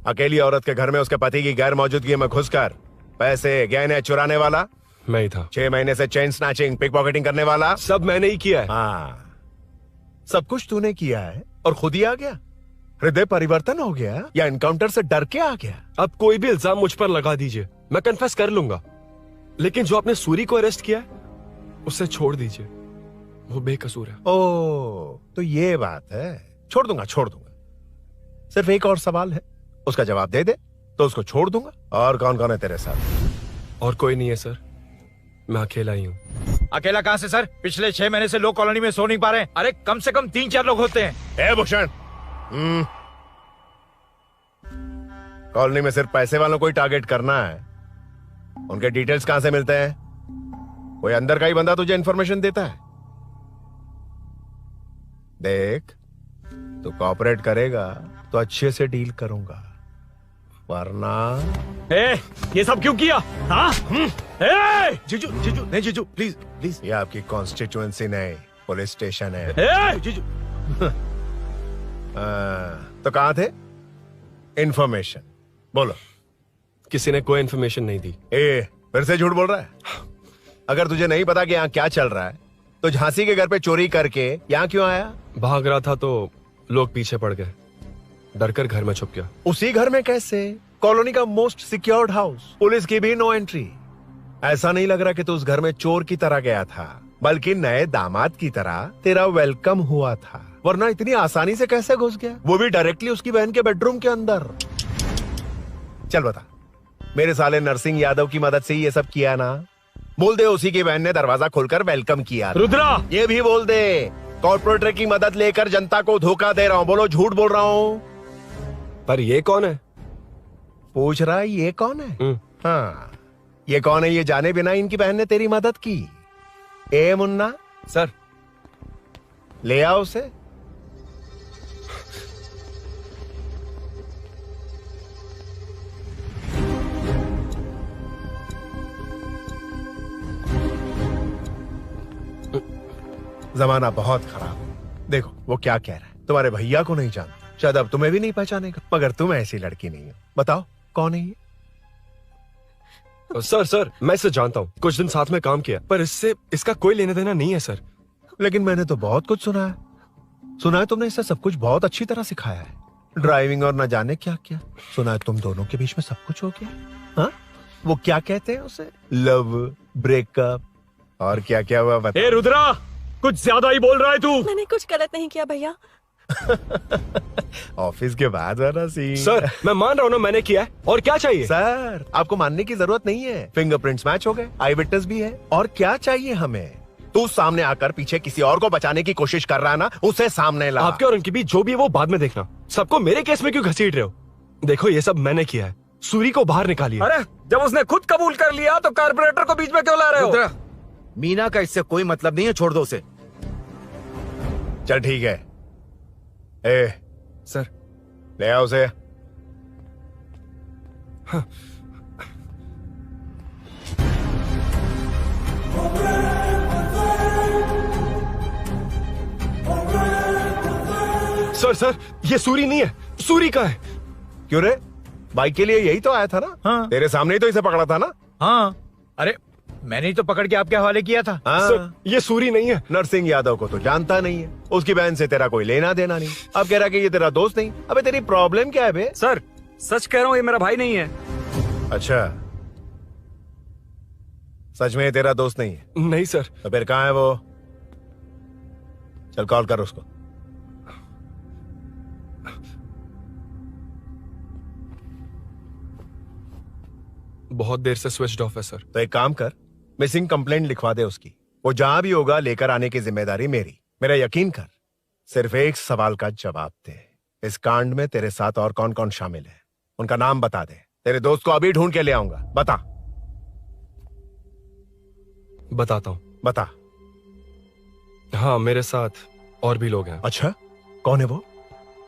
Speaker 14: अकेली औरत के घर में उसके पति की गैर मौजूदगी में घुसकर पैसे गहने चुराने वाला?
Speaker 1: मैं ही था।
Speaker 14: 6 महीने से चेन स्नैचिंग, पिक पॉकेटिंग करने वाला?
Speaker 1: सब मैंने ही किया है।
Speaker 14: हाँ, सब कुछ तूने किया है और खुद ही आ गया? हृदय परिवर्तन हो गया या एनकाउंटर से डर के आ गया?
Speaker 1: अब कोई भी इल्जाम मुझ पर लगा दीजिए, मैं कन्फेस कर लूंगा। लेकिन जो आपने सूरी को अरेस्ट किया है, उसे छोड़ दीजिए, वो बेकसूर है।
Speaker 14: ओ, तो ये बात है। छोड़ दूंगा, छोड़ दूंगा। सिर्फ एक और सवाल है, उसका जवाब दे दे तो उसको छोड़ दूंगा। और कौन कौन है तेरे साथ?
Speaker 1: और कोई नहीं है सर, मैं अकेला ही हूँ।
Speaker 17: अकेला कहाँ से सर? पिछले 6 महीने से लोग कॉलोनी में सो नहीं पा रहे हैं। अरे कम से कम 3-4 लोग होते हैं।
Speaker 14: ए भूषण, कॉलोनी में सिर्फ पैसे वालों को ही टारगेट करना है। उनके डिटेल्स कहां से मिलते हैं? कोई अंदर का ही बंदा तुझे इंफॉर्मेशन देता है? देख, तू कोऑपरेट करेगा तो अच्छे से डील करूंगा, वरना
Speaker 17: ये सब क्यों किया? हाँ?
Speaker 14: जीजू जीजू नहीं, जीजू प्लीज प्लीज। ये आपकी कॉन्स्टिट्यूएंसी नहीं, पुलिस स्टेशन है।
Speaker 1: जीजू
Speaker 14: तो कहाँ थे? इन्फॉर्मेशन बोलो।
Speaker 1: किसी ने कोई इन्फॉर्मेशन नहीं दी।
Speaker 14: फिर से झूठ बोल रहा है? अगर तुझे नहीं पता कि यहाँ क्या चल रहा है तो झांसी के घर पे चोरी करके यहाँ क्यों आया?
Speaker 1: भाग रहा था तो लोग पीछे पड़ गए, डरकर घर में छुप गया।
Speaker 14: उसी घर में कैसे? कॉलोनी का मोस्ट सिक्योर्ड हाउस, पुलिस की भी नो एंट्री। ऐसा नहीं लग रहा कि तू उस घर में चोर की तरह गया था, बल्कि नए दामाद की तरह तेरा वेलकम हुआ था। वरना इतनी आसानी से कैसे घुस गया, वो भी डायरेक्टली उसकी बहन के बेडरूम के अंदर? चल बता, मेरे साले नरसिंह यादव की मदद से ये सब किया ना? बोल दे उसी की बहन ने दरवाजा खोलकर वेलकम किया।
Speaker 1: रुद्रा,
Speaker 14: ये भी बोल दे कॉर्पोरेटर की मदद लेकर जनता को धोखा दे रहा हूँ। बोलो झूठ बोल रहा हूँ।
Speaker 1: पर ये कौन है?
Speaker 14: पूछ रहा है ये कौन है? हाँ, ये कौन है ये जाने बिना इनकी बहन ने तेरी मदद की। ए मुन्ना
Speaker 1: सर,
Speaker 14: ले आओ उसे। जमाना बहुत खराब है। देखो वो क्या कह रहा है। तुम्हारे भैया को नहीं जानता, शायद अब तुम्हें भी नहीं पहचानेगा, मगर तुम ऐसी लड़की नहीं हो। बताओ कौन है ये?
Speaker 1: सर मैं इसे जानता हूँ, कुछ दिन साथ में काम किया, पर इससे इसका कोई लेना देना नहीं है सर।
Speaker 14: लेकिन मैंने तो बहुत कुछ सुना है। सुना है तुमने इसे सब कुछ बहुत अच्छी तरह सिखाया है, ड्राइविंग और न जाने क्या क्या। सुना है तुम दोनों के बीच में सब कुछ हो गया। हाँ, वो क्या कहते हैं उसे, लव, ब्रेकअप और क्या क्या हुआ बता।
Speaker 1: ए रुद्रा, कुछ ज्यादा ही बोल रहा है तू।
Speaker 7: मैंने कुछ गलत नहीं किया भैया।
Speaker 14: ऑफिस के बाद वाला सीन।
Speaker 1: सर मैं मान रहा हूँ ना मैंने किया है, और क्या चाहिए?
Speaker 14: सर आपको मानने की जरूरत नहीं है, फिंगरप्रिंट्स मैच हो गए, आई विटनेस भी है, और क्या चाहिए हमें? तू सामने आकर पीछे किसी और को बचाने की कोशिश कर रहा है ना, उसे सामने ला।
Speaker 1: आपके और उनके बीच जो भी है वो बाद में देखना, सबको मेरे केस में क्यों घसीट रहे हो? देखो ये सब मैंने किया है, सूरी को बाहर निकालिए।
Speaker 20: अरे जब उसने खुद कबूल कर लिया तो कारपोरेटर को बीच में क्यों ला रहे हो?
Speaker 5: मीना का इससे कोई मतलब नहीं है, छोड़ दो उसे।
Speaker 14: चल ठीक है। ए
Speaker 1: सर,
Speaker 14: ले आओ उसे।
Speaker 1: हाँ। सर ये सूरी नहीं है, सूरी का है।
Speaker 14: क्यों रे, बाइक के लिए यही तो आया था ना?
Speaker 20: हाँ।
Speaker 14: तेरे सामने ही तो इसे पकड़ा था ना?
Speaker 20: हाँ, अरे मैंने ही तो पकड़ के आपके हवाले किया था।
Speaker 14: हाँ।
Speaker 1: सर ये सूरी नहीं है।
Speaker 14: नरसिंह यादव को तो जानता नहीं है, उसकी बहन से तेरा कोई लेना देना नहीं, अब कह रहा कि ये तेरा दोस्त नहीं। अबे तेरी प्रॉब्लम क्या है बे?
Speaker 21: सर सच कह रहा हूँ, ये मेरा भाई नहीं है।
Speaker 14: अच्छा, सच में ये तेरा दोस्त नहीं है?
Speaker 1: नहीं सर।
Speaker 14: तो फिर कहाँ है वो? चल कॉल कर उसको।
Speaker 1: बहुत देर से स्विच्ड ऑफ है सर।
Speaker 14: तो एक काम कर, मिसिंग कंप्लेंट लिखवा दे उसकी। वो जहां भी होगा लेकर आने की जिम्मेदारी मेरी। मेरा यकीन कर, सिर्फ एक सवाल का जवाब दे, इस कांड में तेरे साथ और कौन कौन शामिल है, उनका नाम बता दे। तेरे दोस्त को अभी ढूंढ के ले आऊंगा। बता।
Speaker 1: बताता हूँ।
Speaker 14: बता।
Speaker 1: हाँ, मेरे साथ और भी लोग हैं।
Speaker 14: अच्छा, कौन है वो?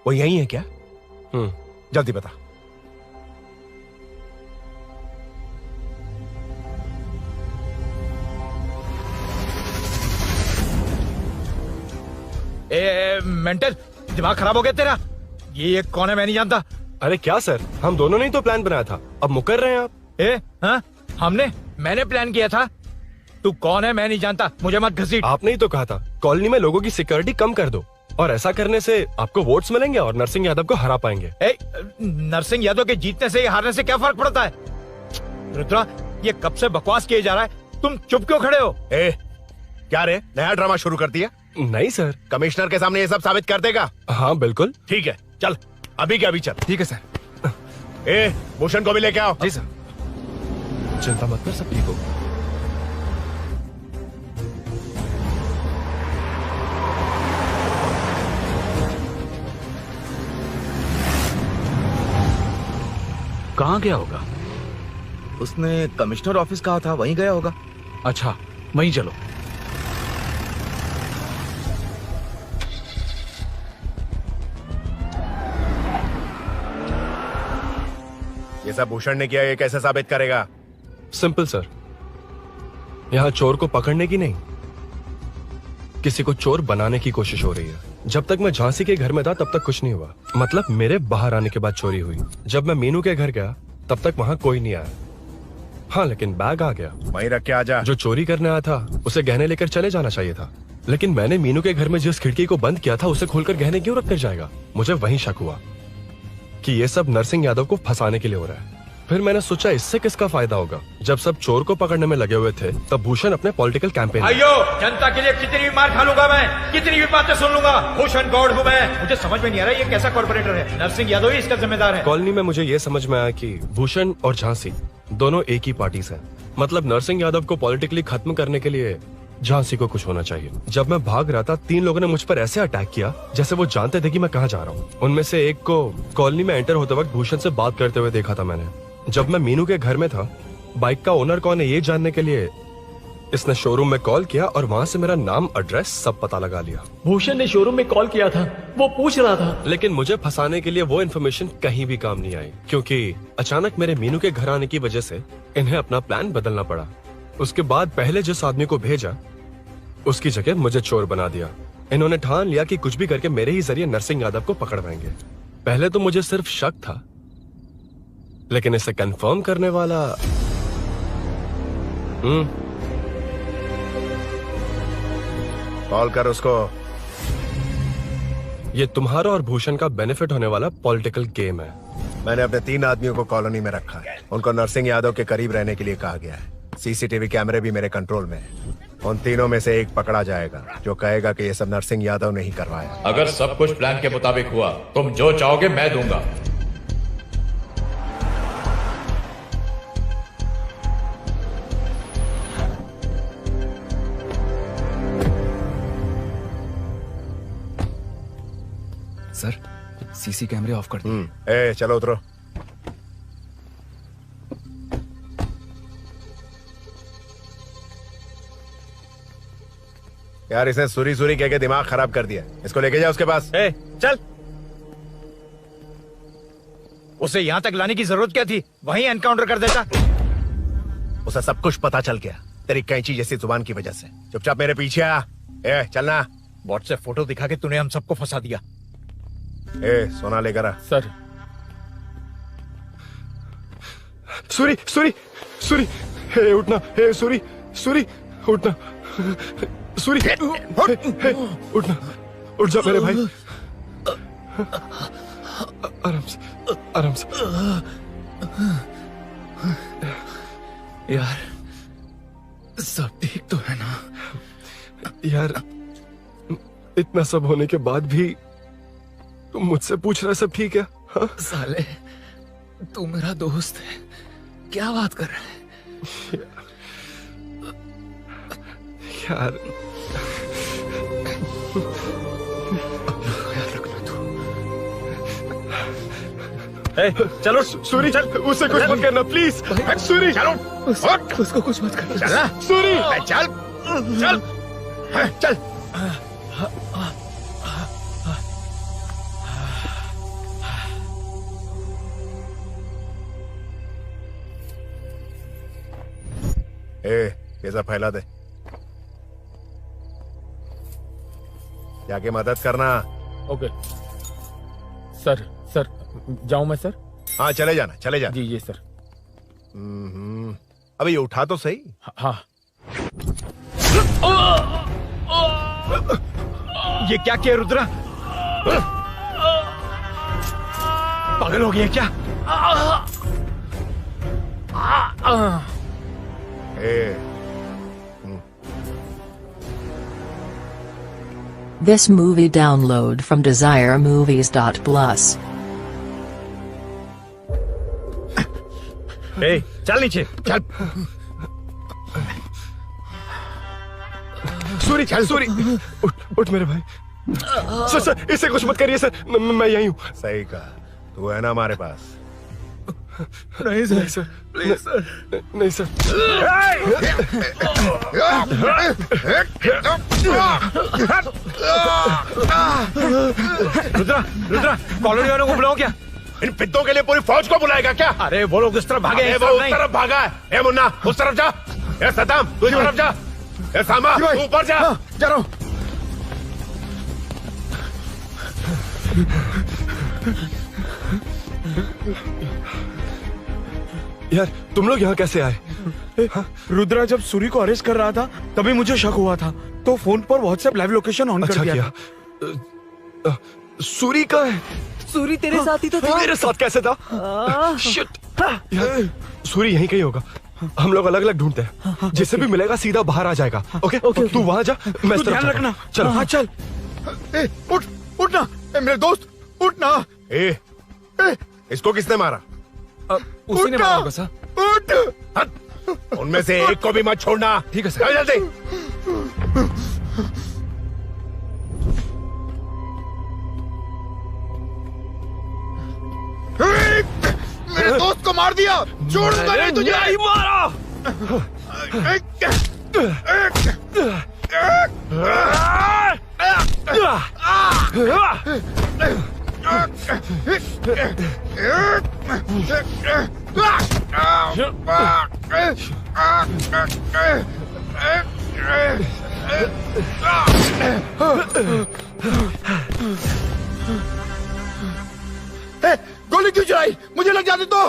Speaker 14: वो यही है क्या? जल्दी बता।
Speaker 20: मेंटल, दिमाग खराब हो गया तेरा? ये कौन है, मैं नहीं जानता।
Speaker 1: अरे क्या सर, हम दोनों ने ही तो प्लान बनाया था, अब मुकर रहे हैं आप।
Speaker 20: हाँ? मैंने प्लान किया था। तू कौन है मैं नहीं जानता, मुझे मत घसीट।
Speaker 1: आपने ही तो कहा था कॉलोनी में लोगों की सिक्योरिटी कम कर दो, और ऐसा करने से आपको वोट्स मिलेंगे और नरसिंह यादव को हरा पाएंगे।
Speaker 20: नरसिंह यादव के जीतने से या हारने से क्या फर्क पड़ता है? रुद्रा, ये कब से बकवास किए जा रहा है, तुम चुप क्यों खड़े हो?
Speaker 14: क्या रे, नया ड्रामा शुरू कर दिया?
Speaker 1: नहीं सर।
Speaker 14: कमिश्नर के सामने ये सब साबित कर देगा?
Speaker 1: हाँ बिल्कुल।
Speaker 14: ठीक है, चल अभी के अभी चल।
Speaker 1: ठीक है सर।
Speaker 14: भूषण को भी लेके आओ।
Speaker 1: जी सर। चिंता मत कर, सब ठीक हो।
Speaker 21: कहाँ गया होगा?
Speaker 5: उसने कमिश्नर ऑफिस कहा था, वहीं गया होगा।
Speaker 21: अच्छा, वहीं चलो।
Speaker 14: ये सब भूषण ने किया, ये कैसे साबित करेगा?
Speaker 1: सिंपल सर, यहाँ चोर को पकड़ने की नहीं, किसी को चोर बनाने की कोशिश हो रही है। जब तक मैं झांसी के घर में था तब तक कुछ नहीं हुआ, मतलब मेरे बाहर आने के बाद चोरी हुई। जब मैं मीनू के घर गया तब तक वहाँ कोई नहीं आया। हाँ, लेकिन बैग आ गया।
Speaker 14: वहीं रख के आजा।
Speaker 1: जो चोरी करने आया था उसे गहने लेकर चले जाना चाहिए था, लेकिन मैंने मीनू के घर में जिस खिड़की को बंद किया था उसे खोलकर गहने क्यों रख कर जाएगा। मुझे वहीं शक हुआ कि ये सब नरसिंह यादव को फंसाने के लिए हो रहा है। फिर मैंने सोचा इससे किसका फायदा होगा। जब सब चोर को पकड़ने में लगे हुए थे तब भूषण अपने पॉलिटिकल कैंपेन
Speaker 11: आइयो, जनता के लिए कितनी भी मार खा लूंगा मैं, कितनी भी बातें सुन लूंगा, भूषण गौड़ हूँ मैं। मुझे समझ में नहीं आ रहा ये कैसा कॉर्पोरेटर है। नरसिंह यादव ही इसका जिम्मेदार है।
Speaker 1: कॉलोनी में मुझे ये समझ में आया कि भूषण और झांसी दोनों एक ही पार्टी से, मतलब नरसिंह यादव को पॉलिटिकली खत्म करने के लिए झांसी को कुछ होना चाहिए। जब मैं भाग रहा था 3 लोगों ने मुझ पर ऐसे अटैक किया जैसे वो जानते थे कि मैं कहाँ जा रहा हूँ। उनमें से एक को कॉलोनी में एंटर होते वक्त भूषण से बात करते हुए देखा था मैंने। जब मैं मीनू के घर में था, बाइक का ओनर कौन है ये जानने के लिए इसने शोरूम में कॉल किया और वहाँ से मेरा नाम, एड्रेस सब पता लगा लिया।
Speaker 2: भूषण ने शोरूम में कॉल किया था, वो पूछ रहा था।
Speaker 1: लेकिन मुझे फंसाने के लिए वो इन्फॉर्मेशन कहीं भी काम नहीं आई, क्योंकि अचानक मेरे मीनू के घर आने की वजह से इन्हें अपना प्लान बदलना पड़ा। उसके बाद पहले जिस आदमी को भेजा उसकी जगह मुझे चोर बना दिया। इन्होंने ठान लिया कि कुछ भी करके मेरे ही जरिए नरसिंह यादव को पकड़वाएंगे। पहले तो मुझे सिर्फ शक था, लेकिन इसे कंफर्म करने वाला
Speaker 14: कॉल कर उसको।
Speaker 1: ये तुम्हारा और भूषण का बेनिफिट होने वाला पॉलिटिकल गेम है।
Speaker 14: मैंने अपने 3 आदमियों को कॉलोनी में रखा है। उनको नरसिंह यादव के करीब रहने के लिए कहा गया है। सीसीटीवी कैमरे भी मेरे कंट्रोल में है। उन तीनों में से एक पकड़ा जाएगा जो कहेगा कि ये सब नरसिंह यादव ने ही करवाया।
Speaker 17: अगर सब कुछ प्लान के मुताबिक हुआ, तुम जो चाहोगे मैं दूंगा।
Speaker 3: सर, सीसी कैमरे ऑफ कर दिए।
Speaker 14: ए, चलो उतरो। यार इसने सुरी सुरी कह के दिमाग खराब कर दिया। इसको लेके जाओ उसके पास।
Speaker 20: चल। उसे यहाँ तक लाने की जरूरत क्या थी? वहीं एनकाउंटर कर देता।
Speaker 14: उसे सब कुछ पता चल गया तेरी कैंची जैसी जुबान की वजह से। चुपचाप मेरे पीछे आ। चलना।
Speaker 20: व्हाट्सएप फोटो दिखा के तूने हम सबको फंसा दिया।
Speaker 14: सोना लेकर आ।
Speaker 20: सर।
Speaker 1: सूरी सूरी सूरी, हे उठना। हे सूरी सूरी उठना। सूरी हे उठना। उठ जा मेरे भाई। आराम से आराम से।
Speaker 3: यार सब ठीक तो है ना?
Speaker 1: यार इतना सब होने के बाद भी तुम मुझसे पूछ रहा सब ठीक है? हाँ?
Speaker 3: साले तू मेरा दोस्त है, क्या बात कर रहा है?
Speaker 1: यार
Speaker 20: चलो
Speaker 1: सूरी, चल उसे कुछ मत करना प्लीज। सूरी
Speaker 14: चलो,
Speaker 3: उसको कुछ मत करना।
Speaker 14: चल
Speaker 1: सूरी,
Speaker 14: चल चल चल। ये सब फैला दे। जाके मदद करना।
Speaker 18: Okay sir. सर जाऊं मैं सर?
Speaker 14: हाँ चले जाना, चले जाना।
Speaker 18: जी जी सर।
Speaker 14: अबे ये उठा तो सही।
Speaker 18: हाँ।
Speaker 20: ये क्या किया रुद्रा? पागल हो गया क्या?
Speaker 15: This movie download from DesireMovies.plus.
Speaker 20: चल नीचे चल।
Speaker 1: सूरी चल। सूरी उठ मेरे भाई। सर सर इसे कुछ मत करिए सर, मैं यहीं हूँ।
Speaker 14: सही कहा, तू है ना हमारे पास।
Speaker 1: नहीं सर, नहीं सर, प्लीज सर, नहीं सर।
Speaker 20: रुद्रा रुद्रा कॉलोनी वालों को बुलाओ क्या?
Speaker 14: इन पिद्दों के लिए पूरी फौज को बुलाएगा क्या?
Speaker 20: अरे वो लोग इस तरफ भागे हैं।
Speaker 14: वो उस तरफ भागा है। ए मुन्ना उस तरफ जा। ए सदाम तू इस तरफ जा। ए सामा तू ऊपर जा।
Speaker 18: जा रहा हूँ।
Speaker 1: यार तुम लोग यहाँ कैसे आए?
Speaker 20: रुद्रा जब सूरी को अरेस्ट कर रहा था तभी मुझे शक हुआ था, तो फोन पर व्हाट्सएप लाइव लोकेशन ऑन कर दिया था।
Speaker 1: सूरी का है?
Speaker 13: सूरी तेरे साथ ही तो था।
Speaker 1: मेरे साथ कैसे था? शिट यार, सूरी यहीं कहीं होगा। हम लोग अलग अलग ढूंढते हैं, जिसे भी मिलेगा सीधा बाहर आ जाएगा। ओके तू वहां जा, मैं इस तरफ
Speaker 20: ध्यान
Speaker 1: जाता हूं।
Speaker 20: रखना।
Speaker 1: चलो
Speaker 20: हाँ चल।
Speaker 14: उठ उठना मेरे दोस्त, उठना। इसको किसने मारा?
Speaker 3: उसी ने मारा होगा सर।
Speaker 14: उठ, उनमें से एक को भी मत छोड़ना।
Speaker 3: ठीक है सर।
Speaker 14: जल्दी।
Speaker 19: मेरे दोस्त को मार दिया, छोड़ दूंगा नहीं तुझे।
Speaker 1: नहीं मारा।
Speaker 19: गोली क्यों चलाई? मुझे लग जाती तो।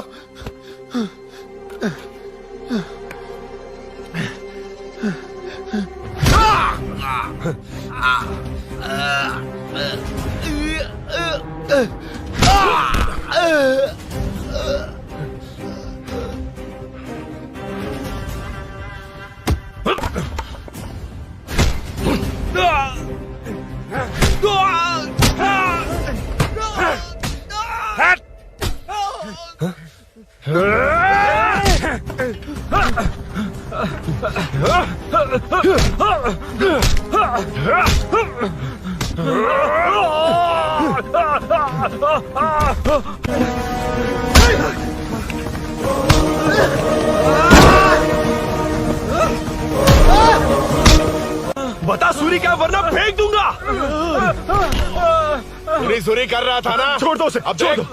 Speaker 1: बता सूरी क्या, वरना फेंक दूंगा।
Speaker 14: सूरी कर रहा था ना?
Speaker 1: छोड़ दो उसे,
Speaker 14: अब
Speaker 1: छोड़ दो।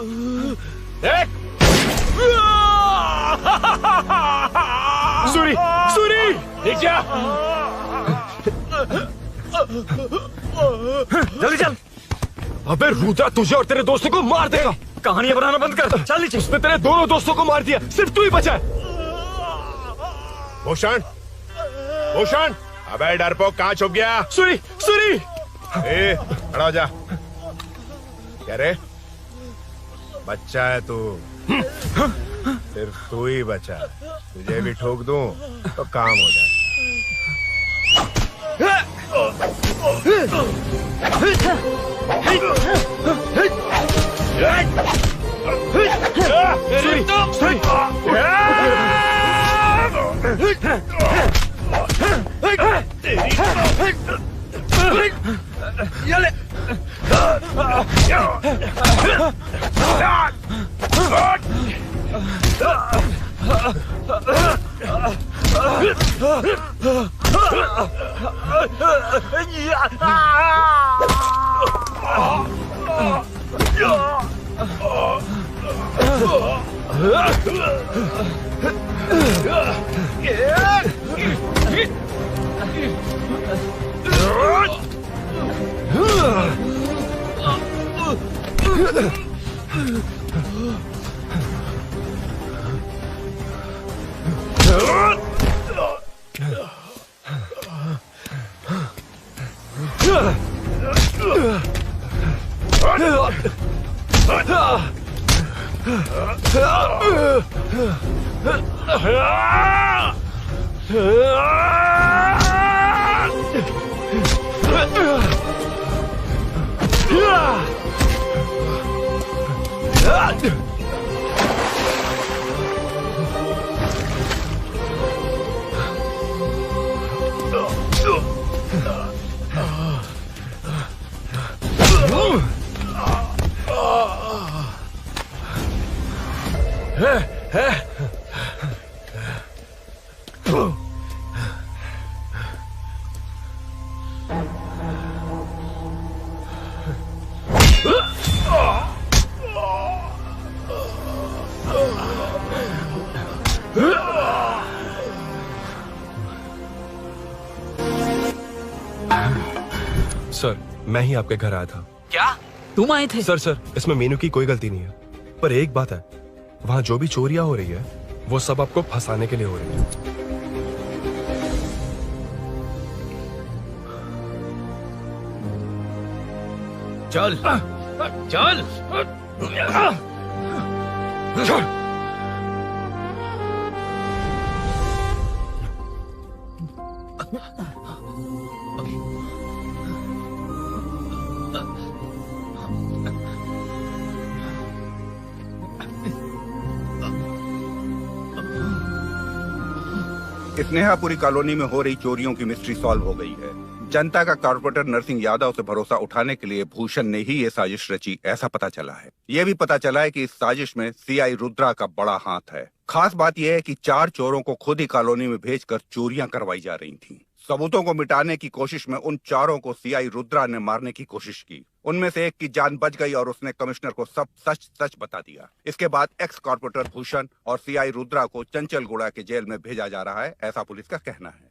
Speaker 14: देख।
Speaker 1: सूरी, सूरी,
Speaker 14: देख जा।
Speaker 1: जल्दी चल। अबे रुद्रा तुझे और तेरे दोस्तों को मार देगा।
Speaker 21: कहानियां बनाना बंद कर, चल नीचे।
Speaker 1: उसने तेरे दोनों दोस्तों को मार दिया, सिर्फ तू ही बचा है।
Speaker 14: भूषण, भूषण, अबे डरपोक कहाँ छुप गया?
Speaker 1: सूरी, सूरी।
Speaker 14: खड़ा हो जा। क्या रे? बच्चा है तू, सिर्फ तू ही बचा। तुझे भी ठोक दूं तो काम हो जाए।
Speaker 1: सर, मैं ही आपके घर आया था।
Speaker 21: क्या? तुम आए थे?
Speaker 1: सर इसमें मीनू की कोई गलती नहीं है, पर एक बात है, वहाँ जो भी चोरियां हो रही है वो सब आपको फंसाने के लिए हो रही है।
Speaker 21: चल चल चल।
Speaker 6: स्नेहापुरी कॉलोनी में हो रही चोरियों की मिस्ट्री सॉल्व हो गई है। जनता का कॉर्पोरेटर नरसिंह यादव से भरोसा उठाने के लिए भूषण ने ही ये साजिश रची, ऐसा पता चला है। ये भी पता चला है कि इस साजिश में सीआई रुद्रा का बड़ा हाथ है। खास बात यह है कि 4 चोरों को खुद ही कॉलोनी में भेजकर चोरियां करवाई जा रही थीं। सबूतों को मिटाने की कोशिश में उन 4 को सीआई रुद्रा ने मारने की कोशिश की। उनमें से एक की जान बच गई और उसने कमिश्नर को सब सच सच बता दिया। इसके बाद एक्स कॉर्पोरेटर भूषण और सीआई रुद्रा को चंचलगुड़ा के जेल में भेजा जा रहा है, ऐसा पुलिस का कहना है।